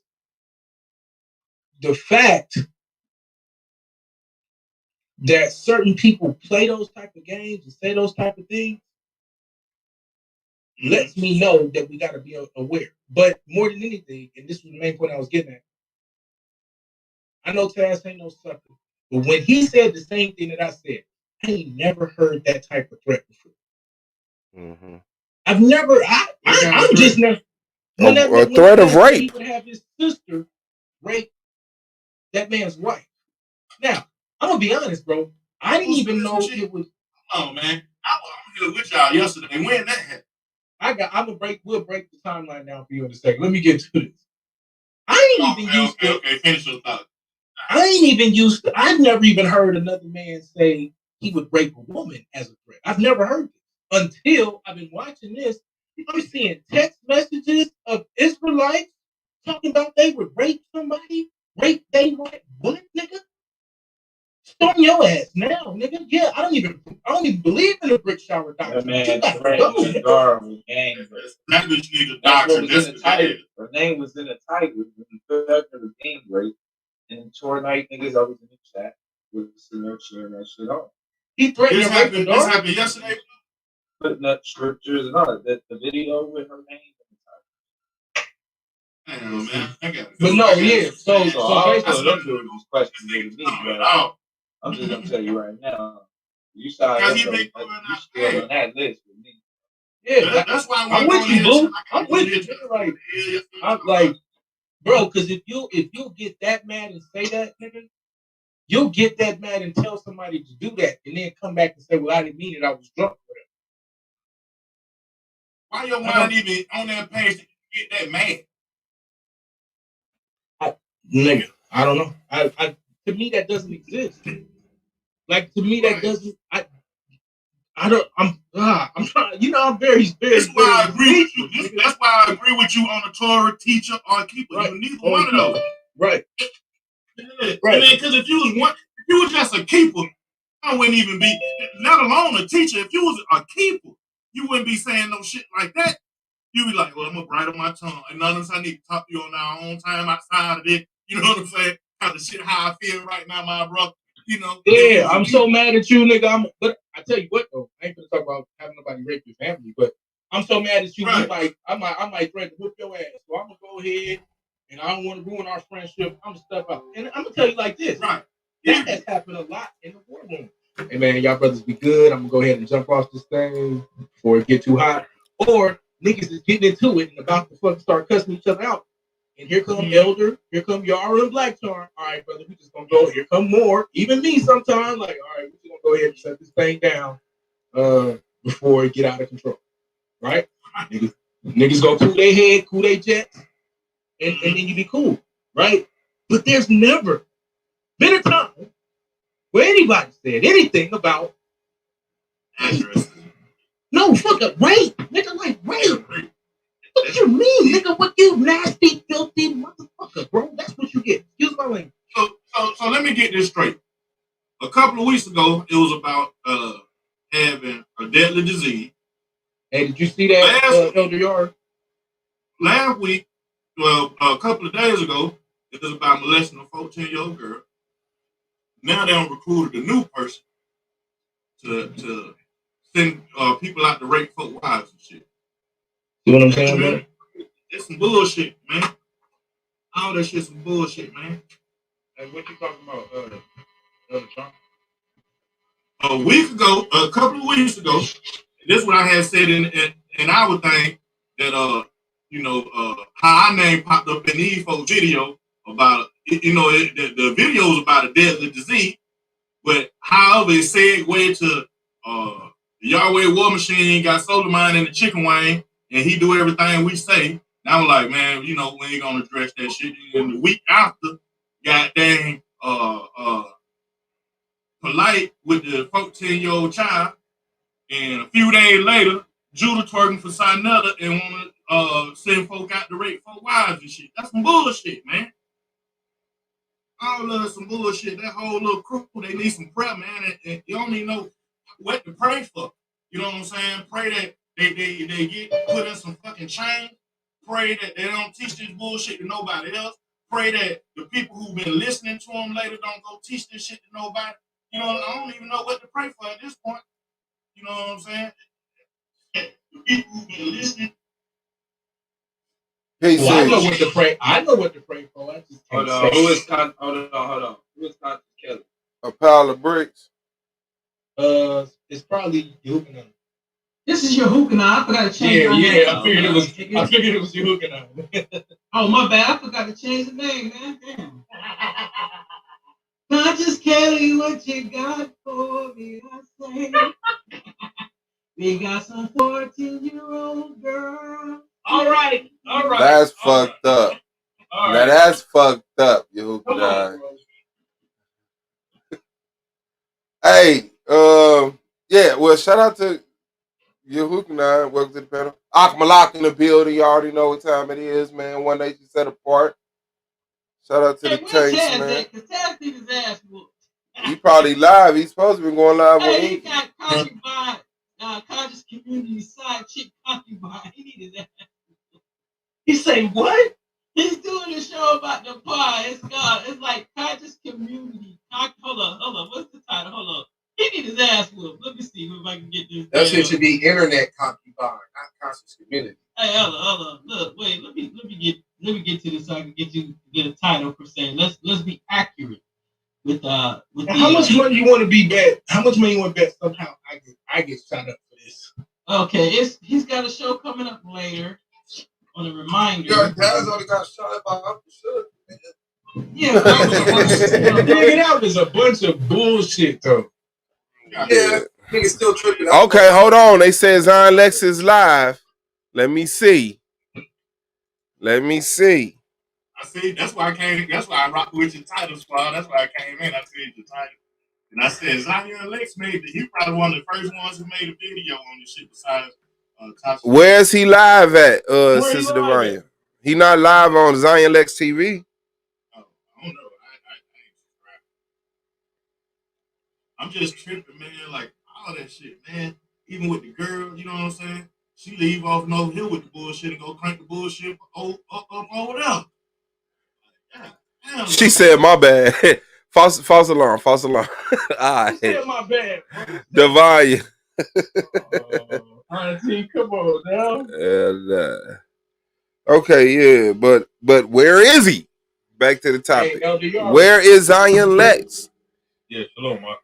The fact that certain people play those type of games and say those type of things lets me know that we got to be aware. But more than anything, and this was the main point I was getting at, I know Taz ain't no sucker, but when he said the same thing that I said, I ain't never heard that type of threat before. Mm-hmm. I've never, I'm just never. A threat of rape. He would have his sister rape that man's wife. Now, I'm gonna be honest, bro. I didn't even know it was. Oh man, I was with y'all yesterday. When that happened? We'll break the timeline now for you in a second. Let me get to this. I ain't even used to. Okay, finish your thought. I ain't even used to. I've never even heard another man say he would rape a woman as a threat. I've never heard this until I've been watching this. I'm seeing text messages of Israelites talking about they would rape somebody, rape they wife. What, nigga? Storm your ass now, nigga. Yeah, I don't even believe in the brick shower doctrine. Man, you gotta right, go. was guard with gang. That bitch need a That's doctor. what was in the title. Her name was in the title. The gang rape. And Tor Night niggas always in the chat with sharing that shit on. He threatened this to rape the happened. This dog? happened yesterday. Putting up scriptures and all that. The video with her name. Damn, man. I got But no, yeah. So all basically, them dudes was questioning me, bro. I'm just gonna tell you right now. You saw him, you still on that list with me. Yeah, that's why I'm with you, boo. I'm with you. Like, I'm like, bro, because if you get that mad and say that, nigga, you'll get that mad and tell somebody to do that, and then come back and say, "Well, I didn't mean it. I was drunk." Why your mind even on that page to get that mad? Nigga, I don't know. I to me that doesn't exist. Like to me that doesn't. I don't. I'm trying. You know, I'm very. That's why I agree with you. That's why I agree with you on the Torah teacher or keeper. Right. You neither one of those. Right. Yeah. Right. Because if you was just a keeper, I wouldn't even be. Let alone a teacher. If you was a keeper, you wouldn't be saying no shit like that. You'd be like, well, I'm gonna bite on my tongue. And none of us, I need to talk to you on our own time outside of it. You know what I'm saying? Kind of shit how I feel right now, my brother. You know. Yeah, I'm so mad at you, nigga. But I tell you what though, I ain't gonna talk about having nobody rape your family, but I'm so mad at you. Right. I might threaten to whip your ass. So I'm gonna go ahead and I don't want to ruin our friendship. I'm gonna step out. And I'm gonna tell you like this. Right. That has happened a lot in the war room. Hey man, y'all brothers be good. I'm gonna go ahead and jump off this thing before it get too hot. Or niggas is getting into it and about to fucking start cussing each other out. And here come Elder, here come Yara and Black Tar. All right, brother, we just gonna go. Here come more. Even me sometimes. Like, all right, we just gonna go ahead and shut this thing down before it get out of control. Right? Niggas go cool their head, cool their jets, and then you be cool. Right? But there's never been a time where anybody said anything about no, fuck up, rape. Nigga, like rape. What you mean, nigga? What you nasty, filthy motherfucker, bro? That's what you get. Excuse my language. So let me get this straight. A couple of weeks ago, it was about having a deadly disease. Hey, did you see that, Elder Yard? Last week, well, a couple of days ago, it was about molesting a 14-year-old girl. Now they done recruited a new person to send people out to rape folk wives and shit. You know what I'm saying, man? It's some bullshit, man. All that shit's some bullshit, man. Hey, what you talking about, Elder Trump? A couple of weeks ago, this is what I had said in our thing that how our name popped up in these folks' video about the video was about a deadly disease, but however it segued to the Yahweh War Machine got soda mine in the chicken wing and he do everything we say. And I was like, man, we ain't gonna address that shit. And the week after, goddamn polite with the 14-year-old child, and a few days later, Judah twerking for Sinetta and want to send folk out to rape folk wives and shit. That's some bullshit, man. All of some bullshit. That whole little crew, they need some prep, man. And you don't even know what to pray for. You know what I'm saying? Pray that they get put in some fucking chains. Pray that they don't teach this bullshit to nobody else. Pray that the people who've been listening to them later don't go teach this shit to nobody. You know, I don't even know what to pray for at this point. You know what I'm saying? The people who've been listening. Well, I know what to pray. I know what to pray for. I just can't Hold on. say. Who is Hold on. Who is Conscious Kelly? A pile of bricks. It's probably Yukonon. This is your hookah. I forgot to change my name. I figured it was your hookah. Oh, my bad. I forgot to change the name, man. Damn. Conscious Kelly, what you got for me? I say. We got some 14-year-old girl. All right. That's fucked up. All now right. that's fucked up, you hookah. Hey, yeah, well, shout out to Yehukanai. Welcome to the panel. Akmalak in the building. You already know what time it is, man. One nation set apart. Shout out to the Tanks, man. Taz need his ass whooped. He probably live. He's supposed to be going live on Hey, he got concubine, conscious community side chick concubine. He need his ass whooped. He say what? He's doing a show about the pie. It's like conscious community. Hold on. What's the title? Hold on. He need his ass whooped. Let me see if I can get this. That shit should be internet concubine, not conscious community. Hey, hold on. Look, wait. Let me get to this so I can get a title per se. Let's be accurate with how much money you want to be bet? How much money you want to bet? Somehow I get shot up for this. Okay, he's got a show coming up later. On a reminder. Your dad's already got shot up by Uncle Suge. Yeah, that was a bunch of bullshit though. Yeah, nigga still tripping. Okay, hold on. They said Zion Lexx is live. Let me see. I see. That's why I came. That's why I rocked with your title, squad. That's why I came in. I said your title, and I said Zion Lexx made. He probably one of the first ones who made a video on this shit. Besides, Where's he live at, Sister Divine? He not live on Zion Lexx TV. I don't know. I'm just tripping, man. Like all that shit, man. Even with the girl, you know what I'm saying? She leave off and over here with the bullshit and go crank the bullshit up over there. Damn, She said, "My bad." false alarm. All right. She said, "My bad." Divine. Auntie, come on now. Okay, yeah, but where is he? Back to the topic. Hey, where is Zion Lexx? Yeah, shalom, Mark.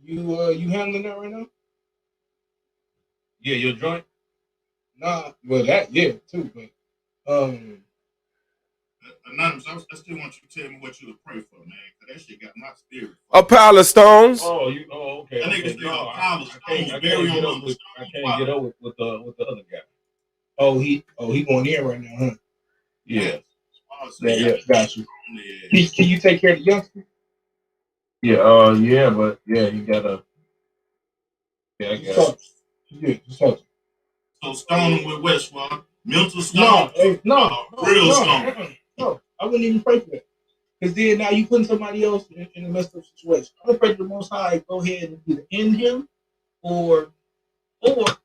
You handling that right now? Yeah, your joint? Nah, well that too, but Anonymous, I still want you to tell me what you would pray for, man, because that shit got my spirit. A pile of stones. Okay. That nigga still a pile of stones. I can't get over with the other guy. Oh, he going in right now, huh? Yeah. Yeah, got you. Can you take care of the youngster? Yeah, but you gotta. Yeah, I got it. So stone him with what, Swab? Mental stone? No, real stone. No, I wouldn't even pray for that. Because then now you putting somebody else in a messed up situation. I'm gonna pray to the Most High, go ahead and either end him or put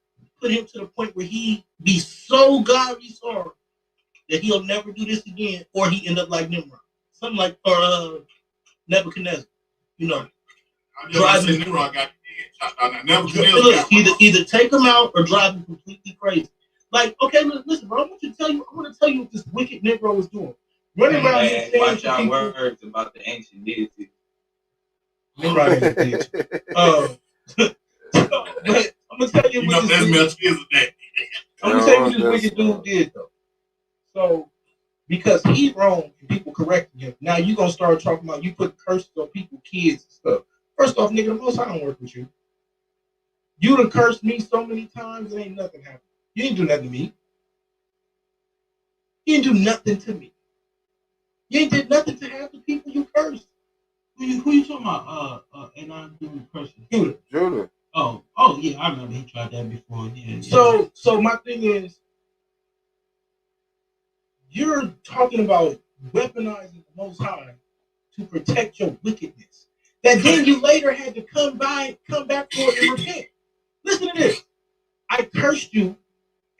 him to the point where he be so godly sorry that he'll never do this again, or he end up like Nimrod. Something like Nebuchadnezzar. You know. Driving Nimrod got shot down. Either take him out or drive him completely crazy. Like, okay, listen, bro, I want to tell you what this wicked Negro was doing. Running around here saying watch our words about the ancient deity. Nimrod ain't a deity. But I'm gonna tell you what this wicked dude did though. So because he wrong and people correcting him, now you gonna start talking about you put curses on people, kids and stuff. First off, nigga, the Most High don't work with you. You done cursed me so many times and ain't nothing happened. You didn't do nothing to me. You didn't do nothing to me. You ain't did nothing to half the people you cursed. Who you talking about? And I'm doing cursing. Judah. Oh yeah, I remember he tried that before. Yeah. So my thing is, you're talking about weaponizing the Most High to protect your wickedness. that then you later had to come back for it and repent. Listen to this. I cursed you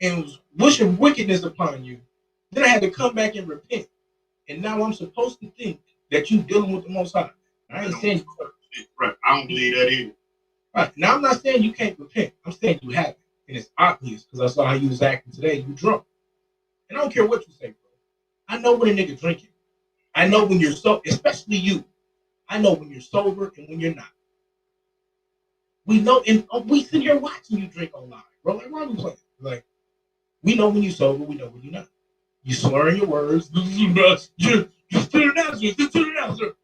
and was wishing wickedness upon you. Then I had to come back and repent. And now I'm supposed to think that you dealing with the Most High. I ain't saying right. I don't believe that either. Right. Now I'm not saying you can't repent. I'm saying you haven't. And it's obvious because I saw how you was acting today. You drunk. And I don't care what you say, bro. I know when a nigga drinking. I know when you're so, especially you. I know when you're sober and when you're not. We know, and we sit here watching you drink online, bro. Like, why are we playing? Like, we know when you're sober, we know when you're not. You slurring your words. Just to the announcer.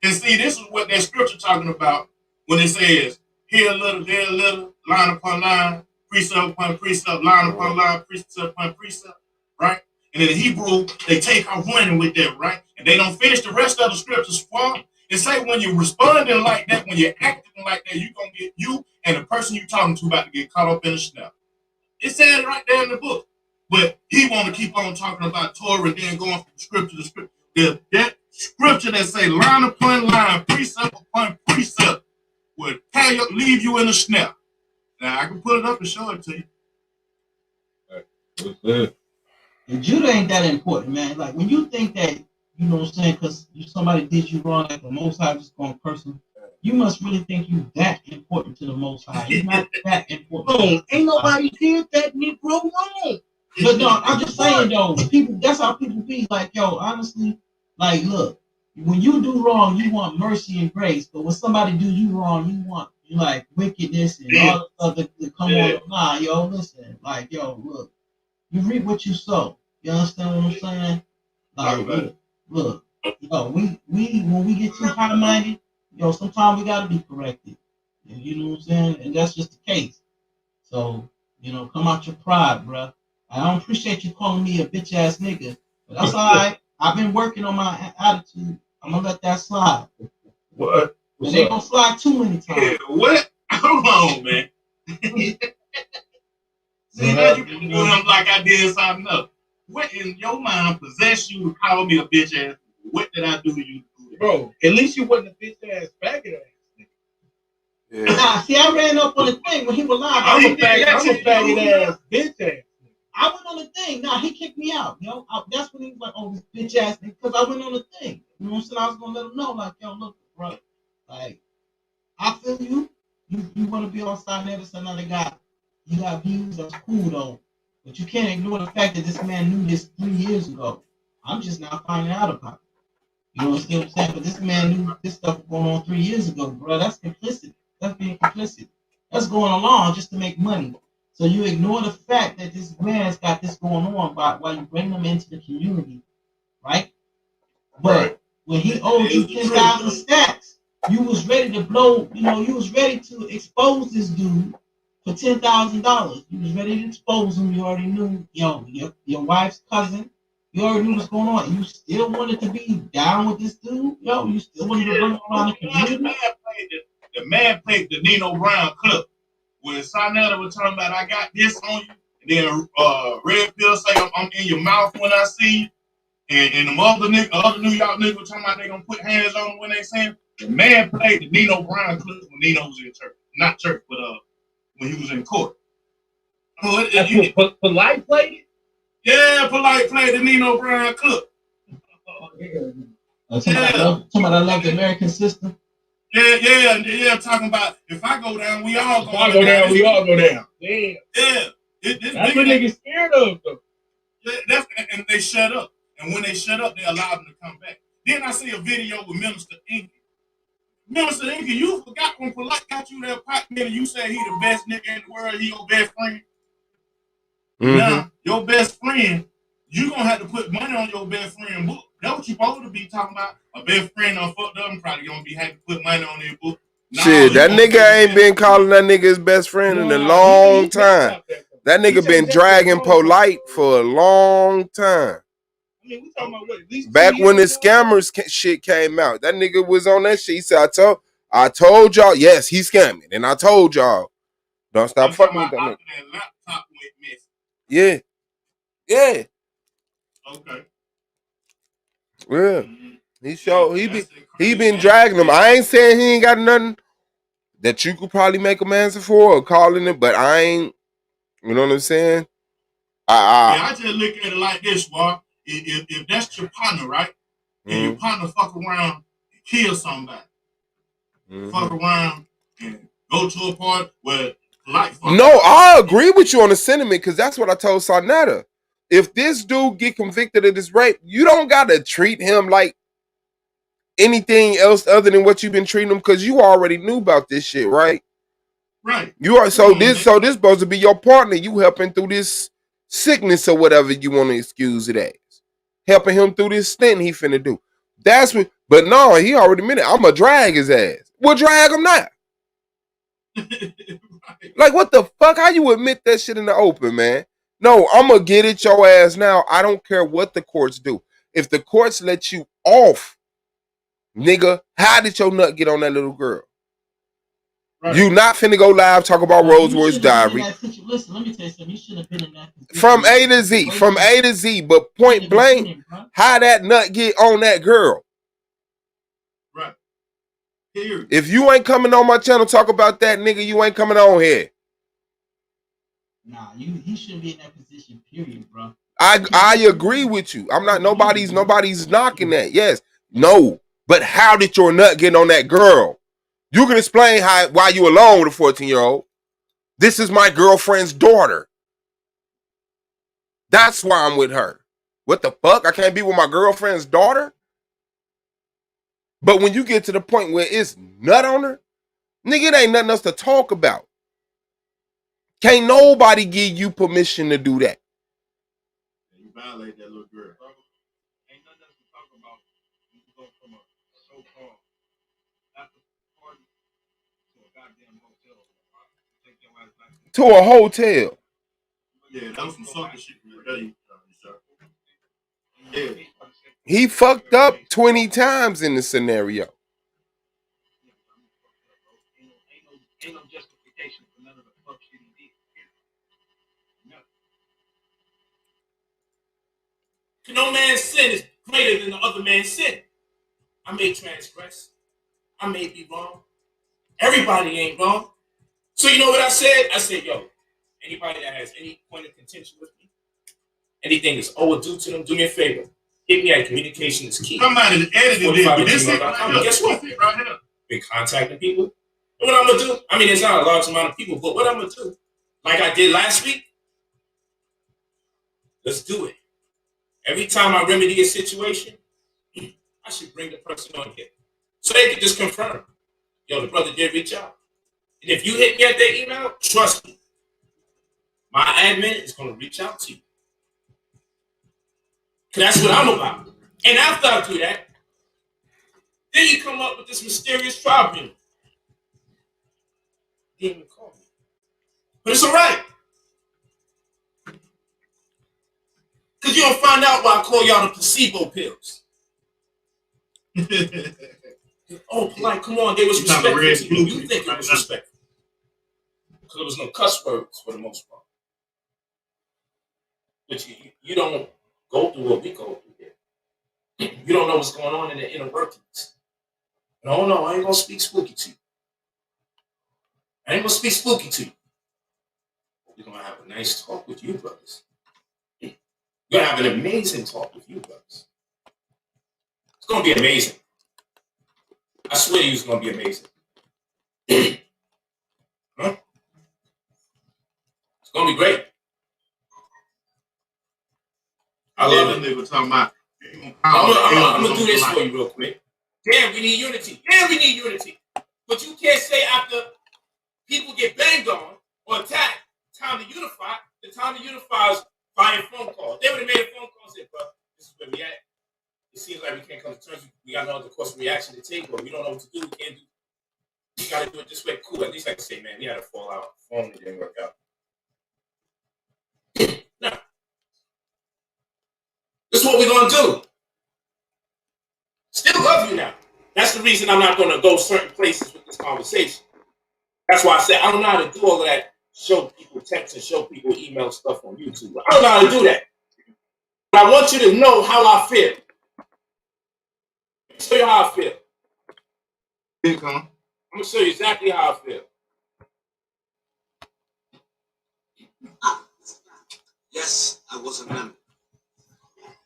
And see, this is what that scripture talking about when it says, here a little, there a little, line upon line, precept upon precept, line upon line, precept upon precept, right? And in the Hebrew, they take off running with that, right? And they don't finish the rest of the scriptures for them. It say when you're responding like that, when you're acting like that, you're going to get you and the person you're talking to about to get caught up in a snap. It says right there in the book. But he want to keep on talking about Torah and then going from scripture to scripture. That scripture that say line upon line, precept upon precept would leave you in a snare. Now I can put it up and show it to you. What's that? And Judah ain't that important, man. Like when you think that, you know what I'm saying, because somebody did you wrong, like the Most High just gonna curse them. You must really think you that important to the Most High. You're not that important. Ain't nobody did that Negro wrong. But no, I'm just saying though, people. That's how people be. Like, yo, honestly, like, look, when you do wrong, you want mercy and grace. But when somebody do you wrong, you like wickedness and all the stuff that come on. Nah, yo, listen, like, yo, look, you reap what you sow. You understand what I'm saying? Like, look, yo, we when we get too high minded, yo, sometimes we gotta be corrected. And you know what I'm saying? And that's just the case. So, you know, come out your pride, bruh. I don't appreciate you calling me a bitch ass nigga, but that's all right. I've been working on my attitude. I'm gonna let that slide. What? It ain't gonna slide too many times. Yeah, what? Hold on, man. See, now you can do him like I did something else. What in your mind possessed you to call me a bitch ass? What did I do to you? Bro, at least you wasn't a bitch ass faggot ass. Yeah. Nah, see, I ran up on the thing when he was live. I'm a faggot ass bitch ass. I went on the thing. Nah, he kicked me out. You know, that's when he was like, "Oh, this bitch ass," because I went on the thing. You know what I'm saying? I was gonna let him know, like, yo, look, bro, like, I feel you. You want to be on side of this another guy. You got views. That's cool though, but you can't ignore the fact that this man knew this 3 years ago. I'm just now finding out about it. You know what I'm saying? But this man knew this stuff was going on 3 years ago, bro. That's complicit. That's being complicit. That's going along just to make money. So you ignore the fact that this man's got this going on while you bring them into the community, right? But when he owed you 10,000 stacks, you was ready to blow. You know, you was ready to expose this dude for $10,000. You was ready to expose him. You already knew, yo, your wife's cousin. You already knew what's going on. You still wanted to be down with this dude, yo. You still wanted to bring him around the community. The man played the Nino Brown clip when Sinetta was talking about I got this on you, and then Red Pill say I'm in your mouth when I see you, and the other New York niggas talking about they gonna put hands on him when they see him. The man played the Nino Brown clip when Nino was in church, not church, but when he was in court. Polite played it. Yeah, Polite played the Nino Brown clip. Talking about I love the American system. Yeah, talking about if I go down, we all go down. We all go down. Damn. Yeah. That's what niggas scared of, though. Yeah, and they shut up. And when they shut up, they allow them to come back. Then I see a video with Minister Inky. Minister Inky, you forgot when Polite got you that pot man and you said he the best nigga in the world, he your best friend. Mm-hmm. Now, your best friend, you gonna have to put money on your best friend book. That's what you supposed to be talking about. A best friend done fucked up, I'm probably gonna be having to put money on their book. Shit, that nigga ain't been calling that nigga his best friend in a long time. That nigga been dragging Polite for a long time. I mean, we talking about what, at least back when the scammers shit came out. That nigga was on that shit. He said, I told y'all, yes, he's scamming. And I told y'all, don't stop fucking with that nigga. Laptop went missing. Yeah. Okay. Yeah. He been dragging them. I ain't saying he ain't got nothing that you could probably make him answer for or calling it, but I ain't. You know what I'm saying? I just look at it like this, War. If that's your partner, right? And your partner fuck around and kill somebody, fuck around and go to a party where life. No, I agree with you on the sentiment because that's what I told Sarnetta. If this dude get convicted of this rape, you don't gotta treat him like anything else other than what you've been treating him because you already knew about this shit, right? Right. You are this supposed to be your partner. You helping through this sickness or whatever you want to excuse it as. Helping him through this stint he finna do. That's what. But no, he already admitted I'ma drag his ass. We'll drag him now. Like what the fuck? How you admit that shit in the open, man? No, I'ma get it your ass now. I don't care what the courts do. If the courts let you off, nigga, how did your nut get on that little girl? Right. You not finna go live talk about Rosewood's diary. Listen, let me tell you something. You should have been in that position. From A to Z, from A to Z, but point blank, how that nut get on that girl? Right. Here. If you ain't coming on my channel talk about that, nigga, you ain't coming on here. Nah, he shouldn't be in that position, period, bro. I agree with you. I'm not nobody's knocking that. Yes. No. But how did your nut get on that girl? You can explain why you alone with a 14-year-old. This is my girlfriend's daughter. That's why I'm with her. What the fuck? I can't be with my girlfriend's daughter? But when you get to the point where it's nut on her, nigga, it ain't nothing else to talk about. Can't nobody give you permission to do that. You violate that little girl. Ain't nothing else to talk about. You go from a so-called after party to a goddamn hotel. Take your ass back to a hotel. Yeah, that was some sucker shit. Yeah. He fucked up 20 times in the scenario. Ain't no justification for none of the fuck shit he did. No man's sin is greater than the other man's sin. I may transgress. I may be wrong. Everybody ain't wrong. So you know what I said? I said, yo, anybody that has any point of contention with me, anything that's overdue to them, do me a favor. Hit me at communication is key. Somebody edited it, but this is guess what? Right here. Been contacting people. And what I'm gonna do? I mean, it's not a large amount of people, but what I'm gonna do, like I did last week, let's do it. Every time I remedy a situation, I should bring the person on here so they can just confirm. Yo, the brother did reach out. And if you hit me at their email, trust me, my admin is gonna reach out to you. Cause that's what I'm about. And after I do that, then you come up with this mysterious problem. Didn't even call me. But it's all right. Because you don't find out why I call y'all the placebo pills. Oh, like, come on, they was respectful to you. You think it was respectful. Because there was no cuss words for the most part. But you don't go through what we go through here. You don't know what's going on in the inner workings. No, I ain't going to speak spooky to you. I ain't going to speak spooky to you. We're going to have a nice talk with you, brothers. We're going to have an amazing talk with you, brothers. It's going to be amazing. I swear to you, it's going to be amazing. Huh? It's going to be great. I love it. I'm going to do this for you real quick. Damn, we need unity. Yeah, we need unity. But you can't say after people get banged on or attacked, time to unify. The time to unify is buying phone calls. They would have made a phone call and said, bro, this is where we at. It seems like we can't come to terms. We got no other course of reaction to take, or we don't know what to do. We can't do. We got to do it this way. Cool. At least I can say, man, we had a fallout. Phone it didn't work out. No. This is what we're going to do. Still love you now. That's the reason I'm not going to go certain places with this conversation. That's why I said I don't know how to do all of that. Show people text and show people email stuff on YouTube. I don't know how to do that. But I want you to know how I feel. show you how I feel. Here you come. I'm gonna show you exactly how I feel. Yes, I was a member,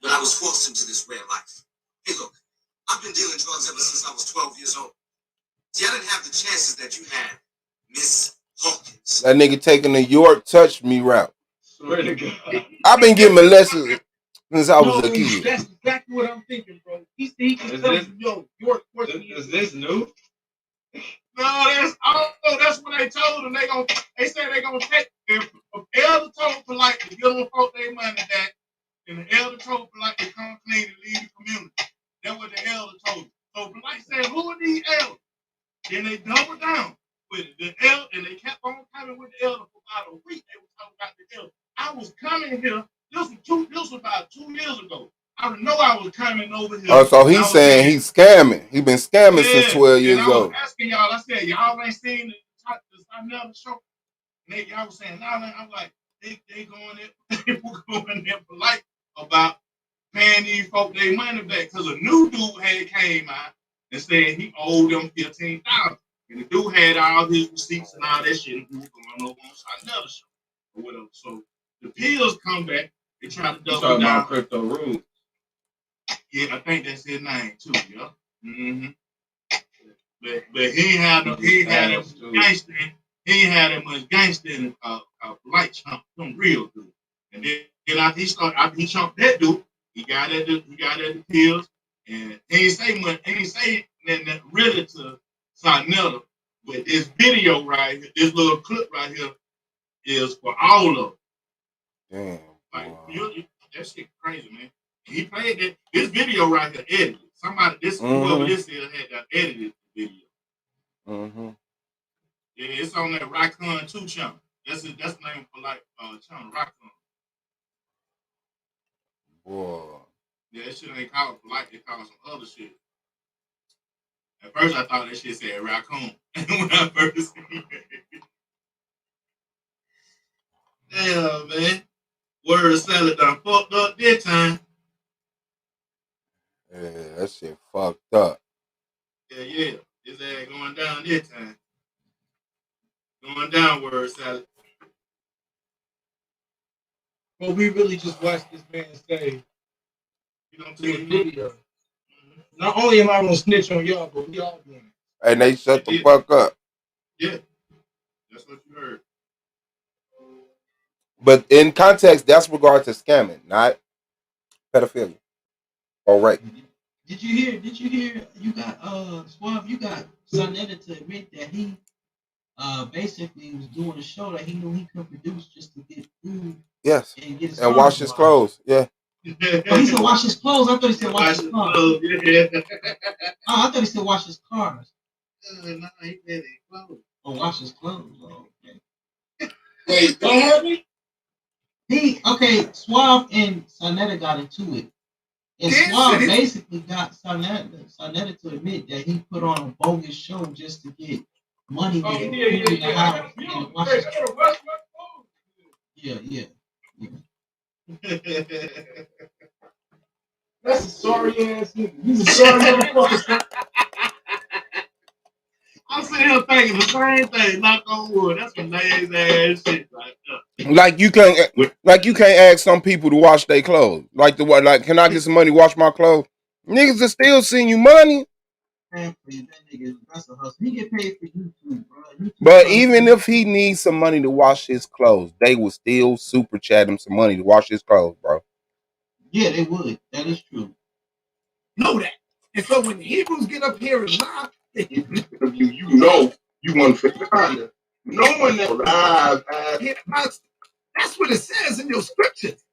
but I was forced into this way of life. Hey, look, I've been dealing drugs ever since I was 12 years old. See, I didn't have the chances that you had, Miss Hawkins. That nigga taking the York touch me route. Swear to God. I've been getting molested since I was a kid. That's exactly what I'm thinking, bro. He can tell you, yo, York, Is this new? No, that's what they told them. They said they gonna take if elder told polite to give them folk their money back, and the elder told polite to come clean and leave the community. That's what the elder told them. So polite said, "Who are these elders?" Then they doubled down with the elder, and they kept on coming with the elder for about a week. They were talking about the elder. I was coming here. This was about 2 years ago. I know I was coming over here. Oh, so he's saying he's scamming. He been scamming since 12 years old. I was asking y'all. I said, y'all ain't seen the another show. And y'all was saying, nah, I'm like, they going there, they were going there polite about paying these folk their money back because a new dude had came out and said he owed them $15,000, and the dude had all his receipts and all that shit, and he was going over on another show or whatever. So the pills come back, they try to double down. About crypto rules. Yeah, I think that's his name too. Yeah. Mm-hmm. But he ain't had that gangster. He ain't had that much gangster in light chump, some real dude. And then after he chumped that dude, he got at the pills, and he ain't say much. He ain't say nothing really to Sarnetta. But this video right here, this little clip right here, is for all of them. Damn. Like that shit crazy, man. He played that. This video right here edited. Somebody, whoever this is, had that edited the video. Mm-hmm. Yeah, it's on that Raccoon 2 channel. That's the name for channel Raccoon. Boy. Yeah, that shit ain't called polite. They call some other shit. At first, I thought that shit said Raccoon when I first seen it. Damn, man. Word salad done fucked up this time. Yeah, that shit fucked up. Yeah. His ass going down this time. Going down, word salad. Well, we really just watched this man say, you don't do a video. Not only am I gonna snitch on y'all, but we all doing it. And they shut the fuck up. Yeah. That's what you heard. But in context, that's regard to scamming, not pedophilia. All right. Did you hear you got Suave, you got Sarnetta to admit that he basically was doing a show that he knew he could produce just to get food. Yes. And get his and wash his clothes. Yeah. Oh, he said wash his clothes. I thought he said wash his cars. Yeah. I thought he said wash his cars. No, he said his clothes. Oh, wash his clothes. Oh, okay. Wait, what happened? Suave and Sarnetta got into it. And Suave basically got Sarnetta to admit that he put on a bogus show just to get money to get food in the house and wash his clothes. Yeah. That's a sorry ass nigga. He's a sorry motherfucker. I'm sitting here thinking the same thing. Knock on wood. That's some lazy ass shit right there. Like you can't ask some people to wash their clothes. Like can I get some money to wash my clothes? Niggas are still sending you money. That's a hustle. He get paid for YouTube, bro. But even if he needs some money to wash his clothes, they will still super chat him some money to wash his clothes, bro. Yeah, they would. That is true. Know that. And so when the Hebrews get up here and lie, you know you want to find it. Knowing that live, that's what it says in your scriptures.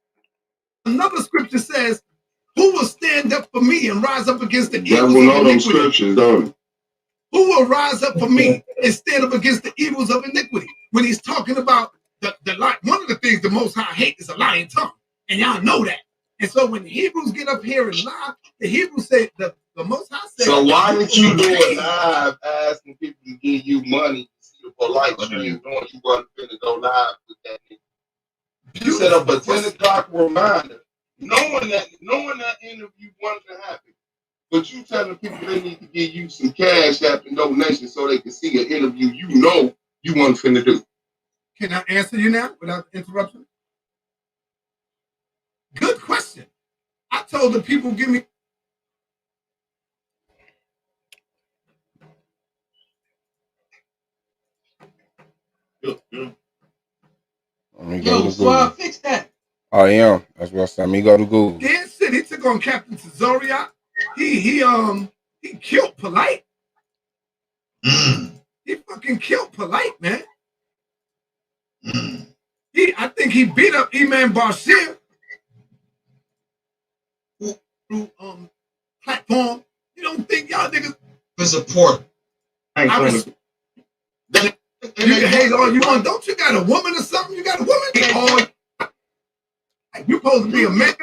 Another scripture says, "Who will stand up for me and rise up against the evils of iniquity?" Scriptures, don't. Who will rise up for me and stand up against the evils of iniquity? When he's talking about the lie, one of the things the Most High hate is a lying tongue, and y'all know that. And so when the Hebrews get up here and lie, the Hebrews say the Most High said. So why did you do it live asking people to give you money to see the polite stream knowing you wasn't finna go live with that nigga? You set up a 10 o'clock reminder, knowing that interview wasn't to happen. But you telling people they need to give you some cash app and donations so they can see an interview you know you want finna do. Can I answer you now without interruption? Good question. I told the people, give me. Yo, Swab, fix that. I am. That's what I said. Let me go to Google. Dan said he took on Captain Tazoriak. He killed Polite. He fucking killed Polite, man. I think he beat up Eman Bashir through platform. You don't think y'all niggas for support? You can hate all you want. Don't you got a woman or something? You got a woman? You supposed to be a man.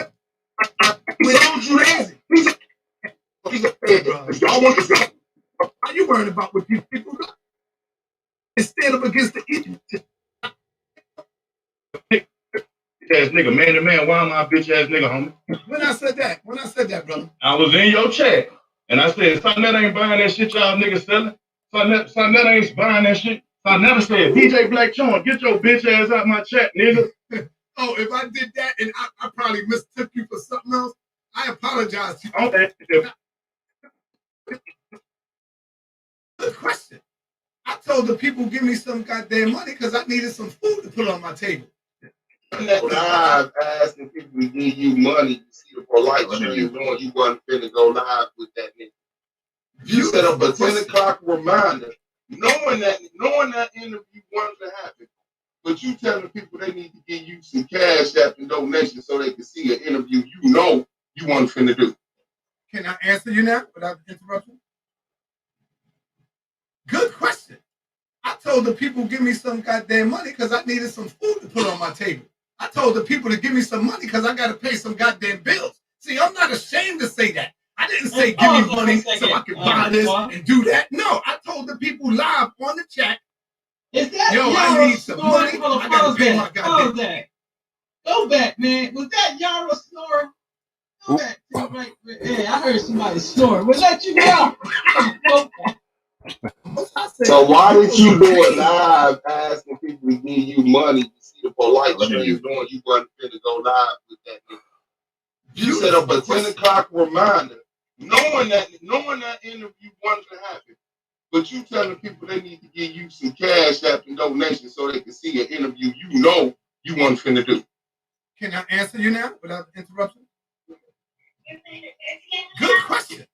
Are you worrying about what these people do? Instead of against the idiot. Ass nigga, man to man, why am I a bitch ass nigga, homie? When I said that, brother. I was in your chat, and I said, son, that ain't buying that shit y'all niggas selling. Son, that ain't buying that shit. So I never said, DJ Black Chon, get your bitch ass out my chat, nigga. Oh, if I did that and I probably mistook you for something else, I apologize to you. Okay. Good question. I told the people, give me some goddamn money because I needed some food to put on my table. Live asking people to give you money to see the polite stream knowing you wasn't finna go live with that nigga. You set up a 10 o'clock reminder, knowing that interview wanted to happen. But you telling people they need to give you some cash app and donations so they can see an interview you know you wasn't finna do. Can I answer you now without interruption? Good question. I told the people, give me some goddamn money because I needed some food to put on my table. I told the people to give me some money because I got to pay some goddamn bills. See, I'm not ashamed to say that. I didn't say give me money so I can buy this and do that. No, I told the people live on the chat. Is that yo, Yara I need some money. I got to pay my goddamn bills. Go back, man. Was that Yara snoring? Go back to the right. Hey, I heard somebody snoring. Was that you, Yara? Go back. So why did you do it live asking people to give you money to see the polite stream knowing you wasn't finna go live with that nigga? You set up a 10 o'clock reminder, knowing that interview wanted to happen. But you telling people they need to give you some cash app and donations so they can see an interview you know you wasn't finna do. Can I answer you now without interruption? Good question.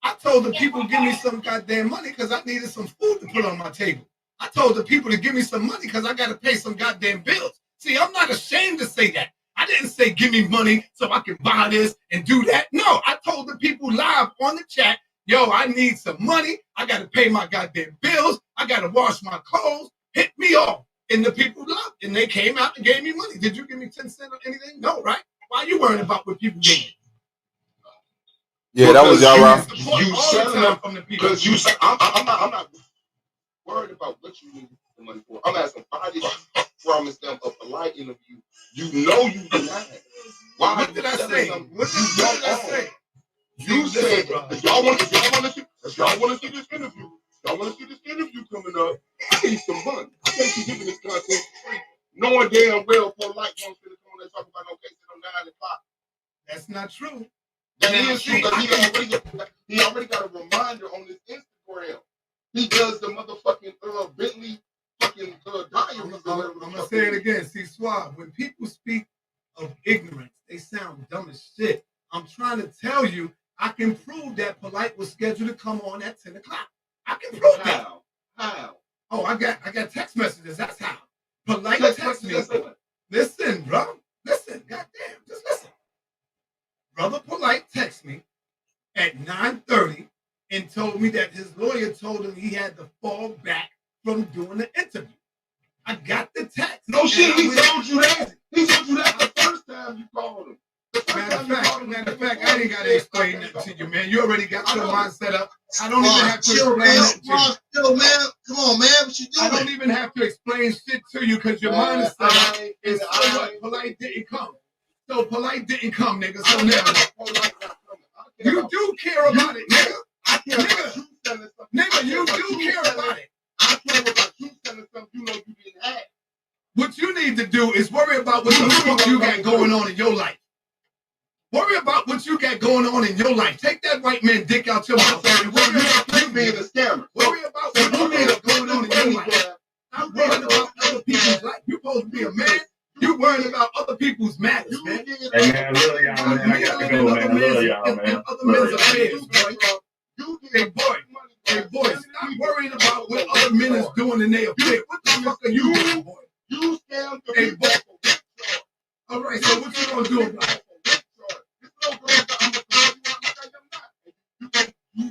I told the people, give me some goddamn money because I needed some food to put on my table. I told the people to give me some money because I got to pay some goddamn bills. See, I'm not ashamed to say that. I didn't say give me money so I can buy this and do that. No, I told the people live on the chat, yo, I need some money. I got to pay my goddamn bills. I got to wash my clothes. Hit me off. And the people loved. And they came out and gave me money. Did you give me 10 cents or anything? No, right? Why are you worrying about what people gave me? Yeah, that was y'all right. You selling them from the people. Because I'm not worried about what you need the money for. I'm asking, why did you promise them a polite interview? You know you denied. Why? What did I say? What did I say? You said, if y'all want to see this interview, coming up, I need some money. I can't be giving this content for free, knowing damn well polite wants to come and talk about no case at 9 o'clock. That's not true. That is true because he already got a reminder on his Instagram. He does the motherfucking Bentley fucking diary. I'm gonna say it again. See, Suave, when people speak of ignorance, they sound dumb as shit. I'm trying to tell you, I can prove that Polite was scheduled to come on at 10 o'clock. I can prove that. How? Oh, I got text messages. That's how. Polite text me. Listen, bro. Listen. Goddamn. Just listen. Brother Polite texted me at 9:30 and told me that his lawyer told him he had to fall back from doing the interview. I got the text. No shit, he told you that. He told you that the first time you called him. Matter of fact, I ain't got to explain that to you, man. You already got your mind set up. I don't even have to explain that to you. Chill, man. Come on, man. What you doing? I don't even have to explain shit to you because your mind is set up. And so what? Polite didn't come. So Polite didn't come, nigga. So now you do care about about what the fuck you got going on in your life. Worry about what you got going on in your life. Take that white man dick out your mouth. And worry about you being a scammer. Worry about what you got going on in your life. I'm worrying about other people's life. You're supposed to be a man. You worrying about other people's matters, man. Hey man, I love y'all, man. I got to go, man. I love y'all, man. Other men's affairs, boy. Hey, boy, stop worrying about what other men is doing in their affairs. What the fuck are you doing, boy? You scam the hey, boy. All right, so what you gonna do about it?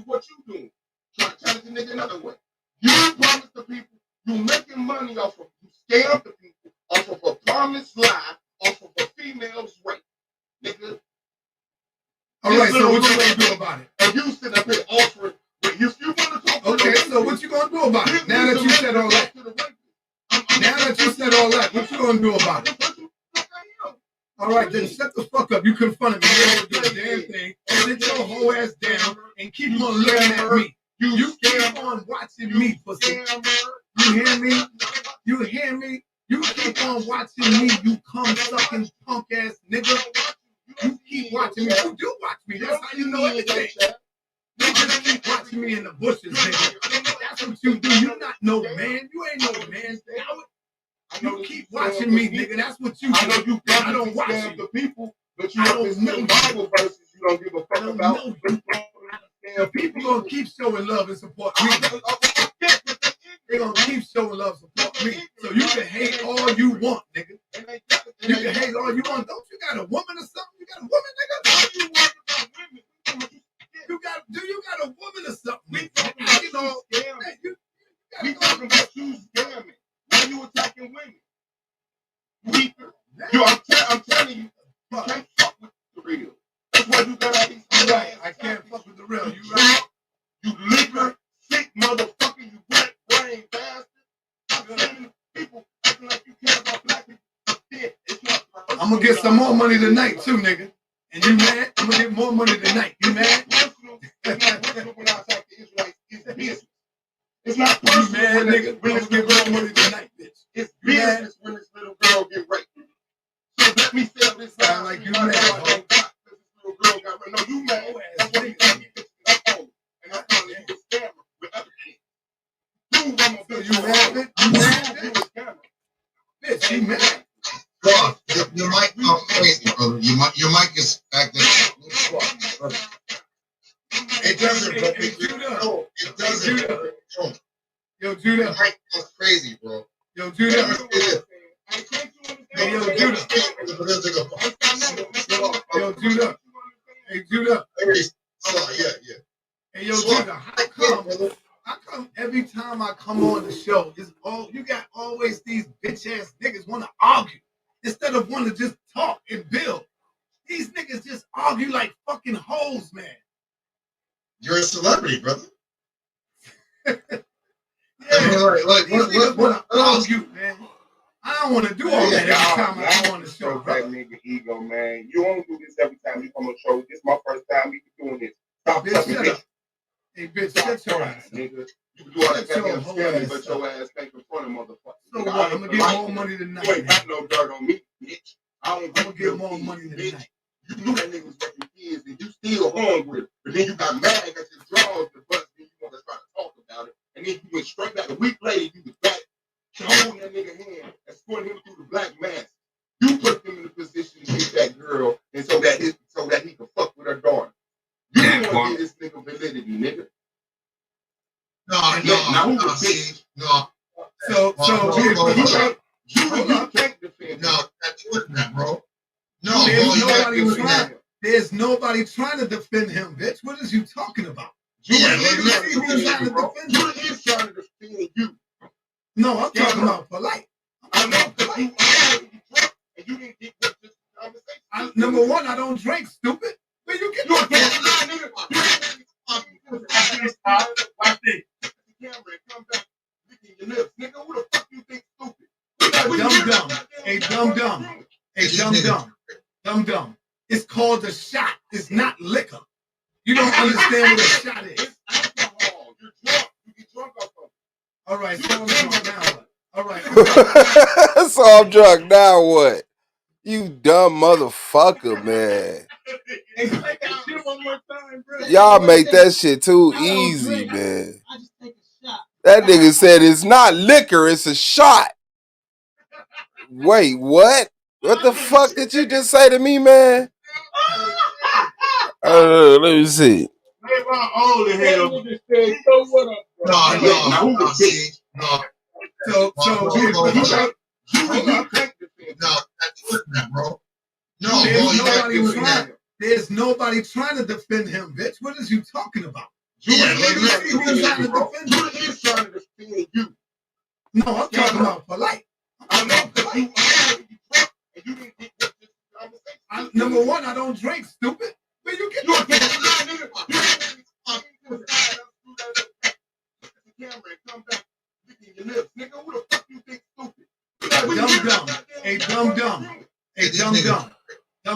What you doing? Trying to challenge the nigga another way. You promise the people you making money off of you scam the people off of a promised lie, off of a female's rape, nigga. All right, so what you gonna do about it? And you sit up here offering. You want to talk? Okay, so what you gonna do about it? Now that you said all that. Now that you said all that, what you gonna do about it? All right, then shut the fuck up. You confronted me. You don't do a damn thing. Sit your whole ass down and keep on looking at me. You keep on watching me, pussy. You hear me? You hear me? You keep on watching me, you cum sucking punk ass nigga. You keep watching me. You do watch me. That's how you know everything. You just keep watching me in the bushes, nigga. That's what you do. You not no man. You ain't no man. You keep watching me, nigga. That's what you do. I know you. I don't watch you. The people, but you don't know Bible verses. You don't give a fuck about. The people gonna keep showing love and support me. They gonna keep showing love and support me. So you can hate all you want, nigga. You can hate all you want. Don't you got a woman or something? You got a woman, nigga? You got a woman or something? We talking about you scamming. We talking about you scamming. Why you attacking women? I'm telling you, you can't fuck with the real. That's why you got all these. Right, I can't fuck with the real. You right? You liquor sick motherfucker. You black brain bastard. People acting like you care about black people. I'm gonna get some more money tonight too, nigga. And you mad? I'm gonna get more money tonight. You mad? It's not personal mad, nigga. I'm gonna get more money tonight, bitch. It's business when this little girl get raped. So let me sell this line like you mad. This little girl got raped. No, you mad. That's what he got me fixing up on. And I'm calling you a scammer with other kids. You mad, bitch? You mad, bitch? Bitch, she mad. Bro, your mic is crazy, brother. Your mic is acting. It doesn't, bro. It doesn't. Yo, Judah. Your mic is crazy, bro. Yo, Judah. Hey, yo, Judah. Yo, Judah. Hey, Judah. Yeah. Hey, yo, Judah. How come every time I come on the show, it's all you got? Always these bitch ass niggas want to argue instead of want to just talk and build. These niggas just argue like fucking hoes, man. You're a celebrity, brother. What argue, man. I don't want to do all that every time I come on the show, that nigga ego, man. You don't do this every time you come on the show. This is my first time you doing this. Stop bitch, shut up. Hey, bitch, shut your ass, nigga. You can do all that goddamn scamming, but your ass can't confront a motherfucker. So what? I'm gonna get more money tonight. You ain't got no dirt on me, bitch. I'm gonna get more money tonight. You knew that nigga was fucking kids and you still hungry, but then you got mad at your drawers to bust and you want to try to talk about it. And then you went straight back. A week later, you was back holding that nigga hand and squirting him through the black mask. You put him in the position to get that girl and so that he could fuck with her daughter. You didn't want to get this nigga validity, nigher. No. So you can't defend. No, that's that, bro. No, there's nobody trying to defend him, bitch. What is you talking about? Judah is trying to defend you. No, I'm talking about polite. I know, because you drunk and you didn't get what this conversation. Number one, I don't drink, stupid. Where you get you a damn lie, nigga. Watch this. The camera and come back licking your lips. Nigga, who the fuck you think stupid? Dumb. Hey, dumb. It's called a shot. It's not liquor. You don't understand what a shot is. It's alcohol. You're drunk. You get drunk off of it. All right, so I'm drunk now. All right. So I'm drunk now. What? You dumb motherfucker, man. Hey, take that shit one more time, bro. Y'all make that shit too easy, man. That nigga said it's not liquor, it's a shot. Wait, what? What the fuck did you just say to me, man? Let me see. Hey, my old in hell. No, see, no. So, bro. There's nobody trying to defend him, bitch. What is you talking about? Yeah, Who's trying to defend him? Who's trying to defend you? No, I'm talking about polite. Number one, I don't drink, stupid. Where you get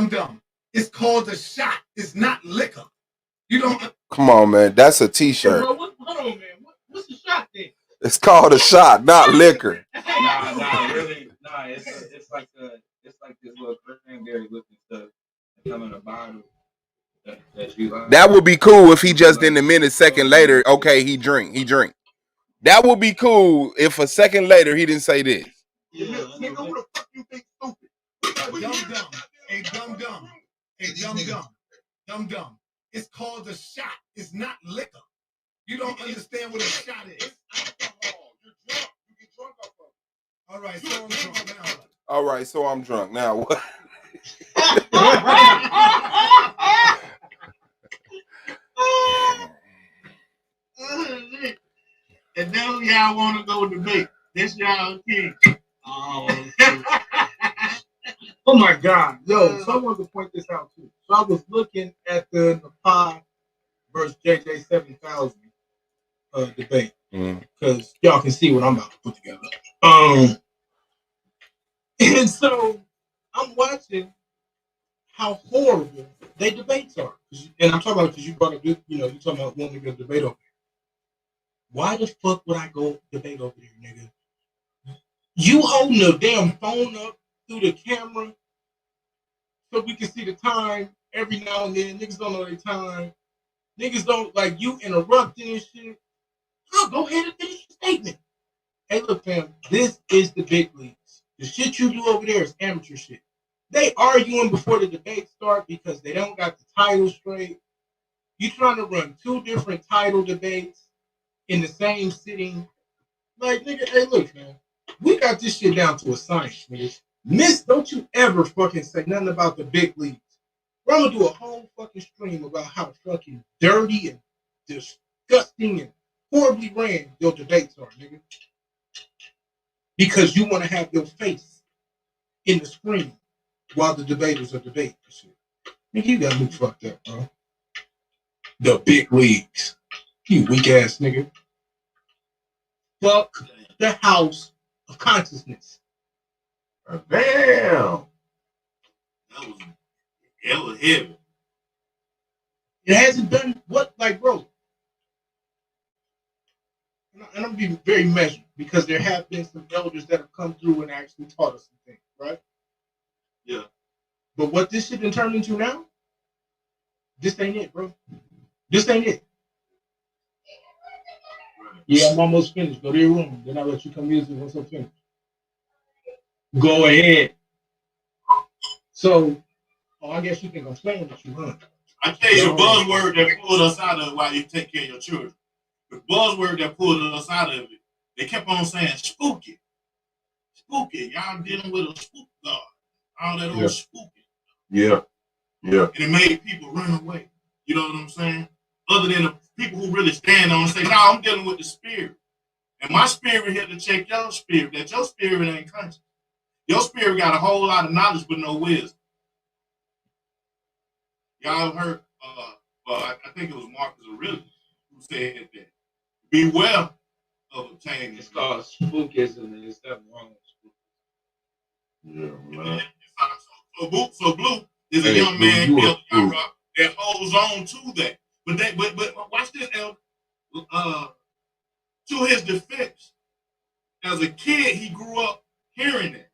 Dumb. It's called a shot. It's not liquor. You don't. Come on, man. That's a t-shirt. Hold on, man. What's the shot then? It's called a shot, not liquor. Really. It's like this little cranberry looking stuff that come in a bottle that you like. That would be cool if he just in a minute, second later, okay, he drink. That would be cool if a second later he didn't say this. Nigga, who the fuck you think stupid? Dumb. It's called a shot. It's not liquor. You don't understand what a shot is. Alcohol. You're drunk. You get drunk off of it. All right, so I'm drunk now. All right, so I'm drunk. Now what? And now y'all want to go debate. This y'all king. Oh my God. Yo, so I wanted to point this out too. So I was looking at the Napai versus JJ 7000 debate. Because y'all can see what I'm about to put together. And so I'm watching how horrible they debates are. And I'm talking about because you brought up, you talking about wanting to go debate over there. Why the fuck would I go debate over there, nigga? You holding the damn phone up through the camera so we can see the time every now and then. Niggas don't know their time. Niggas don't, like, you interrupting and shit. Oh, go ahead and finish your statement. Hey, look, fam, this is the big leagues. The shit you do over there is amateur shit. They arguing before the debate start because they don't got the title straight. You trying to run two different title debates in the same sitting. Like, nigga, hey, look, man. We got this shit down to a science, nigga. Don't you ever fucking say nothing about the big leagues. We're gonna do a whole fucking stream about how fucking dirty and disgusting and horribly ran your debates are, nigga. Because you want to have your face in the screen while the debaters are debating shit. Nigga, you got me fucked up, bro. The big leagues. You weak ass nigga. Fuck the house of consciousness. Damn. That was heavy. It hasn't done what, like, bro. And I'm being very measured because there have been some elders that have come through and actually taught us some things, right? Yeah. But what this shit been turned into now, this ain't it, bro. This ain't it. Yeah, I'm almost finished. Go to your room. Then I'll let you come music once I'm finished. Go ahead. So, I guess you think I'm playing with you, huh? I tell you, the buzzword that pulled us out of it while you take care of your children. The buzzword that pulled us out of it, they kept on saying spooky. Spooky. Y'all dealing with a spook god. All that old spooky. Yeah. And it made people run away. You know what I'm saying? Other than the people who really stand on and say, no, I'm dealing with the spirit. And my spirit here to check your spirit, that your spirit ain't conscious. Your spirit got a whole lot of knowledge but no wisdom. Y'all heard, I think it was Marcus Aurelius who said that. Beware of obtaining. It's called spookism, and it's nothing wrong with spookism. Yeah, man. So Blue is a young man that holds on to that. But watch this, Elder. To his defense, as a kid, he grew up hearing that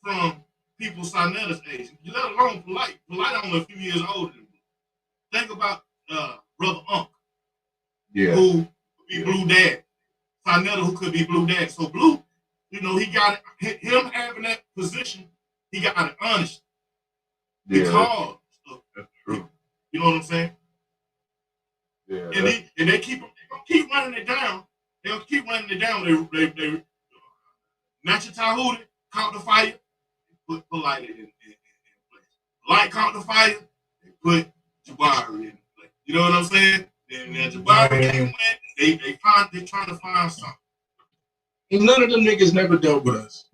from people Sinetta's age, let alone Polite. Polite only a few years older than Blue. Think about Brother Unc, who could be Blue Dad. Sinetta, who could be Blue Dad. So Blue, he got him having that position, he got it honest. Because that's true. You know what I'm saying? Yeah. And they keep running it down. They'll keep running it down. They Natcha Tahuti caught the fire, put Polite in place. Light caught the fire, they put Jabari in place. You know what I'm saying? Then Jabari came in, they trying to find something. And none of them niggas never dealt with us.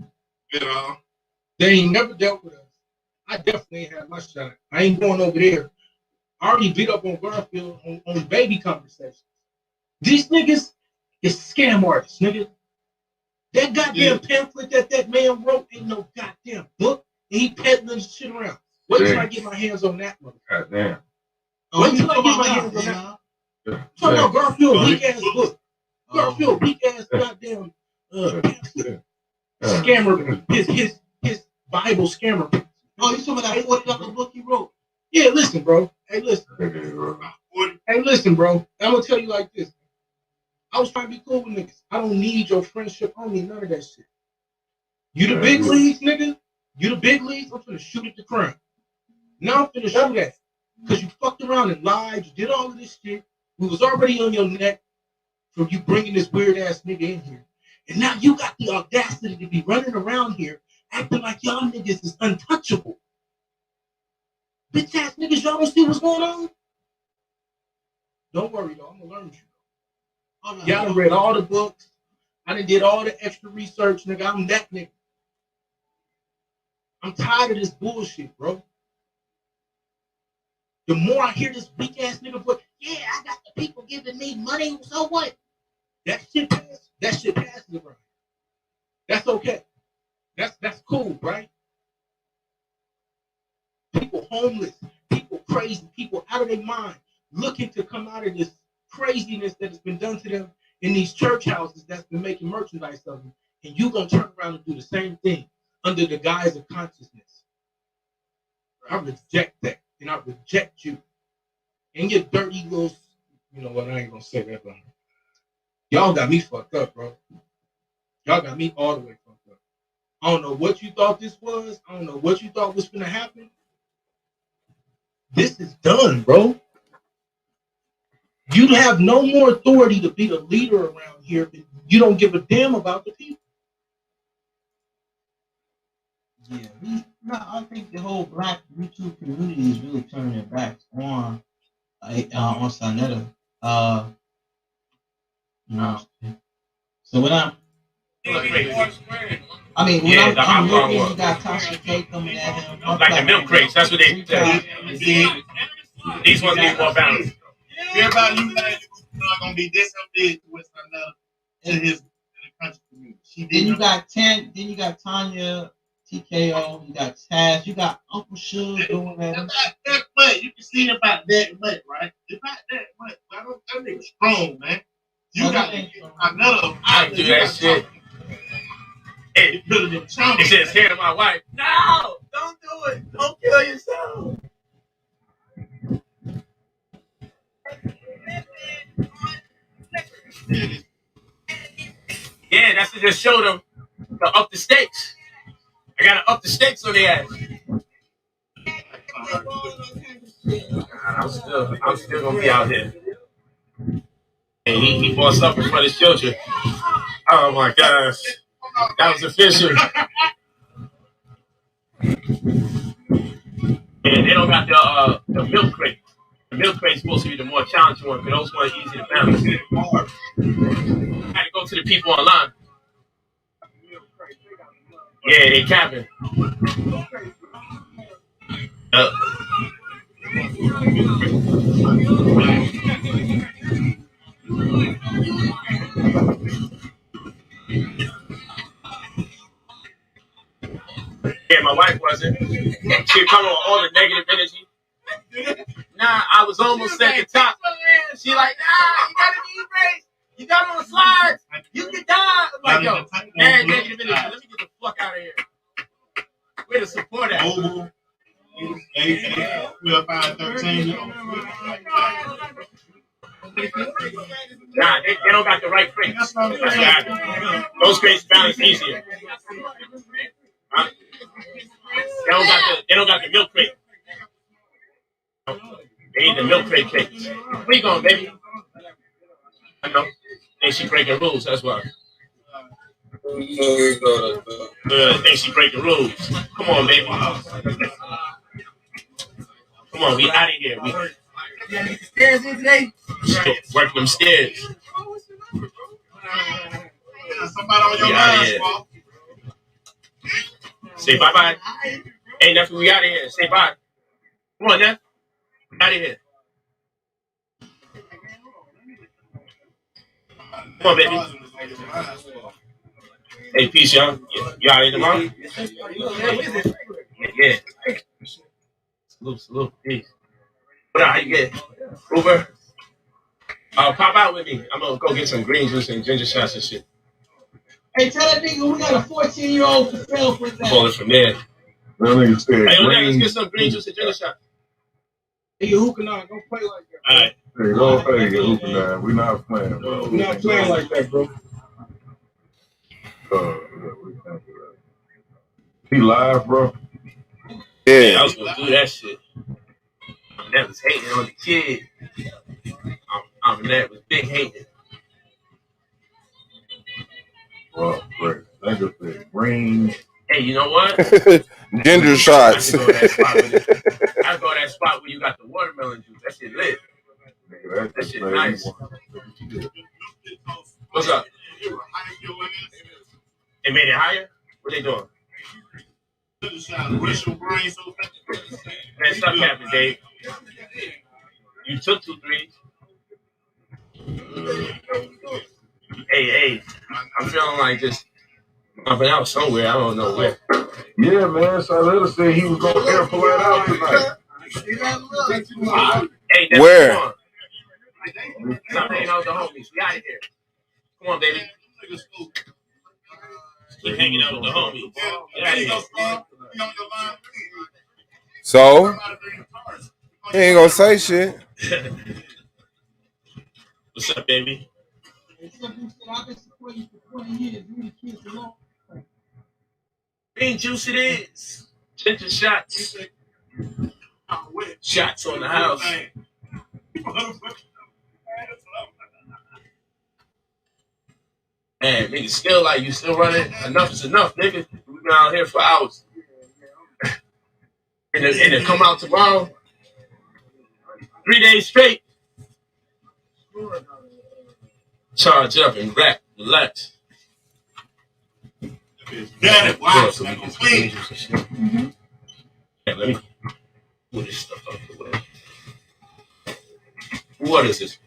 They ain't never dealt with us. I definitely ain't had my shot. I ain't going over there. I already beat up on Garfield on baby conversations. These niggas is scam artists, nigga. That goddamn pamphlet that man wrote ain't no goddamn book, and he peddling shit around. Wait till I get my hands on that one. Goddamn. Wait till I get my hands on that. Talking about Garfield weak ass book. Garfield weak ass goddamn pamphlet. Scammer. His Bible scammer. Oh, you talking about that $40 book he wrote? Yeah, listen, bro. Hey, listen. Hey, listen, bro. I'm gonna tell you like this. I was trying to be cool with niggas. I don't need your friendship. I don't need none of that shit. You the big leagues, nigga. You the big leagues. I'm finna shoot at the crown. Now I'm finna shoot at you. Because you fucked around and lied. You did all of this shit. We was already on your neck from you bringing this weird ass nigga in here. And now you got the audacity to be running around here acting like y'all niggas is untouchable. Bitch ass niggas, y'all don't see what's going on? Don't worry, though. I'm gonna learn you. Y'all done read all the books. I done did all the extra research, nigga. I'm that nigga. I'm tired of this bullshit, bro. The more I hear this weak ass nigga, but yeah, I got the people giving me money, so what? That shit passes around. That's okay. That's cool, right? People homeless, people crazy, people out of their mind, looking to come out of this craziness that has been done to them in these church houses that's been making merchandise of them, and you gonna turn around and do the same thing under the guise of consciousness. I reject that, and I reject you. And your dirty little, you know what, I ain't gonna say that, but y'all got me fucked up, bro. Y'all got me all the way fucked up. I don't know what you thought this was. I don't know what you thought was gonna happen. This is done, bro. You have no more authority to be the leader around here. You don't give a damn about the people. Yeah, I think the whole Black YouTube community is really turning their backs on Sinetta. You know. So when I'm looking, you got Tasha K coming at him. Like the milk crates, that's what they did. These ones need more balance. Everybody, you guys not gonna be disobedient with Sinetta to his country community. Then you got Tanya, TKO, you got Taz, you got Uncle Suge doing that. That much. You can see about that much, right? About that much. That nigga strong, man. You got another. I do that shit. Hey, it says here my wife. No, don't do it. Don't kill yourself. Yeah, that's to just show them to up the stakes. I gotta up the stakes on the ass. I'm still gonna be out here. And he bought something for his children. Oh my gosh. That was official. And they don't got the milk crate. The milk crate is supposed to be the more challenging one, because those ones are easy to balance. I had to go to the people online. Yeah, they capping. Yeah, my wife wasn't. She'd come with all the negative energy. Nah, I was almost at the top. She like, nah, you gotta be raised. You got on the slides. You can die. I'm like, yo, mad negative energy. Let me get the fuck out of here. Where nigga support that. Mobile. 12, 5, 13. Nah, they don't got the right crates. That's what happened. Those crates balance easier. Huh? They don't got the milk crate. They need the milk crate cakes. Where you going, baby? I know. Think she breaking rules, that's why. Think she breaking rules. Come on, baby. Come on, we out of here. We stairs in today? Work them stairs. Somebody on your mind, Paul. Say bye-bye. Hey, nephew, we out of here. Say bye. Come on, Neff. Out of here. Come on, baby. Hey, peace, y'all. Y'all out here tomorrow? Yeah. Salute. Peace. What up? How you get? Uber? Pop out with me. I'm gonna go get some green juice and ginger shots and shit. Hey, tell that nigga we got a 14-year-old for sale for that. Call it from there. That nigga said, hey, let's get some green juice and ginger shots. Hey, you hookah on. Don't play like that. All right. Hey, go play your hookah now. We not playing, bro. We not playing like that, bro. He live, bro. Yeah, I was gonna do that shit. That was hating on the kid. I'm that was big hating. Well, great. Thank you for green. Hey, you know what? Ginger shots. I go to that spot where you got the watermelon juice. That shit lit. That shit nice. What's up? They made it higher? What they doing? Man, stuff happened, Dave. You took 2 threes. Hey, I'm feeling like just jumping out somewhere. I don't know where. Yeah, man. So I said he was going to airport out tonight. Hey, where? Stop hanging out with the homies. We out of here. Come on, baby. Keep hanging out with the homies. So he ain't gonna say shit. What's up, baby? Green juice it is. Ginger shots. Shots on the house. Man, nigga, still like you still running. Enough is enough, nigga. We've been out here for hours. And to come out tomorrow, 3 days straight. Charge up and rap, relax. Yeah, wow. So we can clean. Yeah, let me pull this stuff up the way. What is this?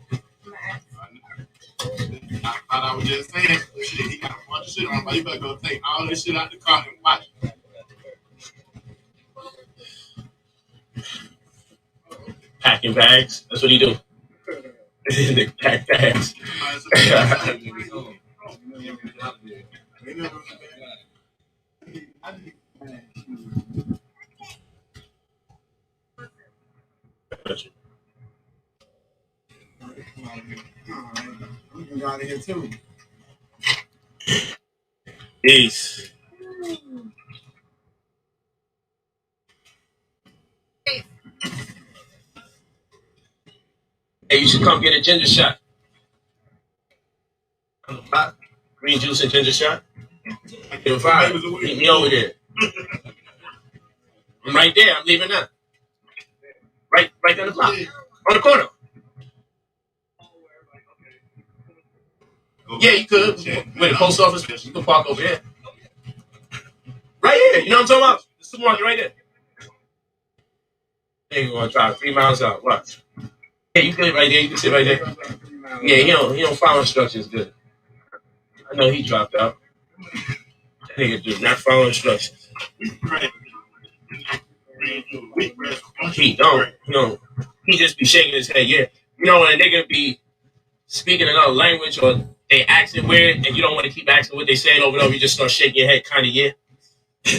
I was just saying, shit, he got a bunch of shit on, but you better go take all this shit out the car and watch it. Packing bags. That's what he do. They pack bags. We can go out of here too. Peace. Hey, you should come get a ginger shot. Green juice and ginger shot. Give 5. Meet me over there. I'm right there. I'm leaving now. Right down the block. On the corner. Yeah, you could. Where the post office, you can park over there. Right here. You know what I'm talking about? The supermarket right there. They gonna drive 3 miles out. Watch. Yeah, you good right there. You can sit right there. Yeah, he don't follow instructions good. I know he dropped out. That nigga do not follow instructions. He don't. He just be shaking his head. Yeah. You know when a nigga be speaking another language or they accent weird and you don't want to keep asking what they saying over and over, you just start shaking your head kind of, yeah.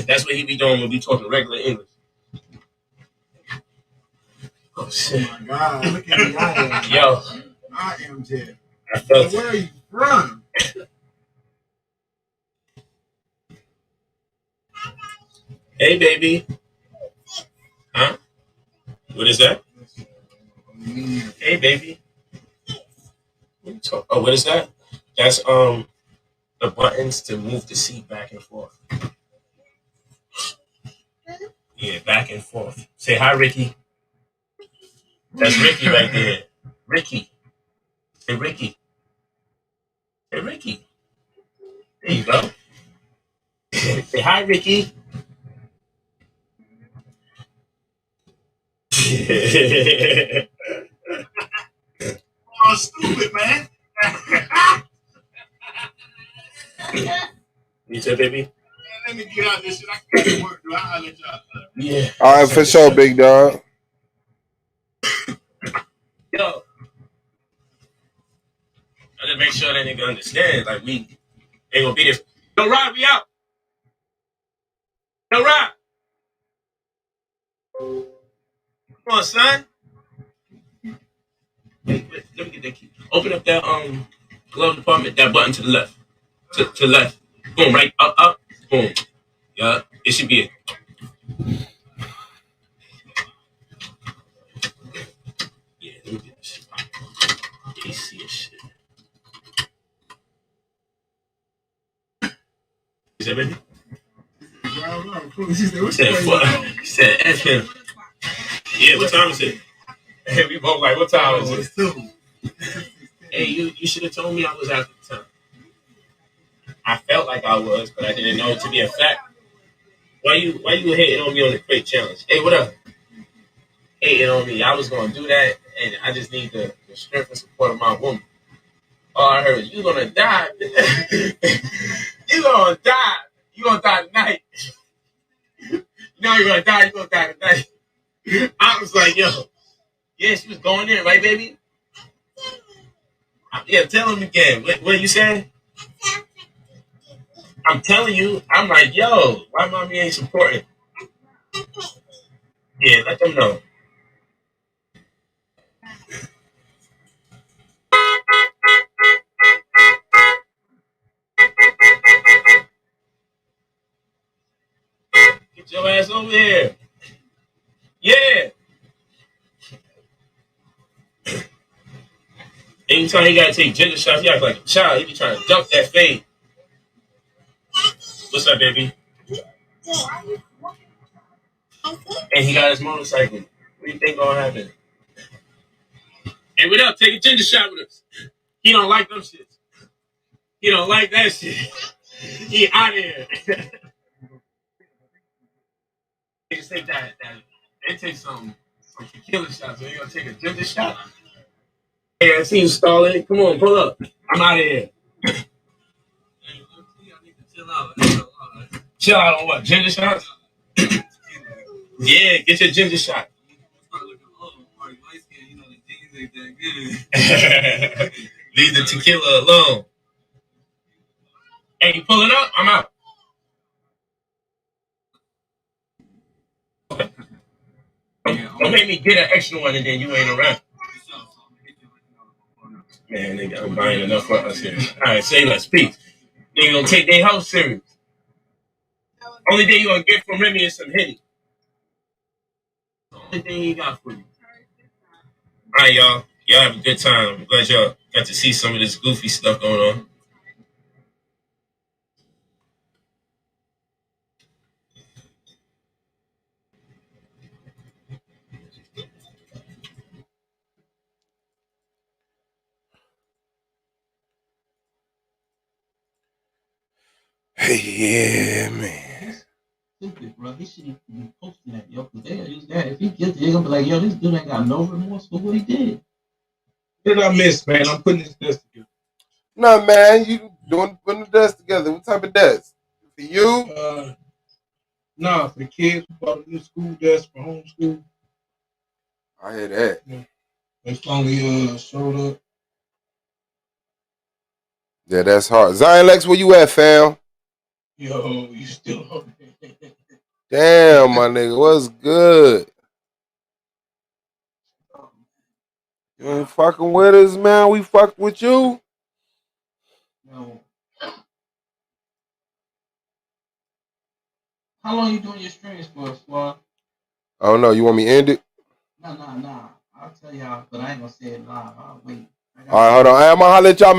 That's what he be doing when we talking regular English. Oh shit! Oh my God! Look at me! I am. Yo, I am dead. I felt Where are you from? Hey, baby. Huh? What is that? Hey, baby. Oh, what is that? That's the buttons to move the seat back and forth. Yeah, back and forth. Say hi, Ricky. That's Ricky right there. Ricky. Hey, Ricky. Hey, Ricky. There you go. Say hi, Ricky. Oh, stupid, man. You said, baby? Man, let me get out of this shit. I got to work, dude. I'll let y'all. Yeah. All right, for sure, big dog. Yo. I just make sure that nigga understand. Like, we ain't gonna be this. Yo, Rob, we out. Yo, Rob. Come on, son. Wait, let me get that key. Open up that glove department, that button to the left. To left. Boom, right, up. Boom. Yeah, it should be it. Yeah, let me get this shit. AC and shit. Is that baby? He said, F him. Yeah, what time is it? Hey, we both like, what time is it? Hey, you should have told me I was after the time. I felt like I was, but I didn't know it to be a fact. Why you hating on me on the crate challenge? Hey, what up? Hating on me. I was gonna do that, and I just need the strength and support of my woman. All I heard, you gonna die. You gonna die. You gonna die tonight. You know you're gonna die. You gonna die tonight. I was like, yo, yeah, she was going in, right, baby? Yeah, tell him again. What you saying? I'm telling you. I'm like, yo, why mommy ain't supporting? Yeah, let them know. Get your ass over here. Yeah. Anytime he gotta take ginger shots, he acts like a child. He be trying to dump that fade. What's up, baby? And he got his motorcycle. What do you think gonna happen? Hey, what up? Take a ginger shot with us. He don't like them shits. He don't like that shit. He out of here. They just take that. They take some tequila shots. So they gonna take a ginger shot. Hey, I see you stalling. Come on, pull up. I'm out of here. Chill out on what? Ginger shots? Yeah, get your ginger shot. Leave the tequila alone. Hey, you pulling up? I'm out. Don't make me get an extra one and then you ain't around. Man, nigga, I'm buying enough for us here. All right, say less. Peace. They gonna take their house serious. Only thing you gonna get from Remy is some Henny. Only thing he got for you. All right, y'all. Y'all have a good time. I'm glad y'all got to see some of this goofy stuff going on. Yeah, man. Stupid, bro. He shouldn't be posting that, yo. Cause they use that. If he gets it, they're gonna be like, yo, this dude ain't got no remorse for what he did. What did I miss, man? I'm putting this desk together. No, man, you putting the desk together. What type of desk? For you? Nah, for the kids. We bought a new school desk for homeschool. I hear that. Yeah. They finally showed up. Yeah, that's hard. Zion Lexx, where you at, fam? Yo, you still on there? Damn, my nigga, what's good? You ain't fucking with us, man. We fucked with you. No. How long you doing your streams for, Swab? I don't know. You want me to end it? Nah. I'll tell y'all, but I ain't gonna say it live. I'll wait. All right, hold on. I'm gonna holler at y'all.